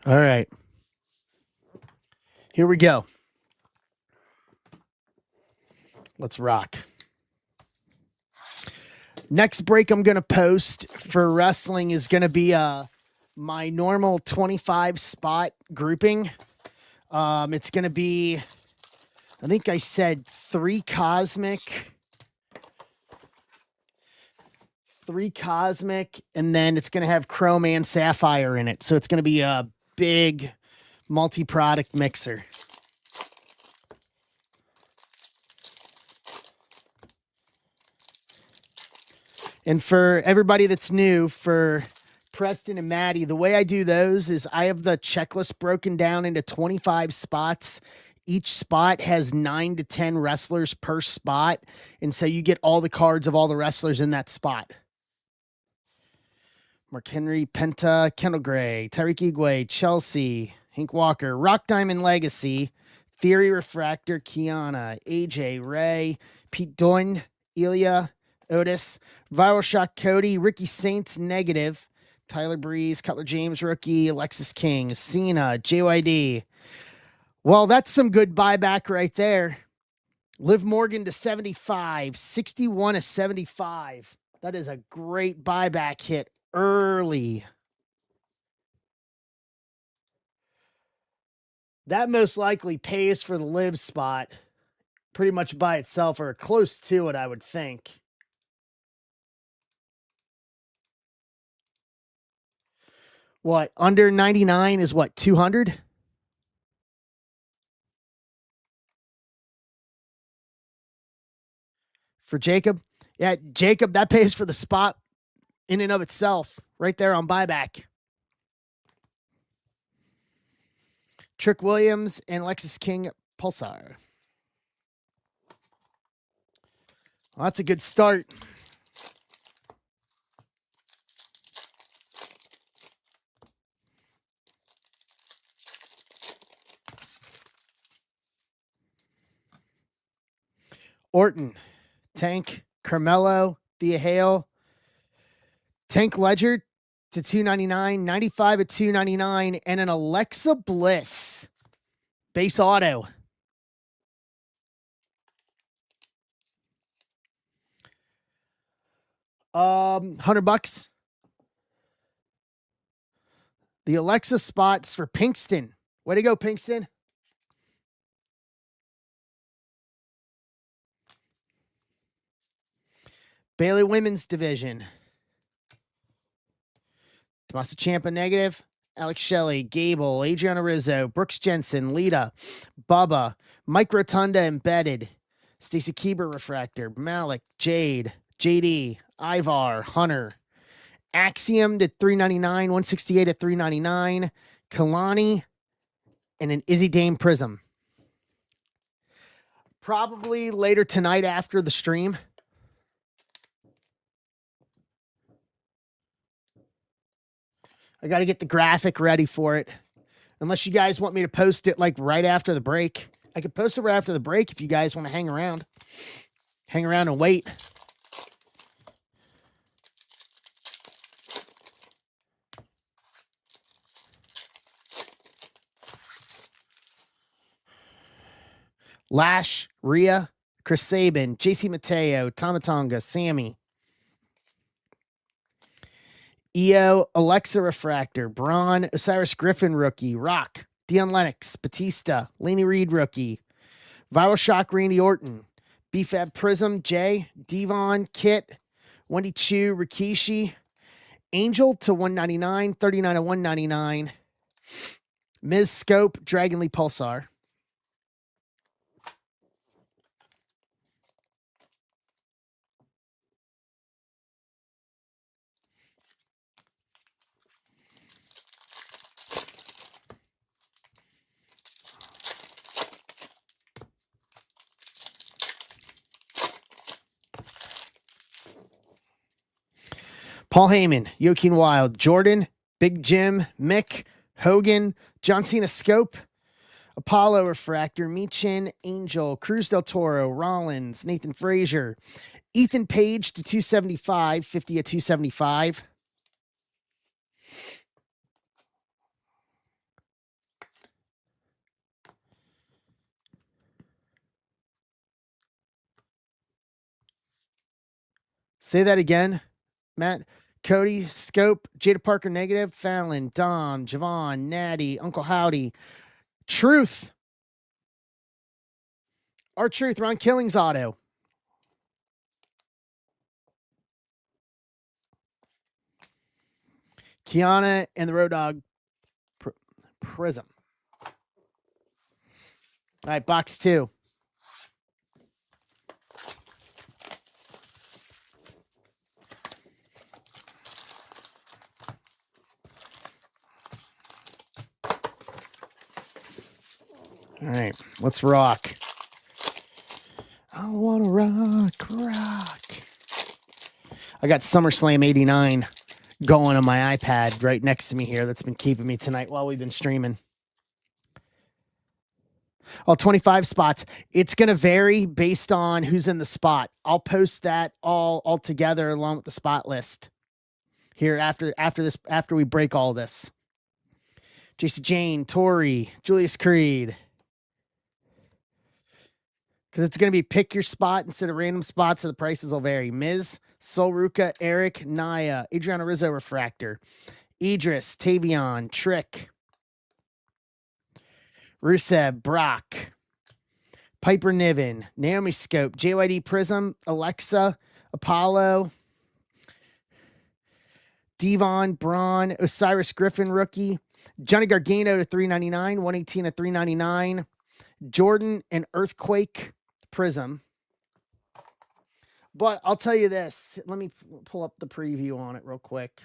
All right. Here we go. Let's rock. Next break I'm going to post for wrestling is going to be my normal 25 spot grouping. It's going to be, I think I said 3 cosmic, and then it's going to have chrome and sapphire in it. So it's going to be a big multi-product mixer. And for everybody that's new, for Preston and Maddie, the way I do those is I have the checklist broken down into 25 spots. Each spot has 9 to 10 wrestlers per spot. And so you get all the cards of all the wrestlers in that spot. Mark Henry, Penta, Kendall Gray, Tyreek Igwe, Chelsea, Hank Walker, Rock Diamond Legacy, Theory Refractor, Kiana, AJ, Ray, Pete Dunne, Ilya, Otis, Viral Shock, Cody, Ricky Saints, Negative, Tyler Breeze, Cutler James, Rookie, Alexis King, Cena, JYD. Well, that's some good buyback right there. Liv Morgan to 75, 61 to 75. That is a great buyback hit early. That most likely pays for the live spot pretty much by itself, or close to it, I would think. What, under 99 is what, 200? For Jacob? Yeah, Jacob, that pays for the spot in and of itself, right there on buyback. Trick Williams and Lexus King Pulsar. Well, that's a good start. Orton, Tank, Carmelo, Thea Hale, Tank Ledger to 299, 95 at 299, and an Alexa Bliss base auto. $100. The Alexa spots for Pinkston. Way to go, Pinkston. Bailey Women's Division. Tommaso Ciampa negative. Alex Shelley, Gable, Adriana Rizzo, Brooks Jensen, Lita, Bubba, Mike Rotunda embedded, Stacy Keeber refractor, Malik, Jade, JD, Ivar, Hunter, Axiom to 399, 168 at 399, Kalani, and an Izzy Dame Prism. Probably later tonight after the stream. I got to get the graphic ready for it. Unless you guys want me to post it like right after the break. I could post it right after the break if you guys want to hang around. Hang around and wait. Lash, Rhea, Chris Sabin, JC Mateo, Tomatonga, Sammy. EO, Alexa Refractor, Braun, Osiris Griffin rookie, Rock, Dion Lennox, Batista, Laney Reed rookie, Viral Shock, Randy Orton, BFAB Prism, Jay, Devon, Kit, Wendy Chu, Rikishi, Angel to 199, 39 to 199, Ms. Scope, Dragon Lee Pulsar. Paul Heyman, Joaquin Wild, Jordan, Big Jim, Mick, Hogan, John Cena Scope, Apollo Refractor, Michin, Angel, Cruz del Toro, Rollins, Nathan Frazier, Ethan Page to 275, 50 at 275. Say that again, Matt. Cody, Scope, Jada Parker negative, Fallon, Dom, Javon, Natty, Uncle Howdy, Truth. Our Truth, Ron Killings auto. Kiana and the Road Dog Prism. All right, box 2. All right, let's rock. I want to rock. I got SummerSlam 89 going on my iPad right next to me here. That's been keeping me tonight while we've been streaming. Oh, 25 spots. It's going to vary based on who's in the spot. I'll post that all together along with the spot list here after we break all this. JC Jane, Tori, Julius Creed. Because it's going to be pick your spot instead of random spots, so the prices will vary. Miz, Solruka, Eric, Naya, Adriana Rizzo Refractor, Idris, Tavion, Trick, Rusev, Brock, Piper Niven, Naomi Scope, JYD Prism, Alexa, Apollo, Devon, Braun, Osiris Griffin rookie, Johnny Gargano to 399, 118 to 399, Jordan and Earthquake Prism. But I'll tell you this. Let me pull up the preview on it real quick.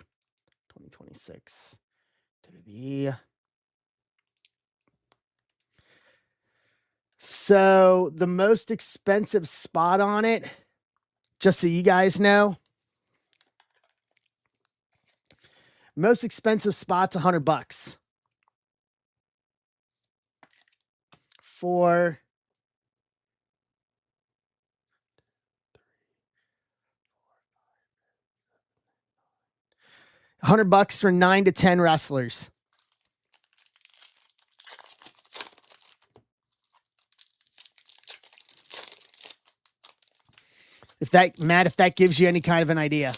2026. So the most expensive spot on it, just so you guys know, most expensive spot's $100 for $100 for 9 to 10 wrestlers. If that, Matt, if that gives you any kind of an idea.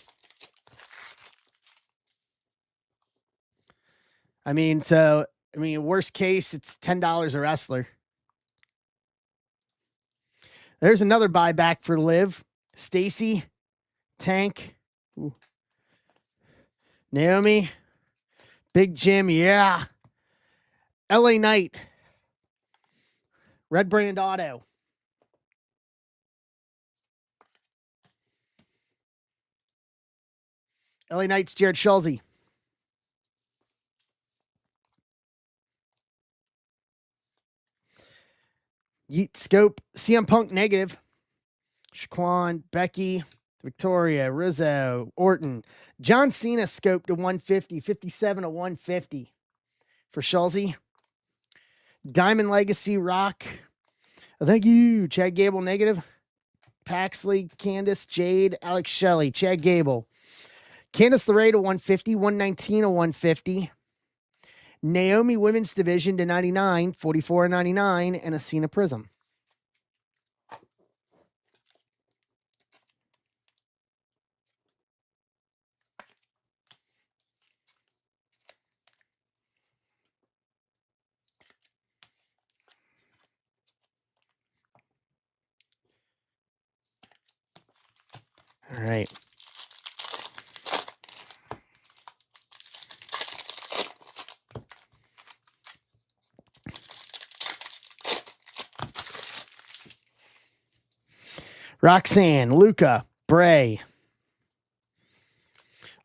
I mean, worst case, it's $10 a wrestler. There's another buyback for Liv. Stacy, Tank, ooh. Naomi, Big Jim, yeah. LA Knight, Red Brand Auto. LA Knight's Jared Schulze. Yeet Scope, CM Punk negative. Shaquan, Becky, Victoria, Rizzo, Orton. John Cena Scope to 150, 57 to 150 for Schulze. Diamond Legacy Rock. Thank you. Chad Gable negative. Paxley, Candice, Jade, Alex Shelley, Chad Gable. Candice LeRae to 150, 119 to 150. Naomi Women's Division to 99, 44 99, and a Cena Prism. All right. Roxanne, Luca, Bray,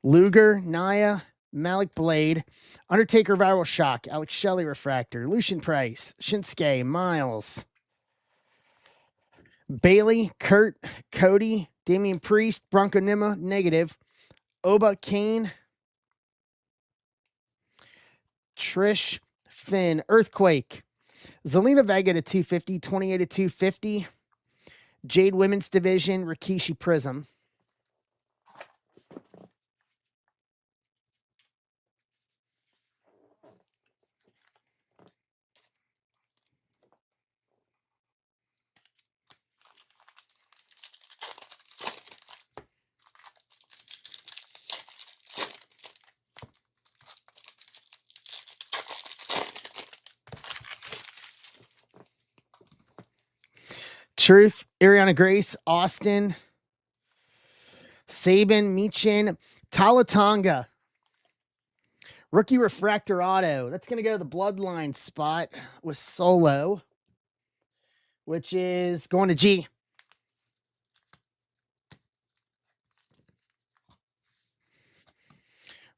Luger, Naya, Malik Blade, Undertaker Viral Shock, Alex Shelley Refractor, Lucian Price, Shinsuke, Miles, Bailey, Kurt, Cody, Damian Priest, Bronco Nima, negative, Oba, Kane, Trish, Finn, Earthquake, Zelina Vega to 250, 28 to 250, Jade Women's Division, Rikishi Prism. Truth, Ariana Grace, Austin, Sabin, Michin, Talatonga. Rookie Refractor Auto. That's going to go to the Bloodline spot with Solo, which is going to G.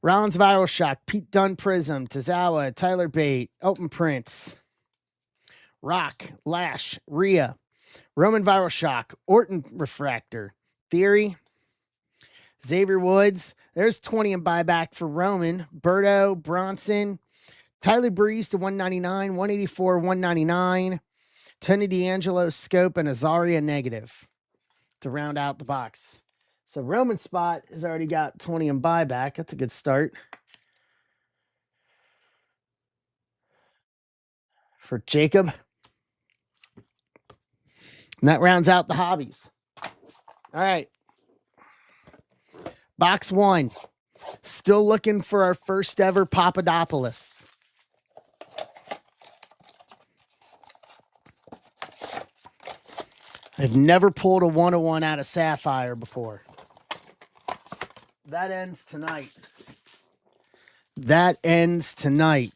Rollins Viral Shock, Pete Dunne Prism, Tozawa, Tyler Bate, Elton Prince, Rock, Lash, Rhea, Roman Viral Shock, Orton Refractor, Theory, Xavier Woods. There's 20 in buyback for Roman, Berto, Bronson, Tyler Breeze to 199, 184, 199, Tony D'Angelo, Scope, and Azaria negative to round out the box. So Roman spot has already got 20 in buyback. That's a good start for Jacob. And that rounds out the hobbies. All right. Box one. Still looking for our first ever Papadopoulos. I've never pulled a 101 out of Sapphire before. That ends tonight. That ends tonight.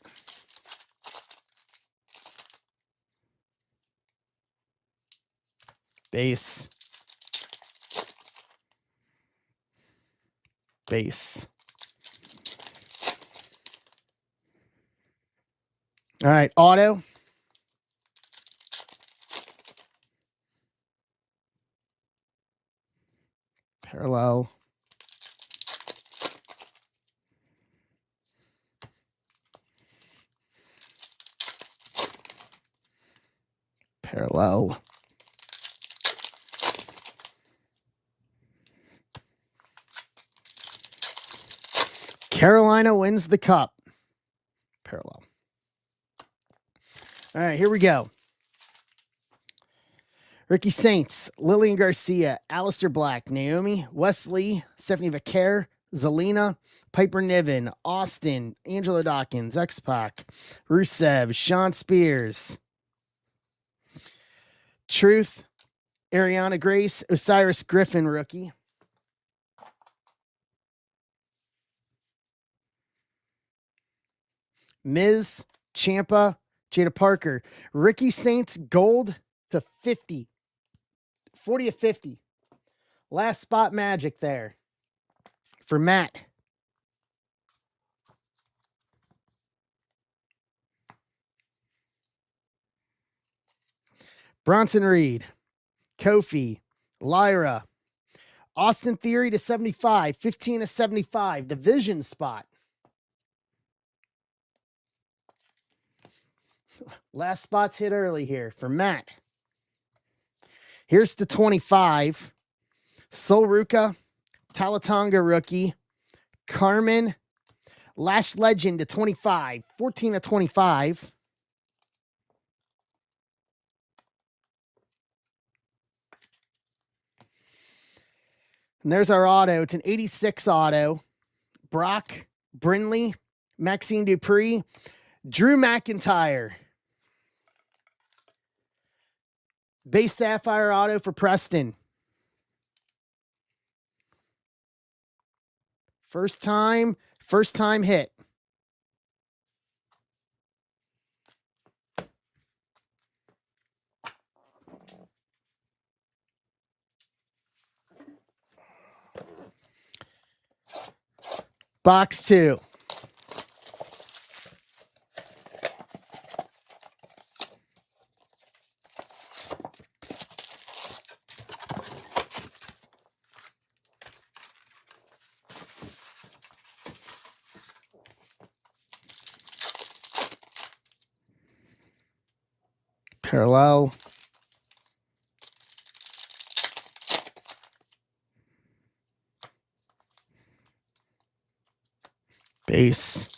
Base. Base. All right, auto. Parallel. Parallel. Carolina wins the cup. Parallel. All right, here we go. Ricky Saints, Lillian Garcia, Alistair Black, Naomi, Wesley, Stephanie Vaquer, Zelina, Piper Niven, Austin, Angela Dawkins, X-Pac, Rusev, Sean Spears, Truth, Ariana Grace, Osiris Griffin, rookie. Miz, Ciampa, Jada Parker, Ricky Saints, gold to 50. 40 of 50. Last spot magic there for Matt. Bronson Reed, Kofi, Lyra, Austin Theory to 75, 15 to 75, division spot. Last spot's hit early here for Matt. Here's to 25. Sol Ruka, Talatonga rookie, Carmen, Lash Legend to 25, 14 to 25. And there's our auto. It's an 86 auto. Brock, Brindley, Maxine Dupree, Drew McIntyre. Base Sapphire auto for Preston. First time hit. Box 2. Parallel. Base.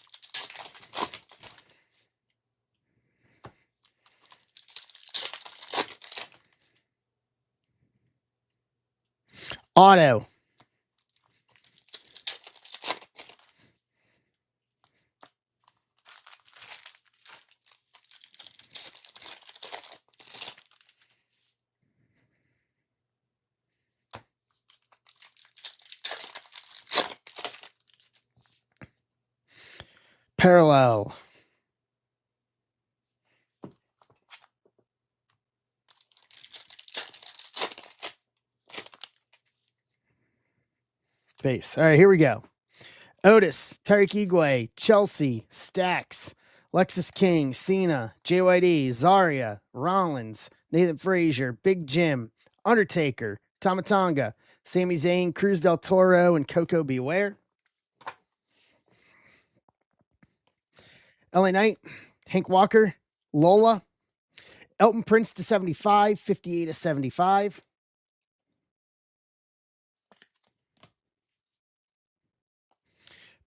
Auto. Parallel. Base. All right, here we go. Otis, Tariq Igwe, Chelsea, Stax, Lexus King, Cena, JYD, Zarya, Rollins, Nathan Frazier, Big Jim, Undertaker, Tomatonga, Sami Zayn, Cruz del Toro, and Coco Beware. LA Knight, Hank Walker, Lola, Elton Prince to 75, 58 to 75.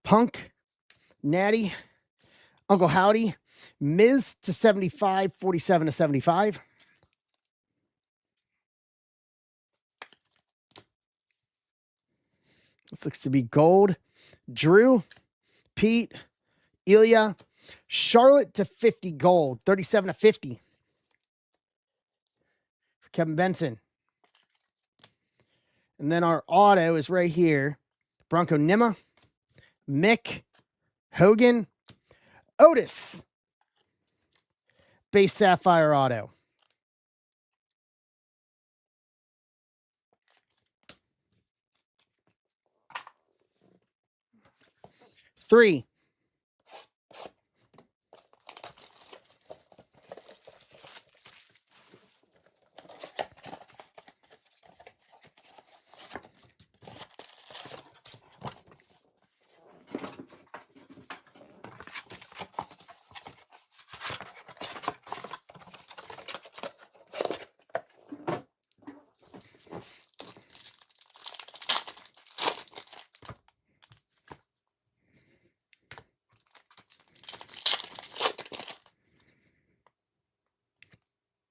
Punk, Natty, Uncle Howdy, Miz to 75, 47 to 75. This looks to be gold. Drew, Pete, Ilya, Charlotte to 50 gold, 37 to 50. For Kevin Benson. And then our auto is right here. Bronco Nima, Mick, Hogan, Otis. Base Sapphire auto. Three.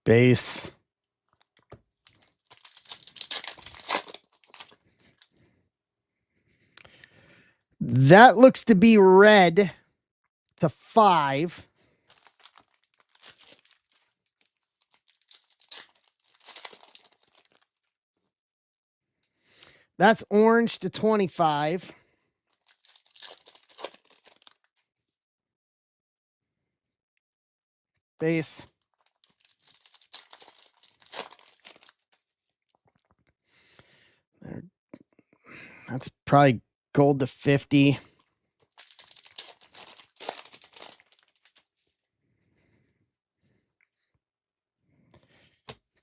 Base. That looks to be red to 5. That's orange to 25. Base. That's probably gold to 50.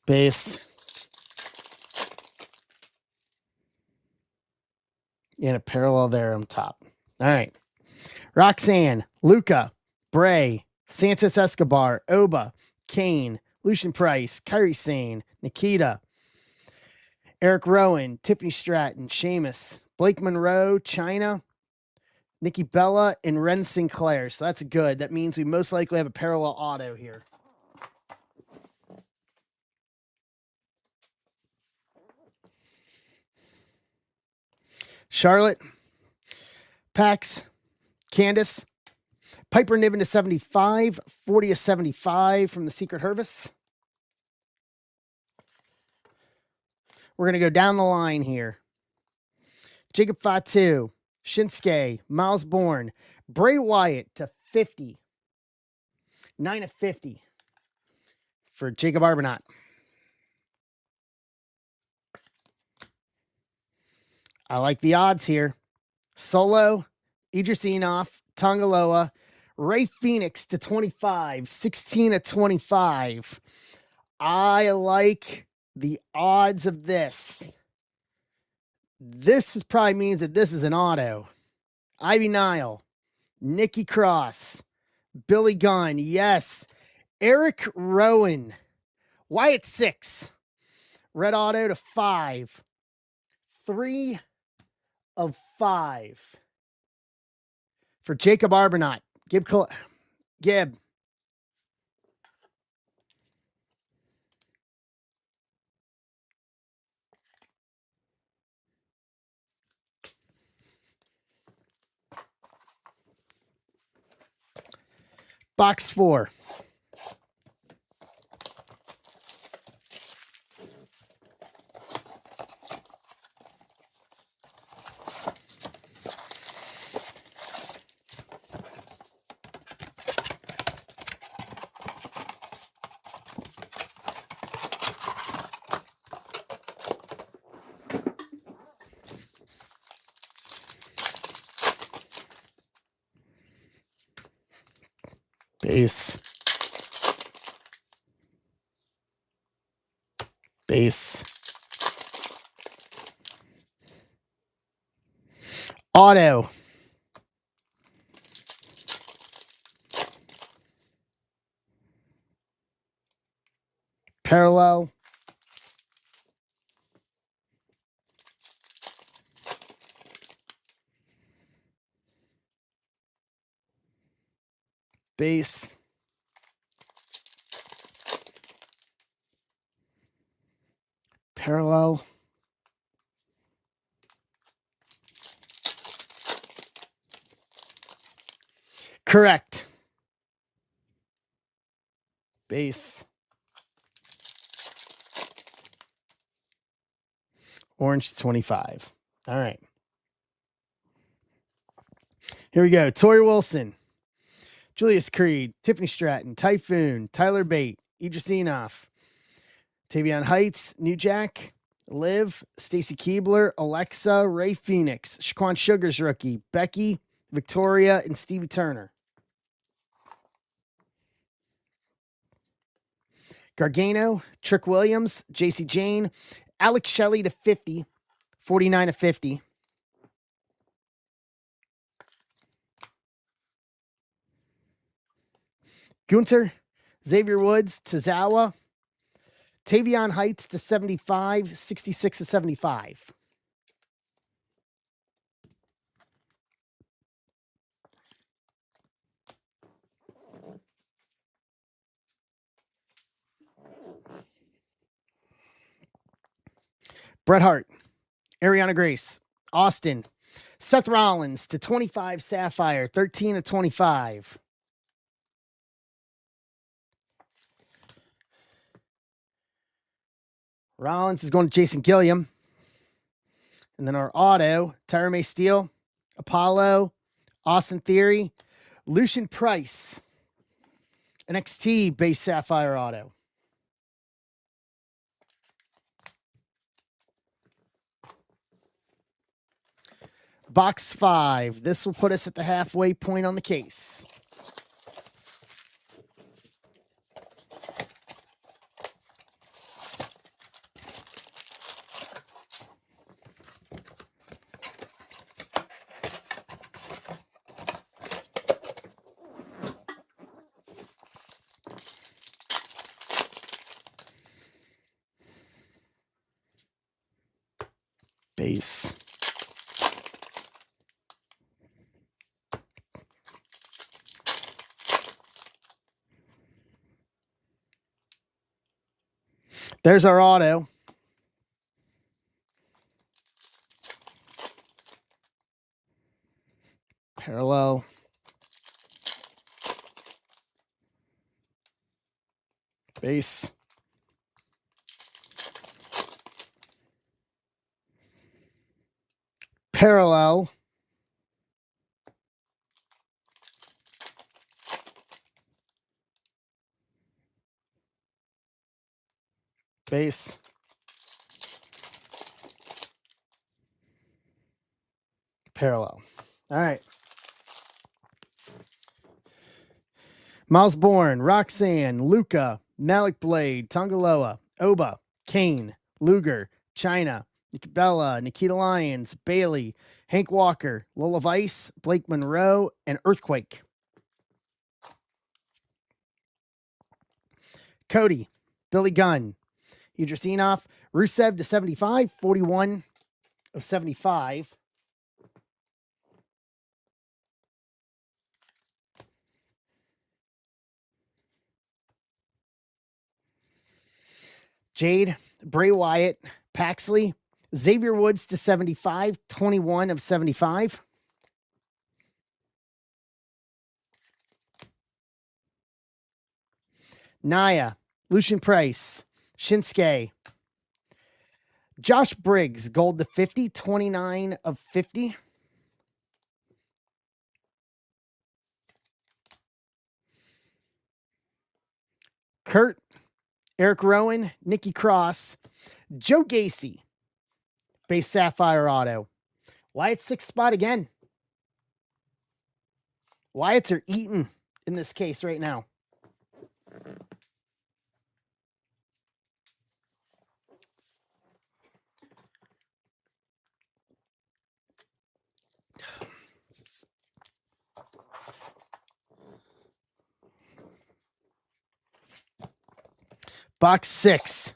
Base. And a parallel there on top. All right. Roxanne, Luca, Bray, Santos Escobar, Oba, Kane, Lucian Price, Kyrie Sane, Nikita, Eric Rowan, Tiffany Stratton, Sheamus, Blake Monroe, China, Nikki Bella, and Ren Sinclair. So that's good. That means we most likely have a parallel auto here. Charlotte, Pax, Candace, Piper Niven to 75, 40 to 75 from the Secret Hervis. We're going to go down the line here. Jacob Fatu, Shinsuke, Miles Bourne, Bray Wyatt to 50. 9 of 50 for Jacob Arbonat. I like the odds here. Solo, Idris Enoff, Tongaloa, Ray Phoenix to 25, 16 of 25. I like the odds of this. This probably means that this is an auto. Ivy Nile, Nikki Cross, Billy Gunn, yes. Eric Rowan, Wyatt 6, red auto to 5, 3 of 5 for Jacob Arbonat. Gib. Box 4. Base. Base. Auto. Parallel. Base. Parallel. Correct. Base. Orange to 25. All right. Here we go. Tori Wilson, Julius Creed, Tiffany Stratton, Typhoon, Tyler Bate, Idris Enoff, Tavion Heights, New Jack, Liv, Stacy Keebler, Alexa, Ray Phoenix, Shaquan Sugars rookie, Becky, Victoria, and Stevie Turner. Gargano, Trick Williams, JC Jane, Alex Shelley to 50, 49 to 50. Gunter, Xavier Woods, Tazawa, Tavion Heights to 75, 66 to 75. Bret Hart, Ariana Grace, Austin, Seth Rollins to 25 Sapphire, 13 to 25. Rollins is going to Jason Gilliam. And then our auto, Tyra May Steele, Apollo, Austin Theory, Lucian Price, NXT base Sapphire auto. Box 5. This will put us at the halfway point on the case. Base. There's our auto. Parallel. Base. Parallel. Base. Parallel. All right. Miles Bourne, Roxanne, Luca, Malik Blade, Tongaloa, Oba, Kane, Luger, China, Bella, Nikita Lyons, Bailey, Hank Walker, Lola Weiss, Blake Monroe, and Earthquake. Cody, Billy Gunn, Idris Enoff, Rusev to 75, 41 of 75. Jade, Bray Wyatt, Paxley, Xavier Woods to 75, 21 of 75. Naya, Lucian Price, Shinsuke, Josh Briggs, gold to 50, 29 of 50. Kurt, Eric Rowan, Nikki Cross, Joe Gacy, base Sapphire auto. Wyatt's 6th spot again. Wyatts are eating in this case right now. Box 6.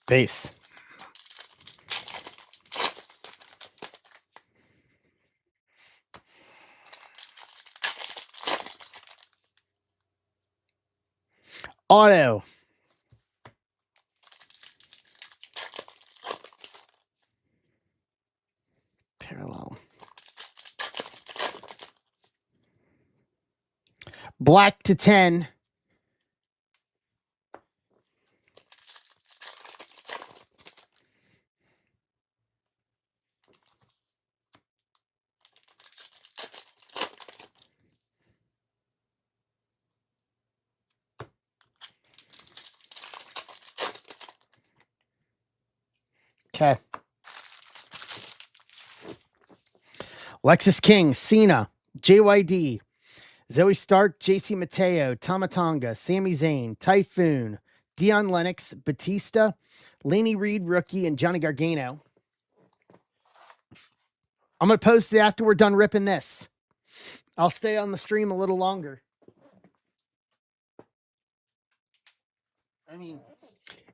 Base. Auto. Parallel. Black to 10. Okay. Lexus King, Cena, JYD, Zoe Stark, JC Mateo, Tamatanga, Sami Zayn, Typhoon, Dion Lennox, Batista, Laney Reed, rookie, and Johnny Gargano. I'm going to post it after we're done ripping this. I'll stay on the stream a little longer. I mean,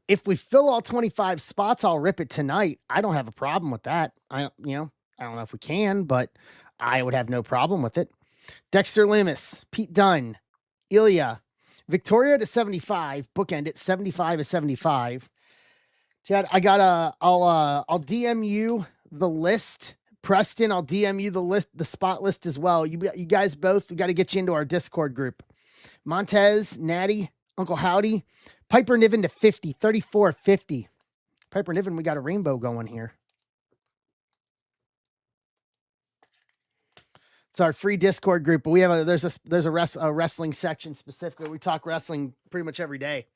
if we fill all 25 spots, I'll rip it tonight. I don't have a problem with that. I don't know if we can, but I would have no problem with it. Dexter Lumis, Pete Dunne, Ilya, Victoria to 75, bookend it 75 to 75. Chad, I'll DM you the list. Preston, I'll DM you the list, the spot list as well. You guys both, we got to get you into our Discord group. Montez, Natty, Uncle Howdy, Piper Niven to 50, 34, 50. Piper Niven, we got a rainbow going here. It's our free Discord group, but we have there's a wrestling section specifically. We talk wrestling pretty much every day.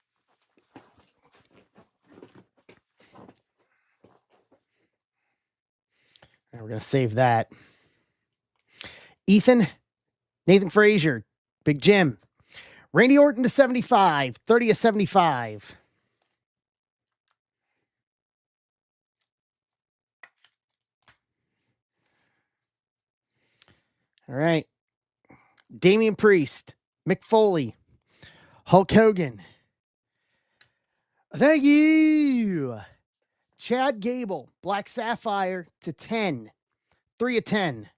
And we're gonna save that. Ethan, Nathan Frazier, Big Jim, Randy Orton to 75, 30 to 75. All right. Damian Priest, Mick Foley, Hulk Hogan. Thank you. Chad Gable, Black Sapphire to 10. 3 of 10.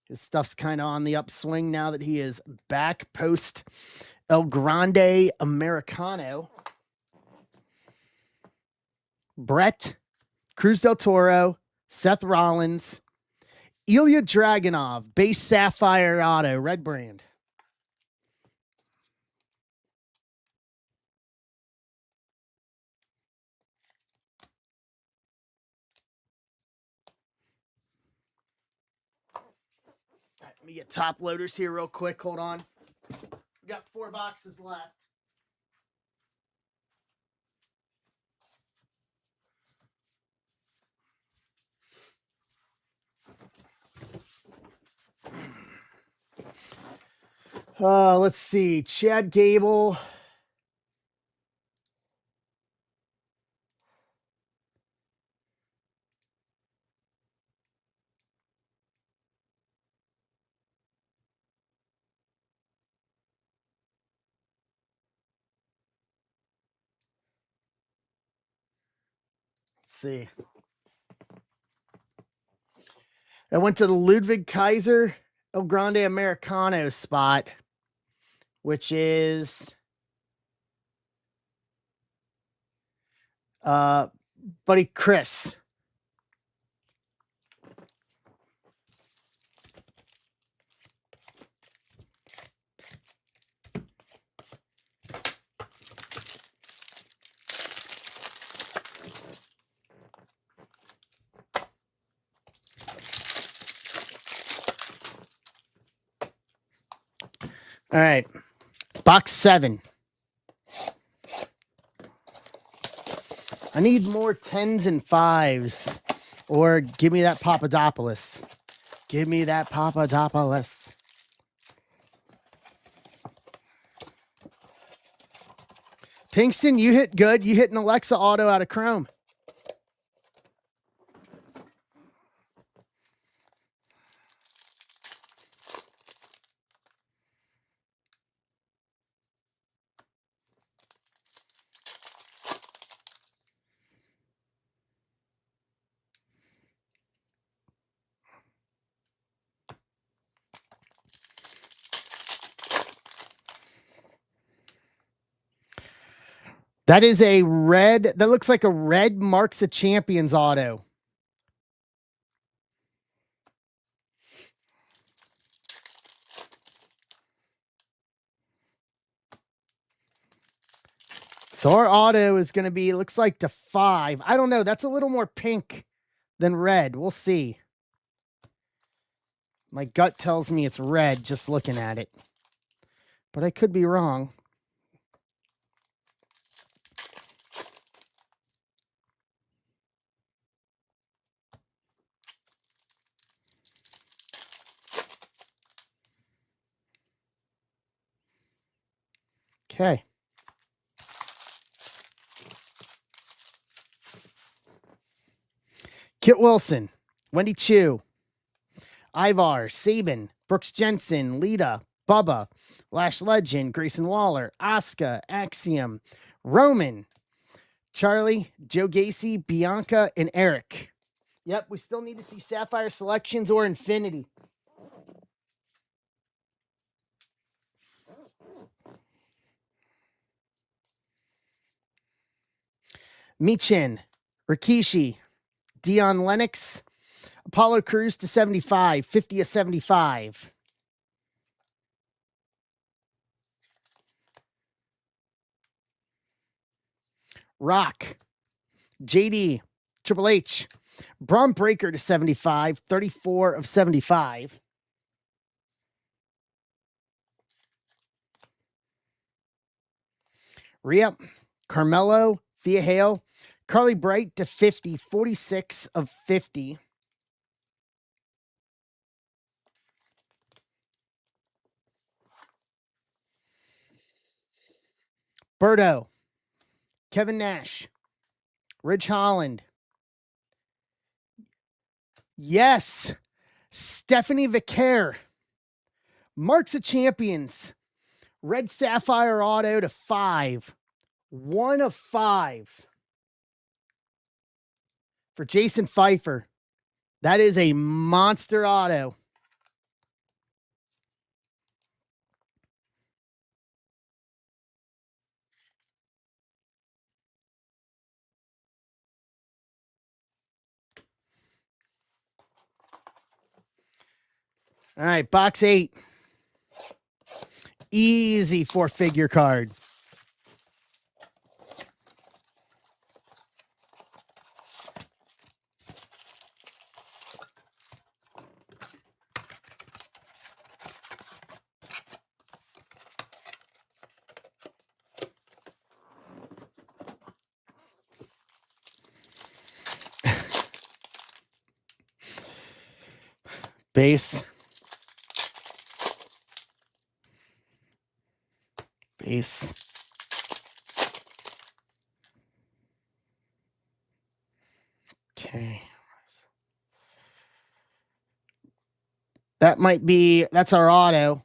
His stuff's kind of on the upswing now that he is back post El Grande Americano. Brett, Cruz del Toro, Seth Rollins, Ilya Dragunov, base Sapphire Auto, red brand. Let me get top loaders here real quick. Hold on. We got 4 boxes left. Let's see. Chad Gable. Let's see. I went to the Ludwig Kaiser El Grande Americano spot, which is buddy Chris. All right. Box 7. I need more 10s and 5s. Or give me that Papadopoulos. Give me that Papadopoulos. Pinkston, you hit good. You hit an Alexa Auto out of Chrome. That is a red. That looks like a red Marks of Champions auto. So our auto is going to be, looks like to 5. I don't know. That's a little more pink than red. We'll see. My gut tells me it's red just looking at it. But I could be wrong. Okay. Kit Wilson, Wendy Chu, Ivar, Saban, Brooks Jensen, Lita, Bubba, Lash Legend, Grayson Waller, Asuka, Axiom, Roman, Charlie, Joe Gacy, Bianca, and Eric. Yep, we still need to see Sapphire Selections or Infinity. Michin, Rikishi, Dion Lennox, Apollo Crews to 75, 50 of 75. Rock, JD, Triple H, Braun Breaker to 75, 34 of 75. Rhea, Carmelo, Thea Hale, Carly Bright to 50, 46 of 50. Berto, Kevin Nash, Ridge Holland. Yes, Stephanie Vicaire, Marks of Champions, Red Sapphire Auto to 5, 1 of 5 for Jason Pfeiffer. That is a monster auto. All right, box 8. Easy 4-figure card. Base. Base. Okay. That might be, that's our auto.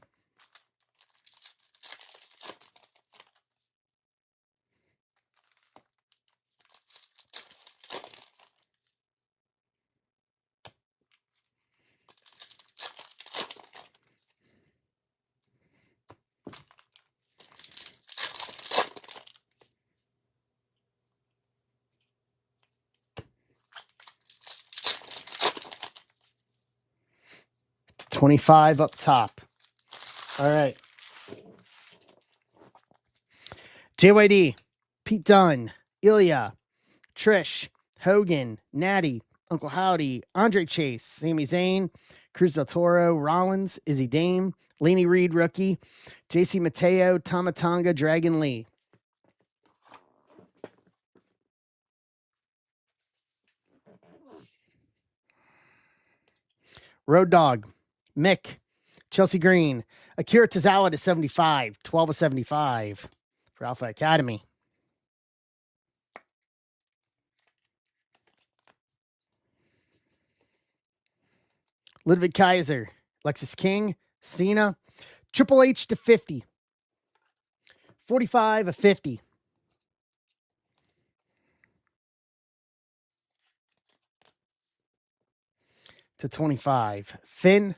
It's 25 up top. All right. JYD, Pete Dunne, Ilya, Trish, Hogan, Natty, Uncle Howdy, Andre Chase, Sami Zayn, Cruz del Toro, Rollins, Izzy Dame, Laney Reed, rookie, JC Mateo, Tamatanga, Dragon Lee. Road Dog, Mick, Chelsea Green, Akira Tozawa to 75, 12 of 75 for Alpha Academy. Ludwig Kaiser, Lexus King, Cena, Triple H to 50, 45 of 50. To 25. Finn,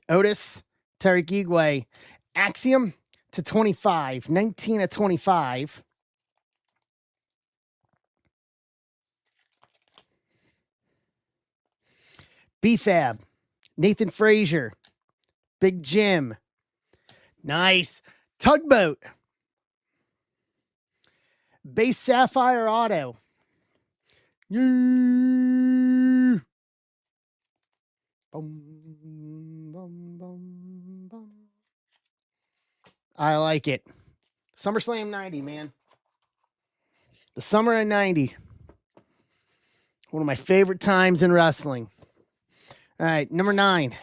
Otis, Tariq Igwe, Axiom to 25, 19 of 25. BFAB, Nathan Frazier, Big Jim. Nice. Tugboat. Base Sapphire Auto. Yeah. Boom, boom, boom, boom. I like it. SummerSlam 90, man. The summer of 90. One of my favorite times in wrestling. All right, number 9.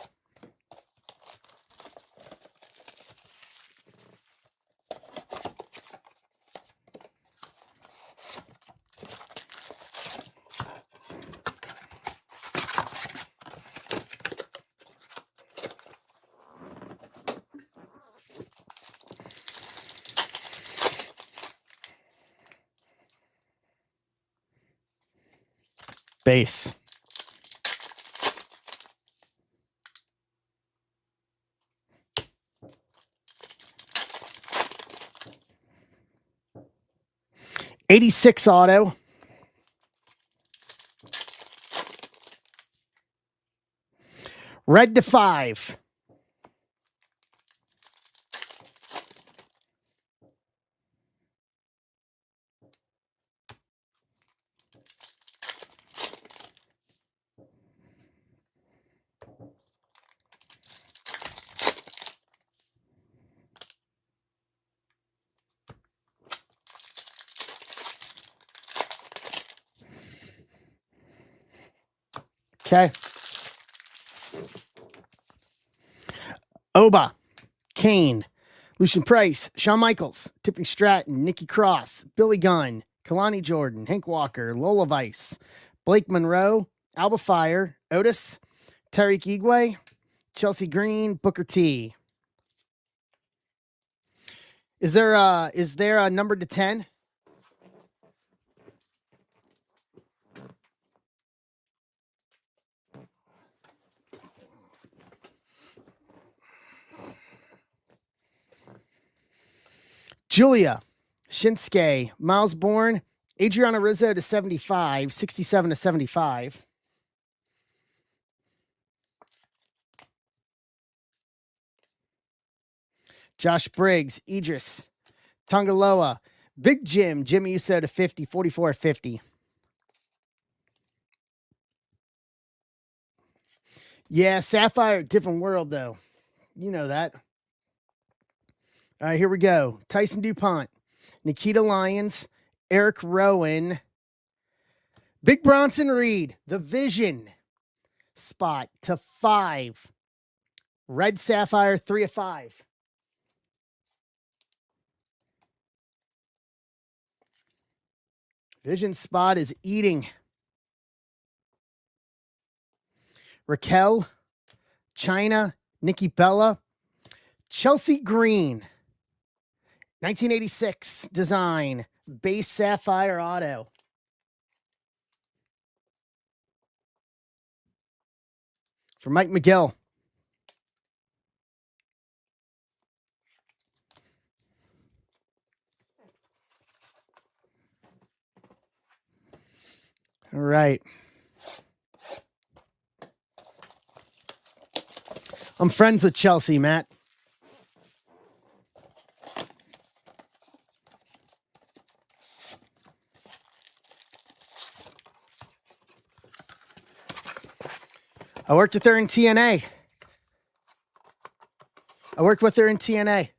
Base. '86 auto. Red to 5. Okay. Oba, Kane, Lucian Price, Shawn Michaels, Tiffany Stratton, Nikki Cross, Billy Gunn, Kalani Jordan, Hank Walker, Lola Vice, Blake Monroe, Alba Fire, Otis, Tariq Igwe, Chelsea Green, Booker T. Is there a number to 10? Julia, Shinsuke, Miles Bourne, Adriana Rizzo to 75, 67 to 75. Josh Briggs, Idris, Tongaloa, Big Jim, Jimmy Uso to 50, 44 50. Yeah, Sapphire, different world though. You know that. All right, here we go. Tyson DuPont, Nikita Lyons, Eric Rowan, Big Bronson Reed, the Vision spot to 5. Red Sapphire, 3 of 5. Vision spot is eating. Raquel, China, Nikki Bella, Chelsea Green, 1986 design, base Sapphire auto. For Mike McGill. All right. I'm friends with Chelsea, Matt. I worked with her in TNA. I worked with her in TNA.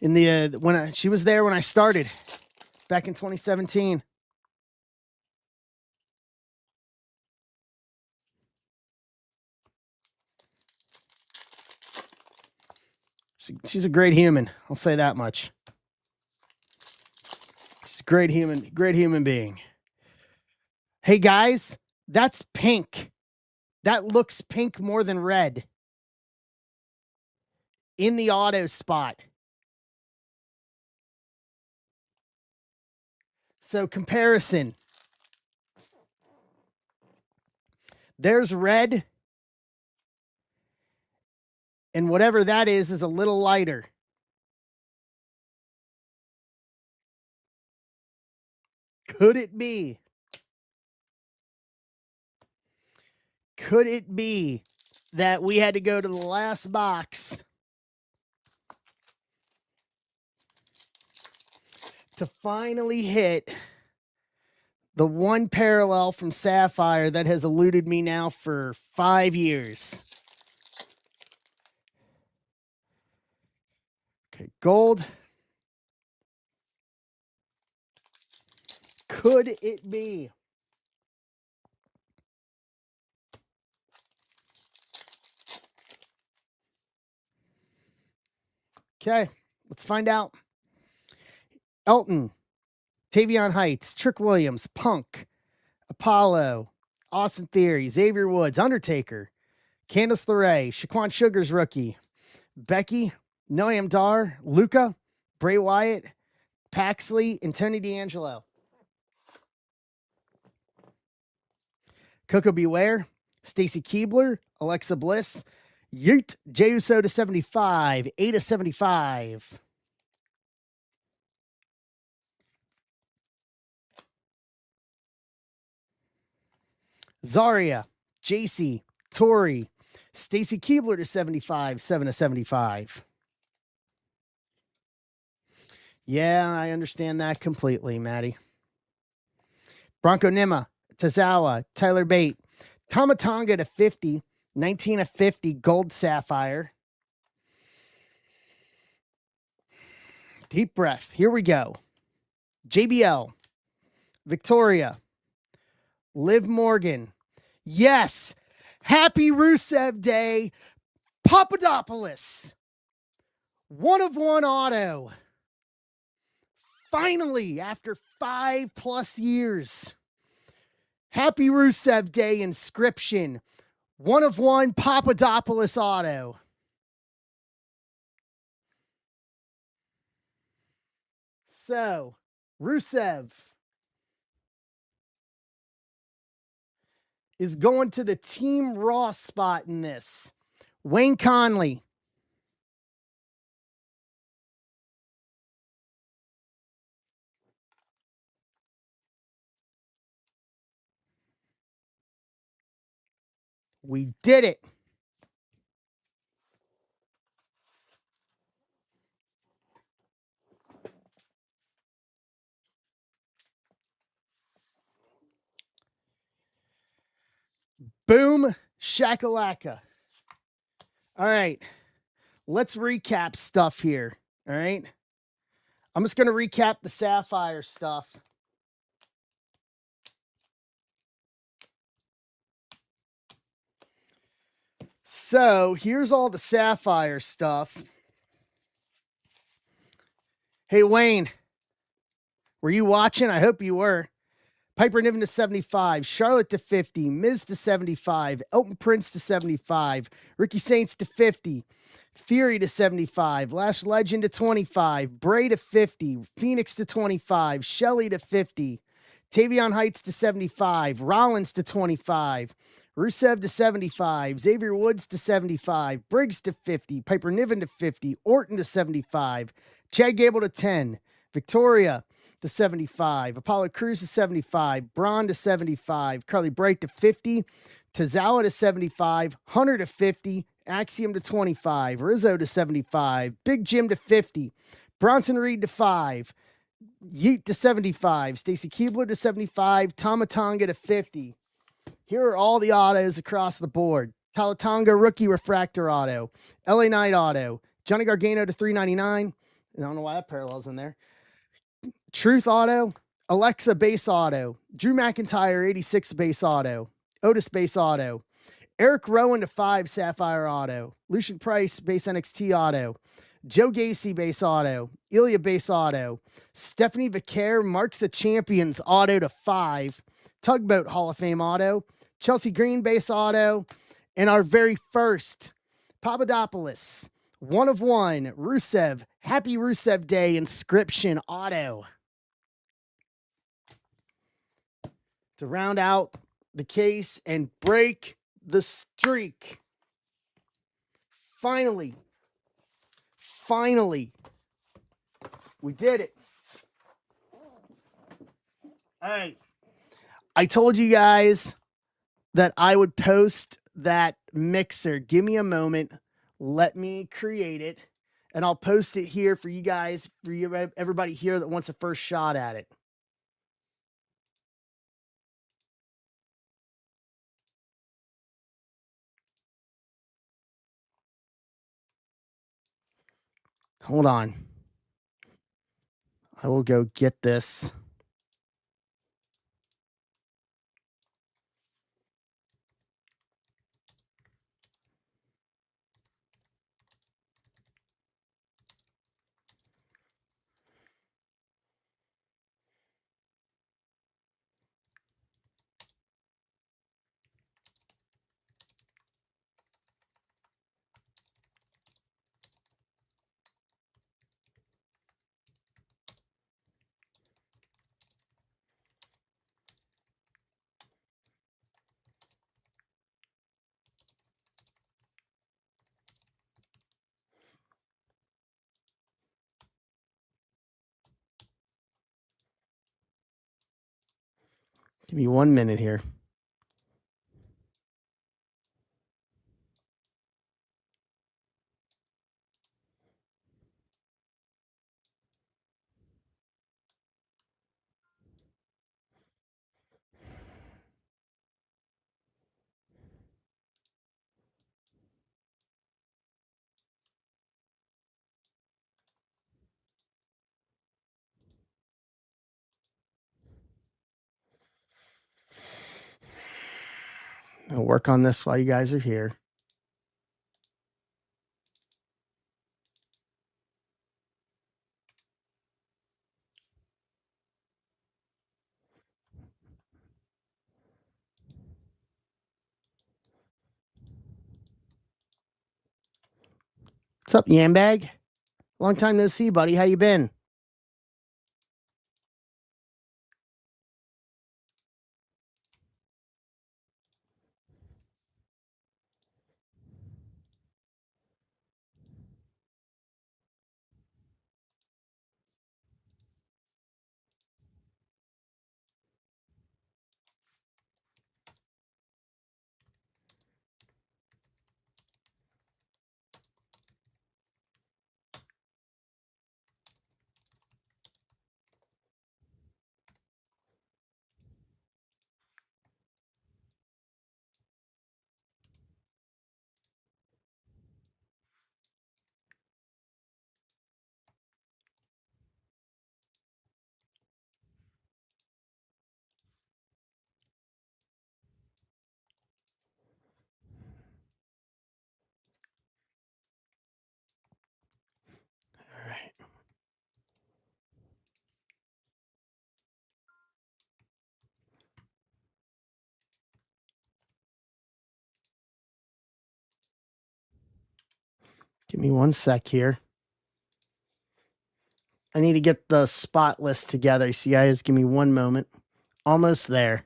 In the she was there when I started back in 2017. She's a great human. I'll say that much. She's a great human being. Hey guys, that's pink. That looks pink more than red. In the auto spot. So comparison. There's red. And whatever that is a little lighter. Could it be? Could it be that we had to go to the last box to finally hit the one parallel from Sapphire that has eluded me now for 5 years? Okay, gold. Could it be? Okay, let's find out. Elton, Tavion Heights, Trick Williams, Punk, Apollo, Austin Theory, Xavier Woods, Undertaker, Candice LeRae, Shaquan Sugar's rookie, Becky, Noam Dar, Luca, Bray Wyatt, Paxley, and Tony D'Angelo. Coco Beware, Stacy Keebler, Alexa Bliss, Yeet, Jey Uso to 75, 8 to 75. Zarya, JC, Tori, Stacy Keebler to 75, 7 to 75. Yeah, I understand that completely, Maddie. Bronco Nima, Tazawa, Tyler Bate, Tomatonga to 50, 19 of 50, gold sapphire. Deep breath. Here we go. JBL, Victoria, Liv Morgan. Yes. Happy Rusev Day. Papadopoulos. 1 of 1 auto. Finally, after 5+ years. Happy Rusev Day inscription. 1 of 1 Papadopoulos auto. So, Rusev is going to the Team Raw spot in this. Wayne Conley. We did it. Boom, shakalaka. All right, let's recap stuff here. All right, I'm just going to recap the Sapphire stuff. So here's all the Sapphire stuff. Hey, Wayne, were you watching? I hope you were. Piper Niven to 75, Charlotte to 50, Miz to 75, Elton Prince to 75, Ricky Saints to 50, Theory to 75, Lash Legend to 25, Bray to 50, Phoenix to 25, Shelley to 50, Tavion Heights to 75, Rollins to 25, Rusev to 75, Xavier Woods to 75, Briggs to 50, Piper Niven to 50, Orton to 75, Chad Gable to 10, Victoria to 75, Apollo Crews to 75, Braun to 75, Carly Bright to 50, Tozawa to 75, Hunter to 50, Axiom to 25, Rizzo to 75, Big Jim to 50, Bronson Reed to 5, Yeet to 75, Stacy Keebler to 75, Tomatonga to 50. Here are all the autos across the board. Talatonga rookie refractor auto, LA Knight auto, Johnny Gargano to 399. I don't know why that parallel's in there. Truth auto, Alexa base auto, Drew McIntyre 86 base auto, Otis base auto, Eric Rowan to 5 Sapphire auto, Lucian Price base NXT auto, Joe Gacy base auto, Ilya base auto, Stephanie Vicaire Marks of Champions auto to 5, Tugboat Hall of Fame auto, Chelsea Green base auto, and our very first Papadopoulos 1 of 1 Rusev Happy Rusev Day inscription auto. To round out the case and break the streak. Finally, we did it. All right. I told you guys that I would post that mixer. Give me a moment. Let me create it, and I'll post it here for you guys, for you, everybody here that wants a first shot at it. Hold on. I will go get this. Give me 1 minute here. I'll work on this while you guys are here. What's up, Yambag? Long time no see, buddy. How you been? All right. Give me 1 sec here. I need to get the spot list together. So you guys give me 1 moment. Almost there.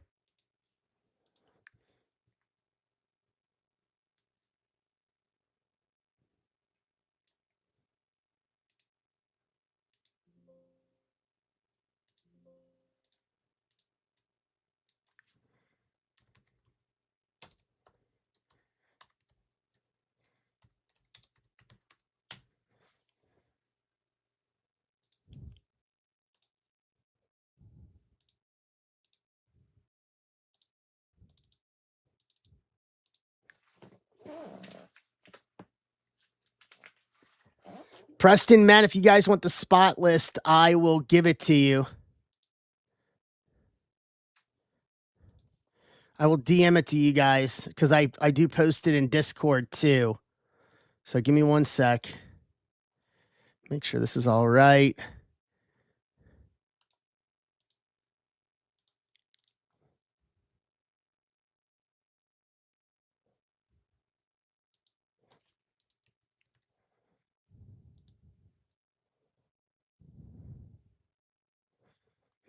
Preston, Matt, if you guys want the spot list, I will give it to you. I will DM it to you guys because I do post it in Discord too. So give me 1 sec. Make sure this is all right.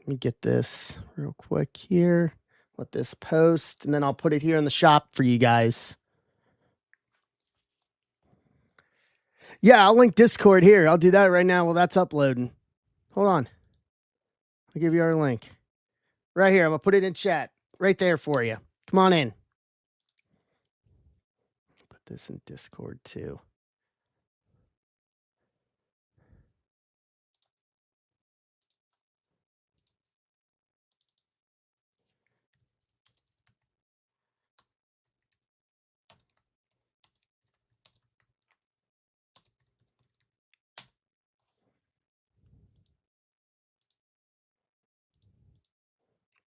Let me get this real quick here. Let this post, and then I'll put it here in the shop for you guys. Yeah, I'll link Discord here. I'll do that right now while that's uploading. Hold on. I'll give you our link. Right here. I'm going to put it in chat. Right there for you. Come on in. this in Discord too.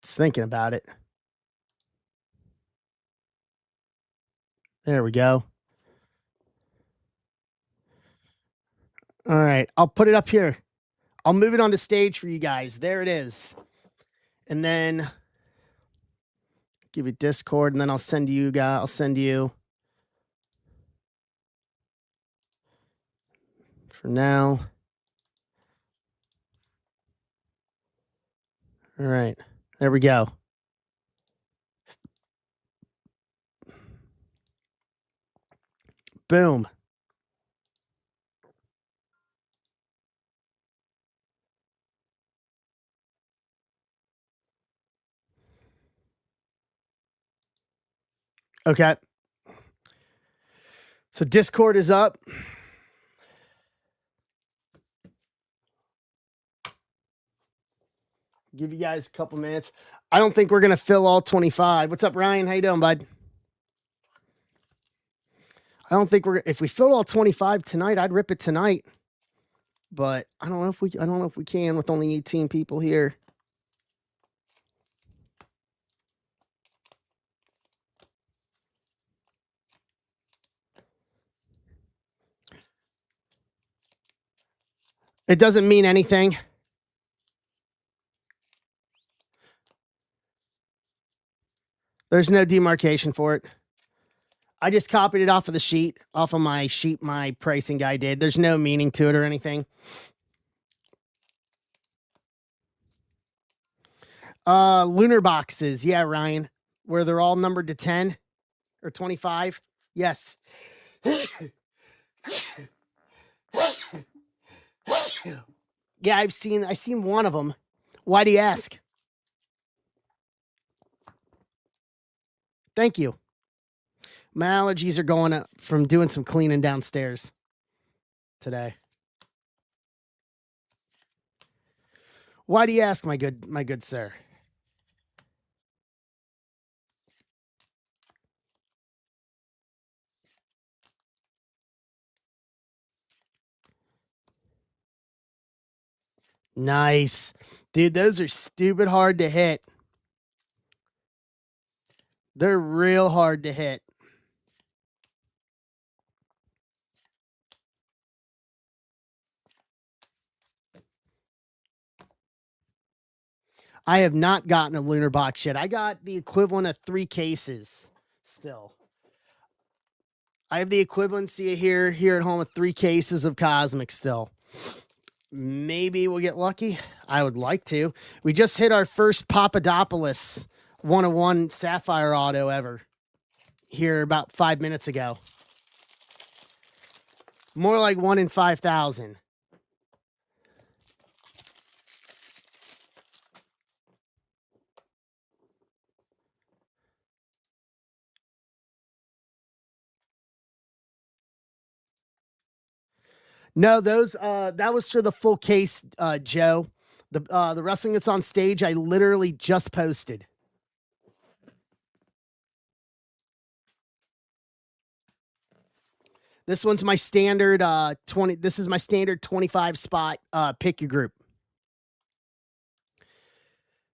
Just thinking about it. There we go. All right, I'll put it up here. I'll move it on the stage for you guys. There it is. And then give you Discord, and then I'll send you guys. I'll send you for now. All right, there we go. Boom. Okay. So Discord is up. Give you guys a couple minutes. I don't think we're going to fill all 25. What's up, Ryan? How you doing, bud? I don't think if we fill all 25 tonight, I'd rip it tonight. But I don't know if we can with only 18 people here. It doesn't mean anything. There's no demarcation for it. I just copied it off of the sheet, off of my sheet my pricing guy did. There's no meaning to it or anything. Lunar boxes. Yeah, Ryan. Where they're all numbered to 10 or 25. Yes. Yeah, I've seen one of them. Why do you ask? Thank you. My allergies are going up from doing some cleaning downstairs today. Why do you ask, my good sir? Nice. Dude, those are stupid hard to hit. They're real hard to hit. I have not gotten a lunar box yet. I got the equivalent of 3 cases still. I have the equivalency here at home of 3 cases of Cosmic still. Maybe we'll get lucky. I would like to. We just hit our first Papadopoulos 101 Sapphire auto ever here about 5 minutes ago. More like 1 in 5,000. No, those that was for the full case, Joe. The wrestling that's on stage, I literally just posted. This one's my standard 20. This is my standard 25 spot. Pick your group.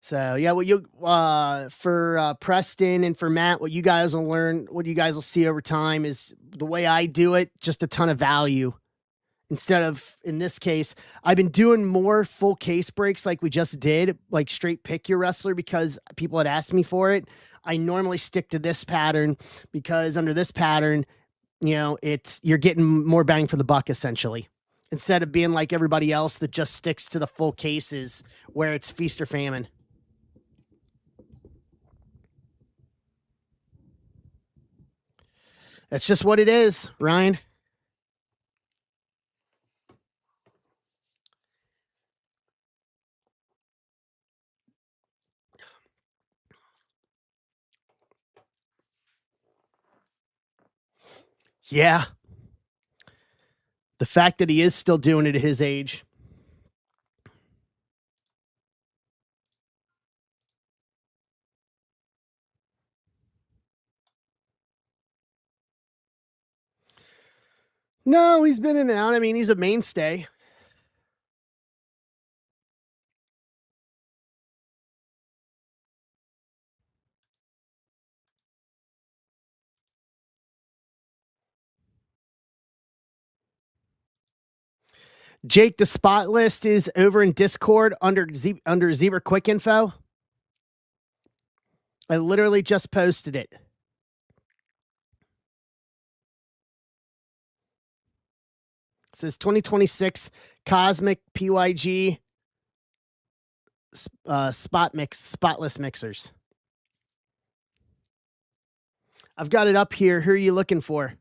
So yeah, what you for Preston and for Matt, what you guys will learn, what you guys will see over time is the way I do it. Just a ton of value. Instead of, in this case, I've been doing more full case breaks like we just did, like straight pick your wrestler because people had asked me for it. I normally stick to this pattern because under this pattern, you know, you're getting more bang for the buck essentially. Instead of being like everybody else that just sticks to the full cases where it's feast or famine. That's just what it is, Ryan. Yeah. The fact that he is still doing it at his age. No, he's been in and out. I mean, he's a mainstay. Jake, the spot list is over in Discord under Zebra Quick Info. I literally just posted it. It says 2026 Cosmic PYG spotless mixers. I've got it up here. Who are you looking for?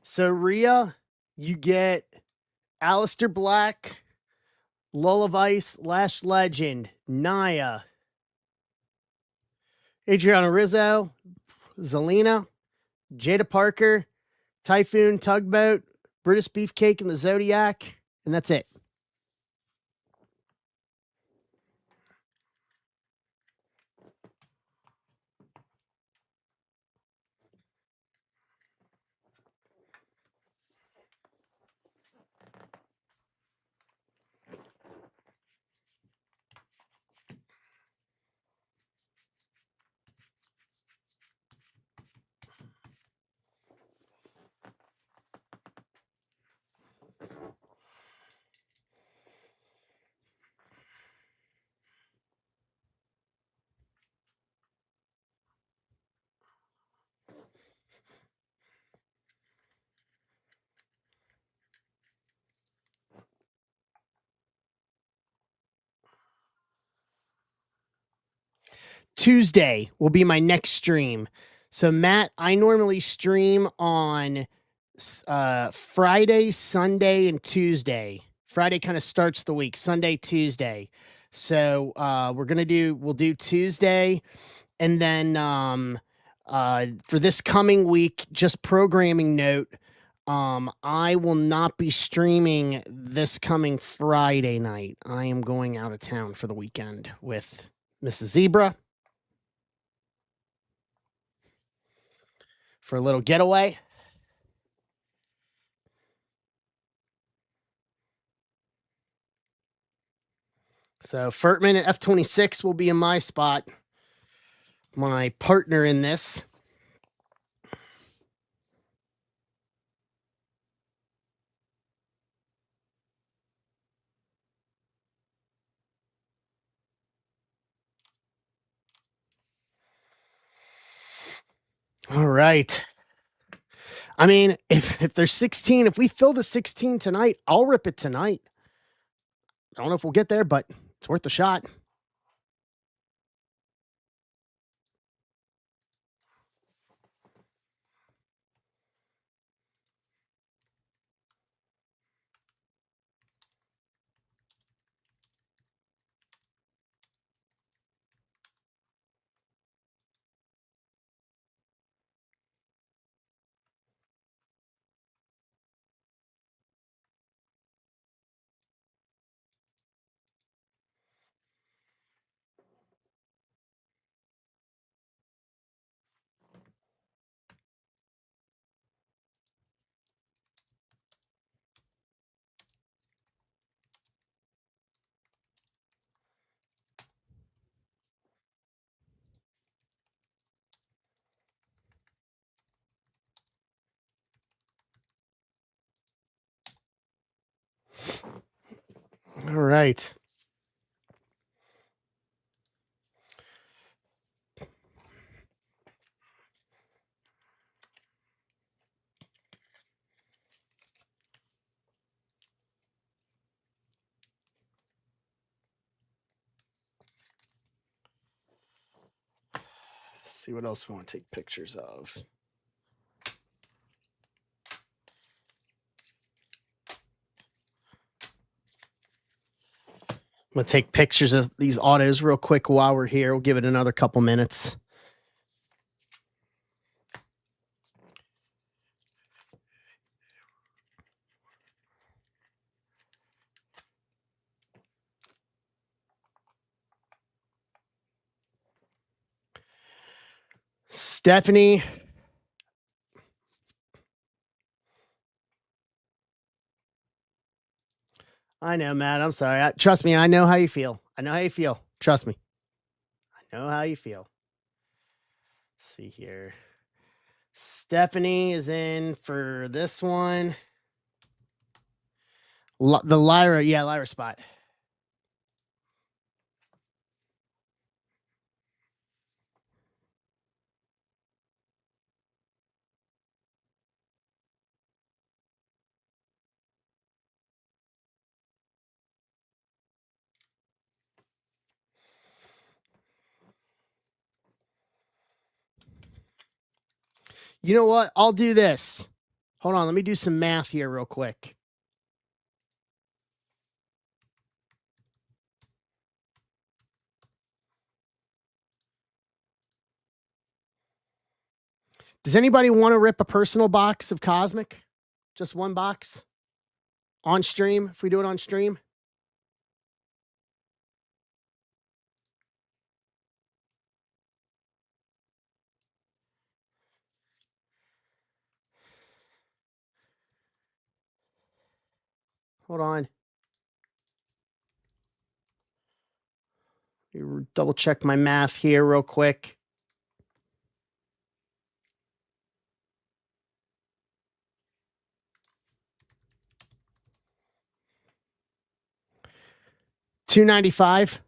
So, Rhea, you get Alistair Black, Lulavice, Lash Legend, Naya, Adriana Rizzo, Zelina, Jada Parker, Typhoon, Tugboat, British Beefcake, and the Zodiac, and that's it. Tuesday will be my next stream. So, Matt, I normally stream on Friday, Sunday, and Tuesday. Friday kind of starts the week, Sunday, Tuesday. So we'll do Tuesday, and then for this coming week, just programming note, I will not be streaming this coming Friday night. I am going out of town for the weekend with Mrs. Zebra for a little getaway. So Furtman at F26 will be in my spot, my partner in this. All right. I mean, if there's 16, if we fill the 16 tonight, I'll rip it tonight. I don't know if we'll get there, but it's worth a shot. All right. see what else we want to take pictures of. I'm going to take pictures of these autos real quick while we're here. We'll give it another couple minutes. Stephanie. I know, Matt. I'm sorry. Trust me. I know how you feel. I know how you feel. Trust me. I know how you feel. Let's see here. Stephanie is in for this one. The Lyra. Yeah, Lyra spot. You know what? I'll do this. Hold on. Let me do some math here real quick. Does anybody want to rip a personal box of Cosmic? Just one box? On stream? If we do it on stream? Hold on. Double check my math here real quick. $295.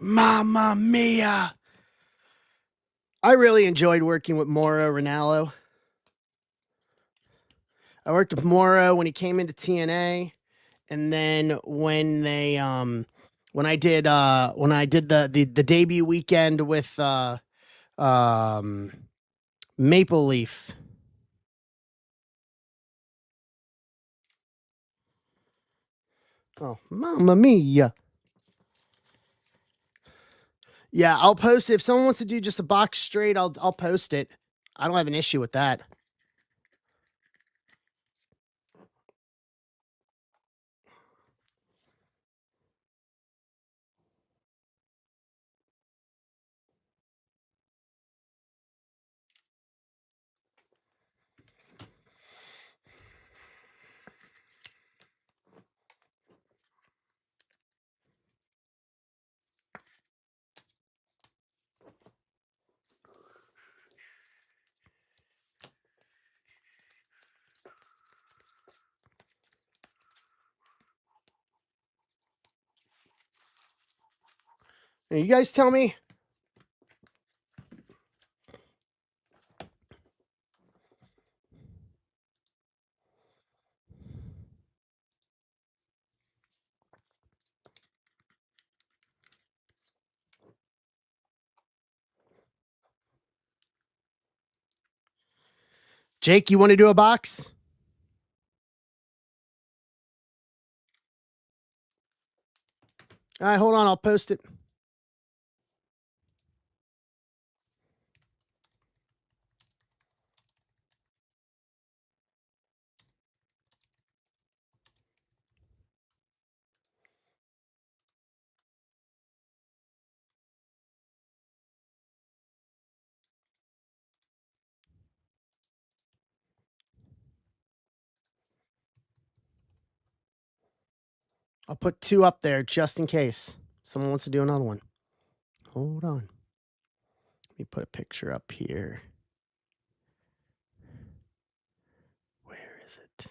Mamma mia. I really enjoyed working with Mauro Ranallo. I worked with Mauro when he came into TNA, and then when they when I did the debut weekend with Maple Leaf. Oh, mamma mia. Yeah, I'll post it. If someone wants to do just a box straight, I'll post it. I don't have an issue with that. You guys tell me. Jake, you want to do a box? All right, hold on. I'll post it. I'll put 2 up there just in case. Someone wants to do another one. Hold on. Let me put a picture up here. Where is it?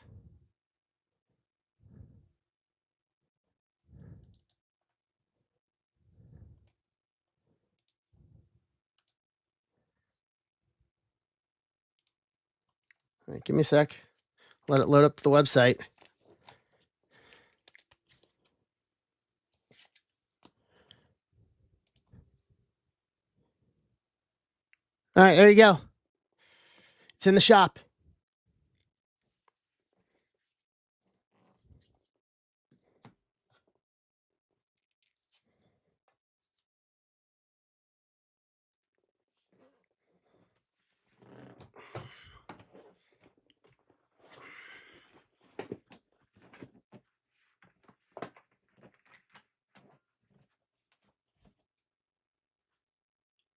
All right, give me a sec. Let it load up to the website. All right, there you go. It's in the shop.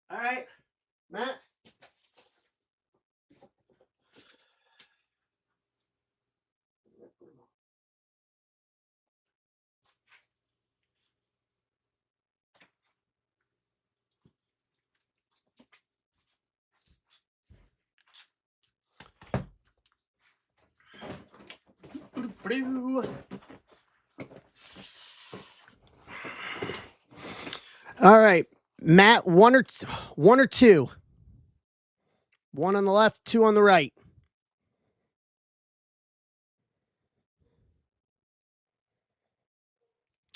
All right, Matt. All right, Matt, one or two. One on the left, two on the right.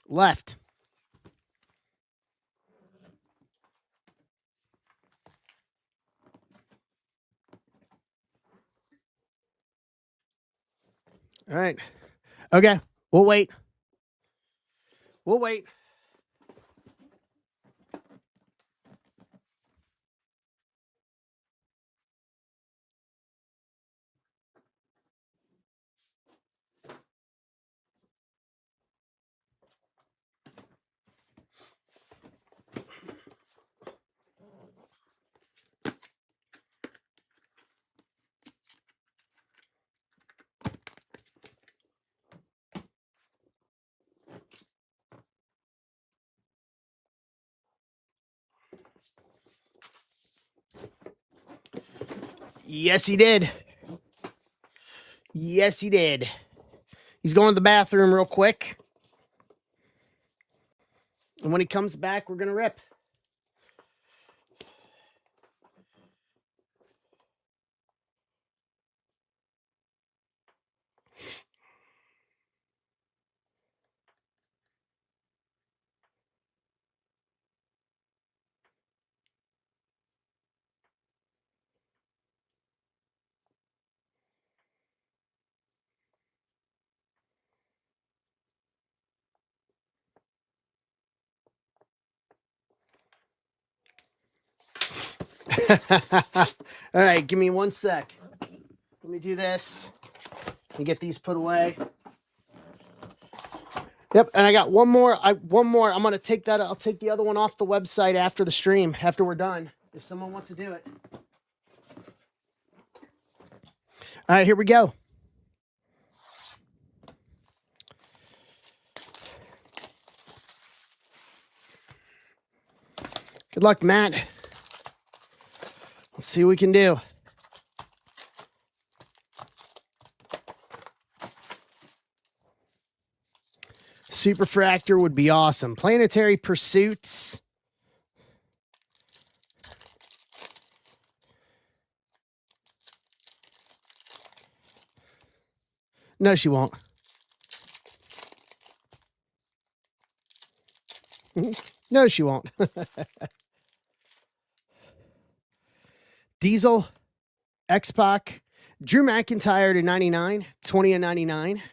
Left. All right. Okay. We'll wait. We'll wait. Yes, he did. Yes, he did. He's going to the bathroom real quick. And when he comes back, we're going to rip. All right, give me 1 sec. Let me do this and get these put away. Yep, and I got one more. One more. I'm gonna take that. I'll take the other one off the website after the stream, after we're done, if someone wants to do it. All right, here we go. Good luck, Matt. Let's see what we can do. Superfractor would be awesome. Planetary Pursuits. No, she won't. No, she won't. Diesel, X-Pac, Drew McIntyre to 99, 20 and 99.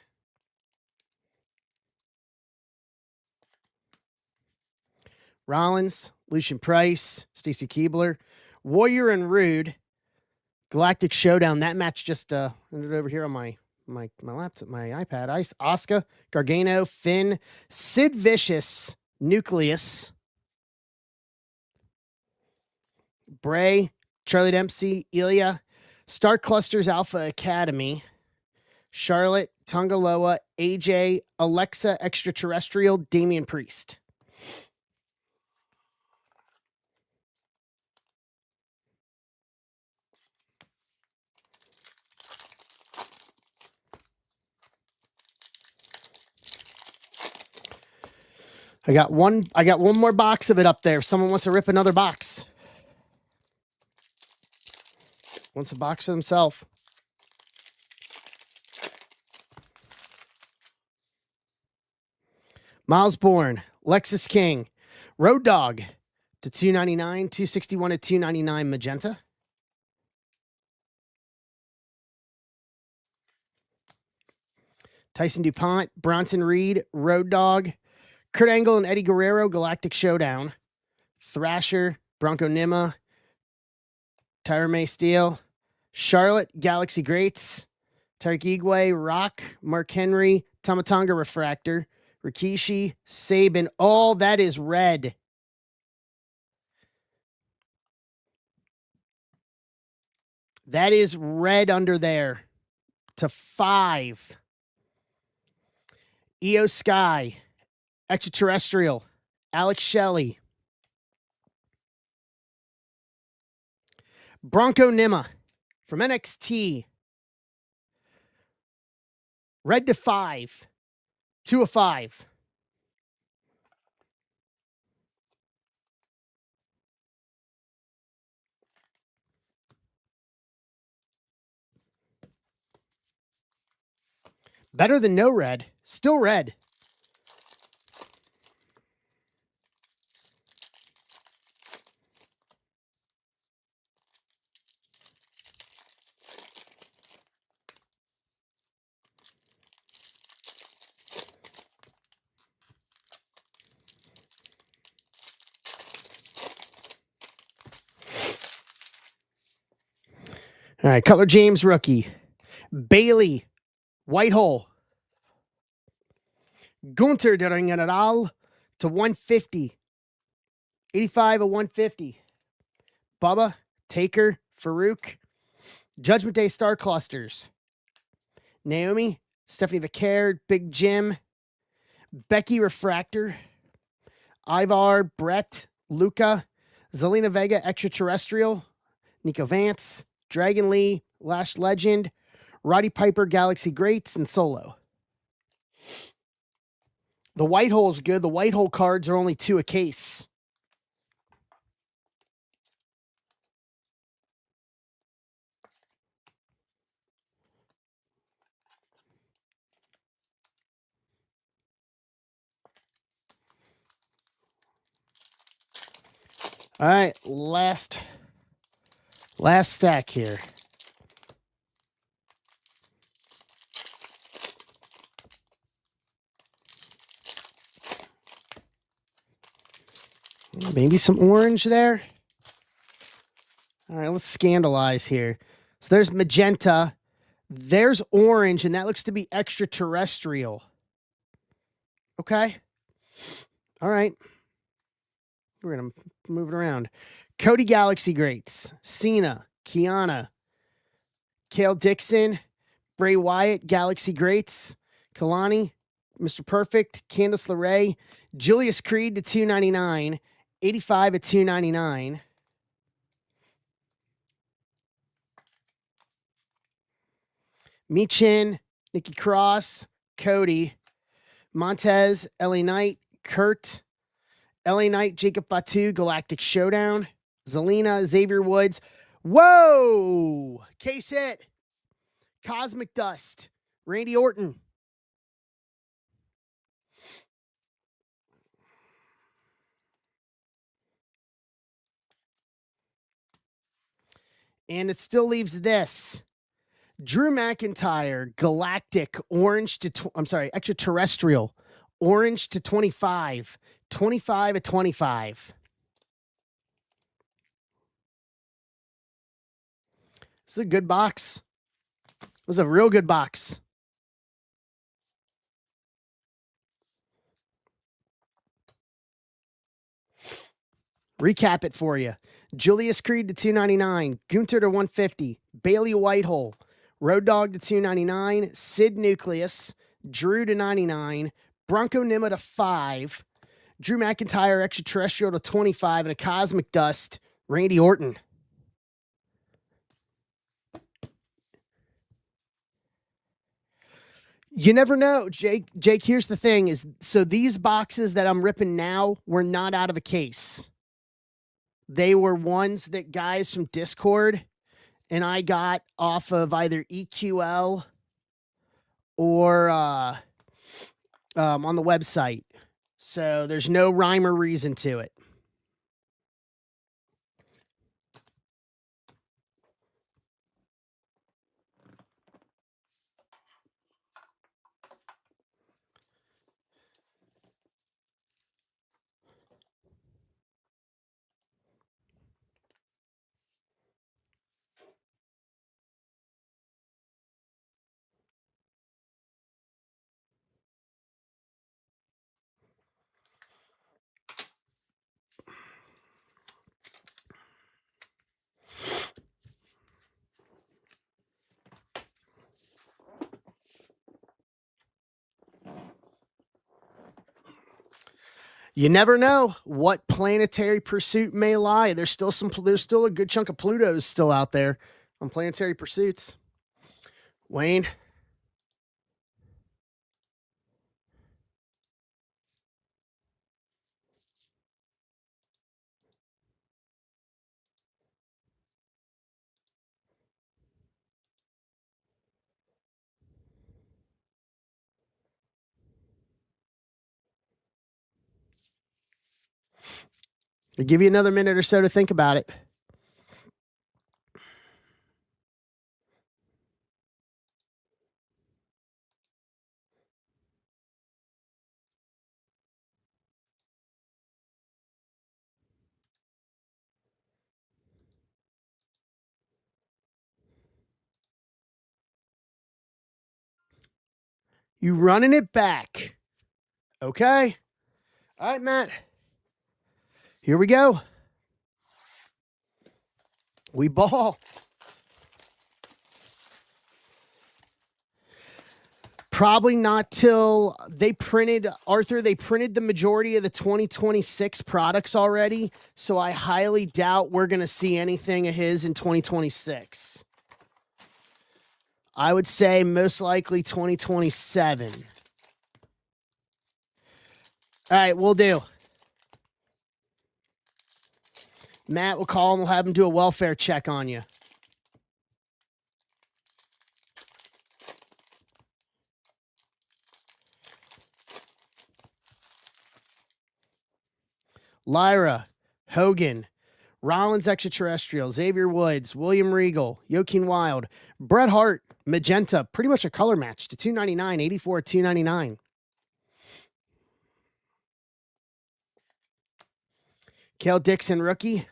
Rollins, Lucian Price, Stacy Keebler, Warrior and Rude, Galactic Showdown. That match just ended over here on my laptop, my iPad. Asuka, Gargano, Finn, Sid Vicious, Nucleus, Bray, Charlie Dempsey, Ilya, Star Clusters Alpha Academy, Charlotte, Tongaloa, AJ, Alexa Extraterrestrial, Damian Priest. I got one more box of it up there. If someone wants to rip another box. Wants a box of himself. Miles Bourne, Lexus King, Road Dog to 299, 261 to 299 magenta. Tyson DuPont, Bronson Reed, Road Dog, Kurt Angle and Eddie Guerrero, Galactic Showdown, Thrasher, Bronco Nima, Tyra May Steele, Charlotte, Galaxy Greats, Tariq Igwe, Rock, Mark Henry, Tamatanga Refractor, Rikishi, Saban. All that is red. That is red under there to 5. EO Sky, Extraterrestrial, Alex Shelley, Bronco Nima from NXT, red to 5, 2 of 5. Better than no red. Still red. All right, Cutler James rookie. Bailey, Whitehole. Gunter de General to 150. 85 of 150. Bubba, Taker, Farouk. Judgment Day Star Clusters. Naomi, Stephanie Vicaire, Big Jim. Becky Refractor. Ivar, Brett, Luca. Zelina Vega, Extraterrestrial. Nico Vance, Dragon Lee, Lash Legend. Roddy Piper, Galaxy Greats, and Solo. The Whitehole is good. The Whitehole cards are only 2 a case. All right, last stack here. Maybe some orange there. All right, let's scandalize here. So there's magenta. There's orange, and that looks to be extraterrestrial. Okay. All right. We're going to move it around. Cody Galaxy Greats. Cena. Kiana. Kale Dixon. Bray Wyatt. Galaxy Greats. Kalani. Mr. Perfect. Candice LeRae. Julius Creed to 299. 85 at 299. Michin, Nikki Cross, Cody, Montez, LA Knight, Kurt, LA Knight, Jacob Fatu, Galactic Showdown, Zelina, Xavier Woods. Whoa! Case hit. Cosmic Dust, Randy Orton. And it still leaves this. Drew McIntyre, Galactic, orange to, extraterrestrial, orange to 25, 25 at 25. This is a good box. It was a real good box. Recap it for you. Julius Creed to 299, Gunter to 150, Bailey Whitehole, Road Dog to 299, Sid Nucleus, Drew to 99, Bronco Nima to 5, Drew McIntyre Extraterrestrial to 25, and a Cosmic Dust, Randy Orton. You never know, Jake. Jake, here's the thing: is so these boxes that I'm ripping now were not out of a case. They were ones that guys from Discord and I got off of either EQL or on the website. So there's no rhyme or reason to it. You never know what planetary pursuit may lie. There's still a good chunk of Plutos still out there on planetary pursuits. Wayne. I'll give you another minute or so to think about it. You running it back. Okay. All right, Matt. Here we go. We ball. Probably not till they printed, Arthur, they printed the majority of the 2026 products already. So I highly doubt we're going to see anything of his in 2026. I would say most likely 2027. All right, we'll do. Matt will call and we'll have him do a welfare check on you. Lyra, Hogan, Rollins Extraterrestrial, Xavier Woods, William Regal, Joaquin Wild, Bret Hart, Magenta, pretty much a color match to $299, 84 $299. Cale Dixon, rookie.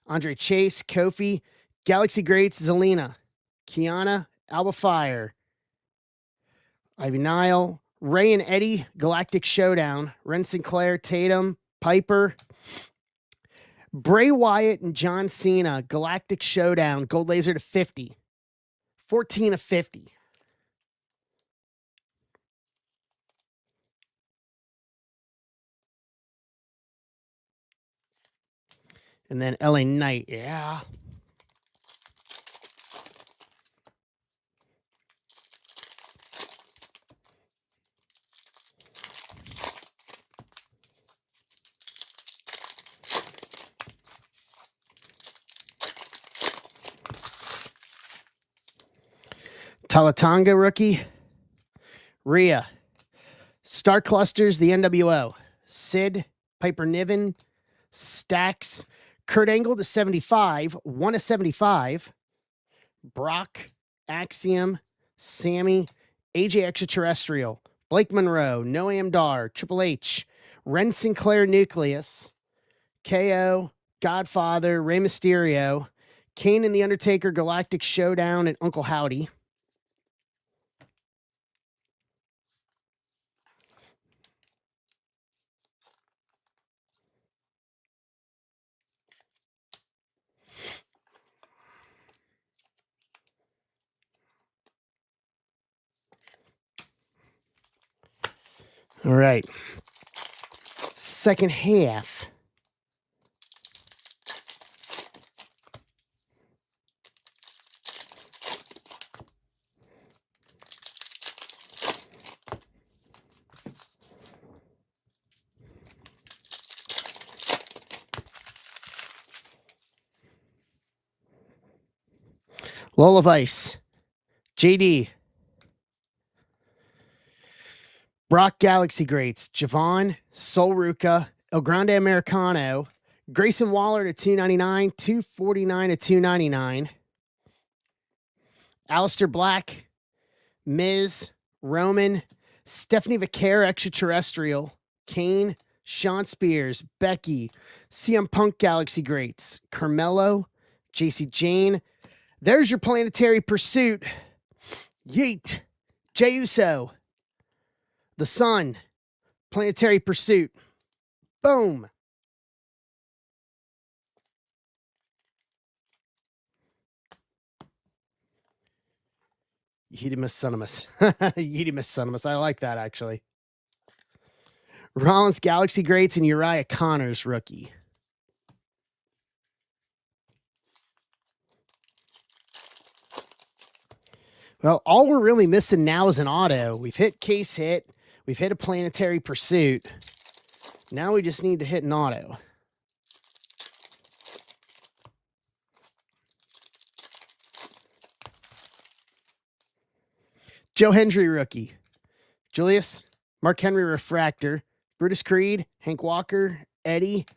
Andre Chase, Kofi, Galaxy Greats, Zelina, Kiana, Alba Fire, Ivy Nile, Ray and Eddie, Galactic Showdown, Ren Sinclair, Tatum, Piper, Bray Wyatt and John Cena, Galactic Showdown, Gold Laser to 50, 14 of 50. And then LA Knight, yeah. Talatanga rookie. Rhea. Star Clusters, the NWO. Sid, Piper Niven, Stax, Kurt Angle to 75, 1 of 75. Brock, Axiom, Sammy, AJ Extraterrestrial, Blake Monroe, Noam Dar, Triple H, Ren Sinclair Nucleus, KO, Godfather, Rey Mysterio, Kane and the Undertaker, Galactic Showdown, and Uncle Howdy. All right. Second half. Lola Vice, JD, Brock Galaxy Greats, Javon, Solruka, El Grande Americano, Grayson Waller to 299, 249 to 299, Alistair Black, Miz, Roman, Stephanie Vaquer, Extraterrestrial, Kane, Sean Spears, Becky, CM Punk Galaxy Greats, Carmelo, JC Jane. There's your Planetary Pursuit. Yeet. Jey Uso. The Sun. Planetary Pursuit. Boom. Yeetimus Sonimus. Yeetimus Sonimus. I like that, actually. Rollins Galaxy Greats and Uriah Connors rookie. Well, all we're really missing now is an auto. We've hit case hit. We've hit a Planetary Pursuit. Now we just need to hit an auto. Joe Hendry rookie. Julius, Mark Henry Refractor, Brutus Creed, Hank Walker, Eddie,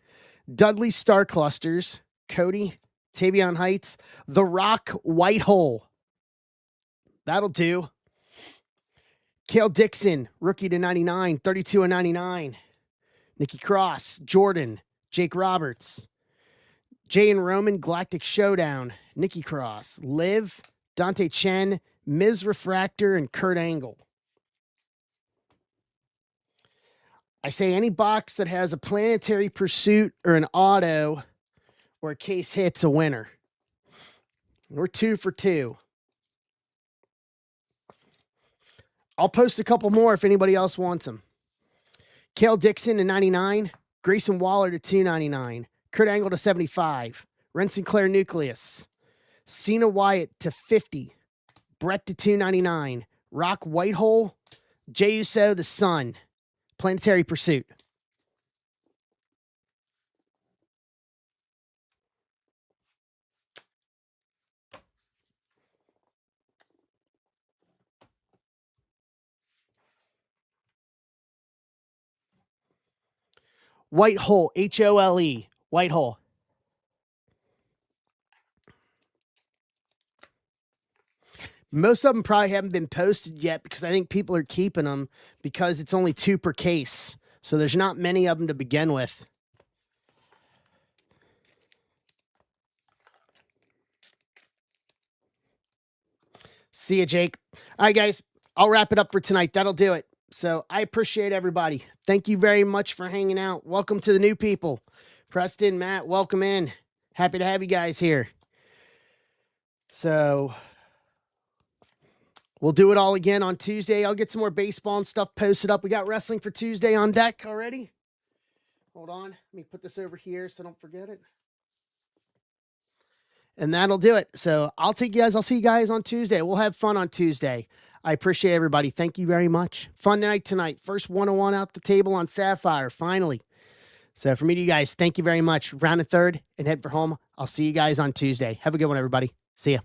Dudley Star Clusters, Cody, Tavion Heights, The Rock White Hole. That'll do. Cale Dixon, rookie to 99, 32 and 99. Nikki Cross, Jordan, Jake Roberts, Jay and Roman Galactic Showdown, Nikki Cross, Liv, Dante Chen, Ms. Refractor, and Kurt Angle. I say any box that has a Planetary Pursuit or an auto or a case hit's a winner. We're 2 for 2. I'll post a couple more if anybody else wants them. Cale Dixon to 99, Grayson Waller to 299, Kurt Angle to 75, Ren Sinclair Nucleus, Cena Wyatt to 50, Brett to 299, Rock Whitehole, Jey Uso, The Sun, Planetary Pursuit. White Hole, H-O-L-E, White Hole. Most of them probably haven't been posted yet because I think people are keeping them because it's only 2 per case. So there's not many of them to begin with. See you, Jake. All right, guys, I'll wrap it up for tonight. That'll do it. So I appreciate everybody. Thank you very much for hanging out. Welcome to the new people. Preston, Matt, welcome in. Happy to have you guys here. So we'll do it all again on Tuesday. I'll get some more baseball and stuff posted up. We got wrestling for Tuesday on deck already. Hold on. Let me put this over here so I don't forget it. And that'll do it. So I'll see you guys on Tuesday. We'll have fun on Tuesday. I appreciate everybody. Thank you very much. Fun night tonight. First 101 out the table on Sapphire, finally. So for me to you guys, thank you very much. Round and third and head for home. I'll see you guys on Tuesday. Have a good one, everybody. See ya.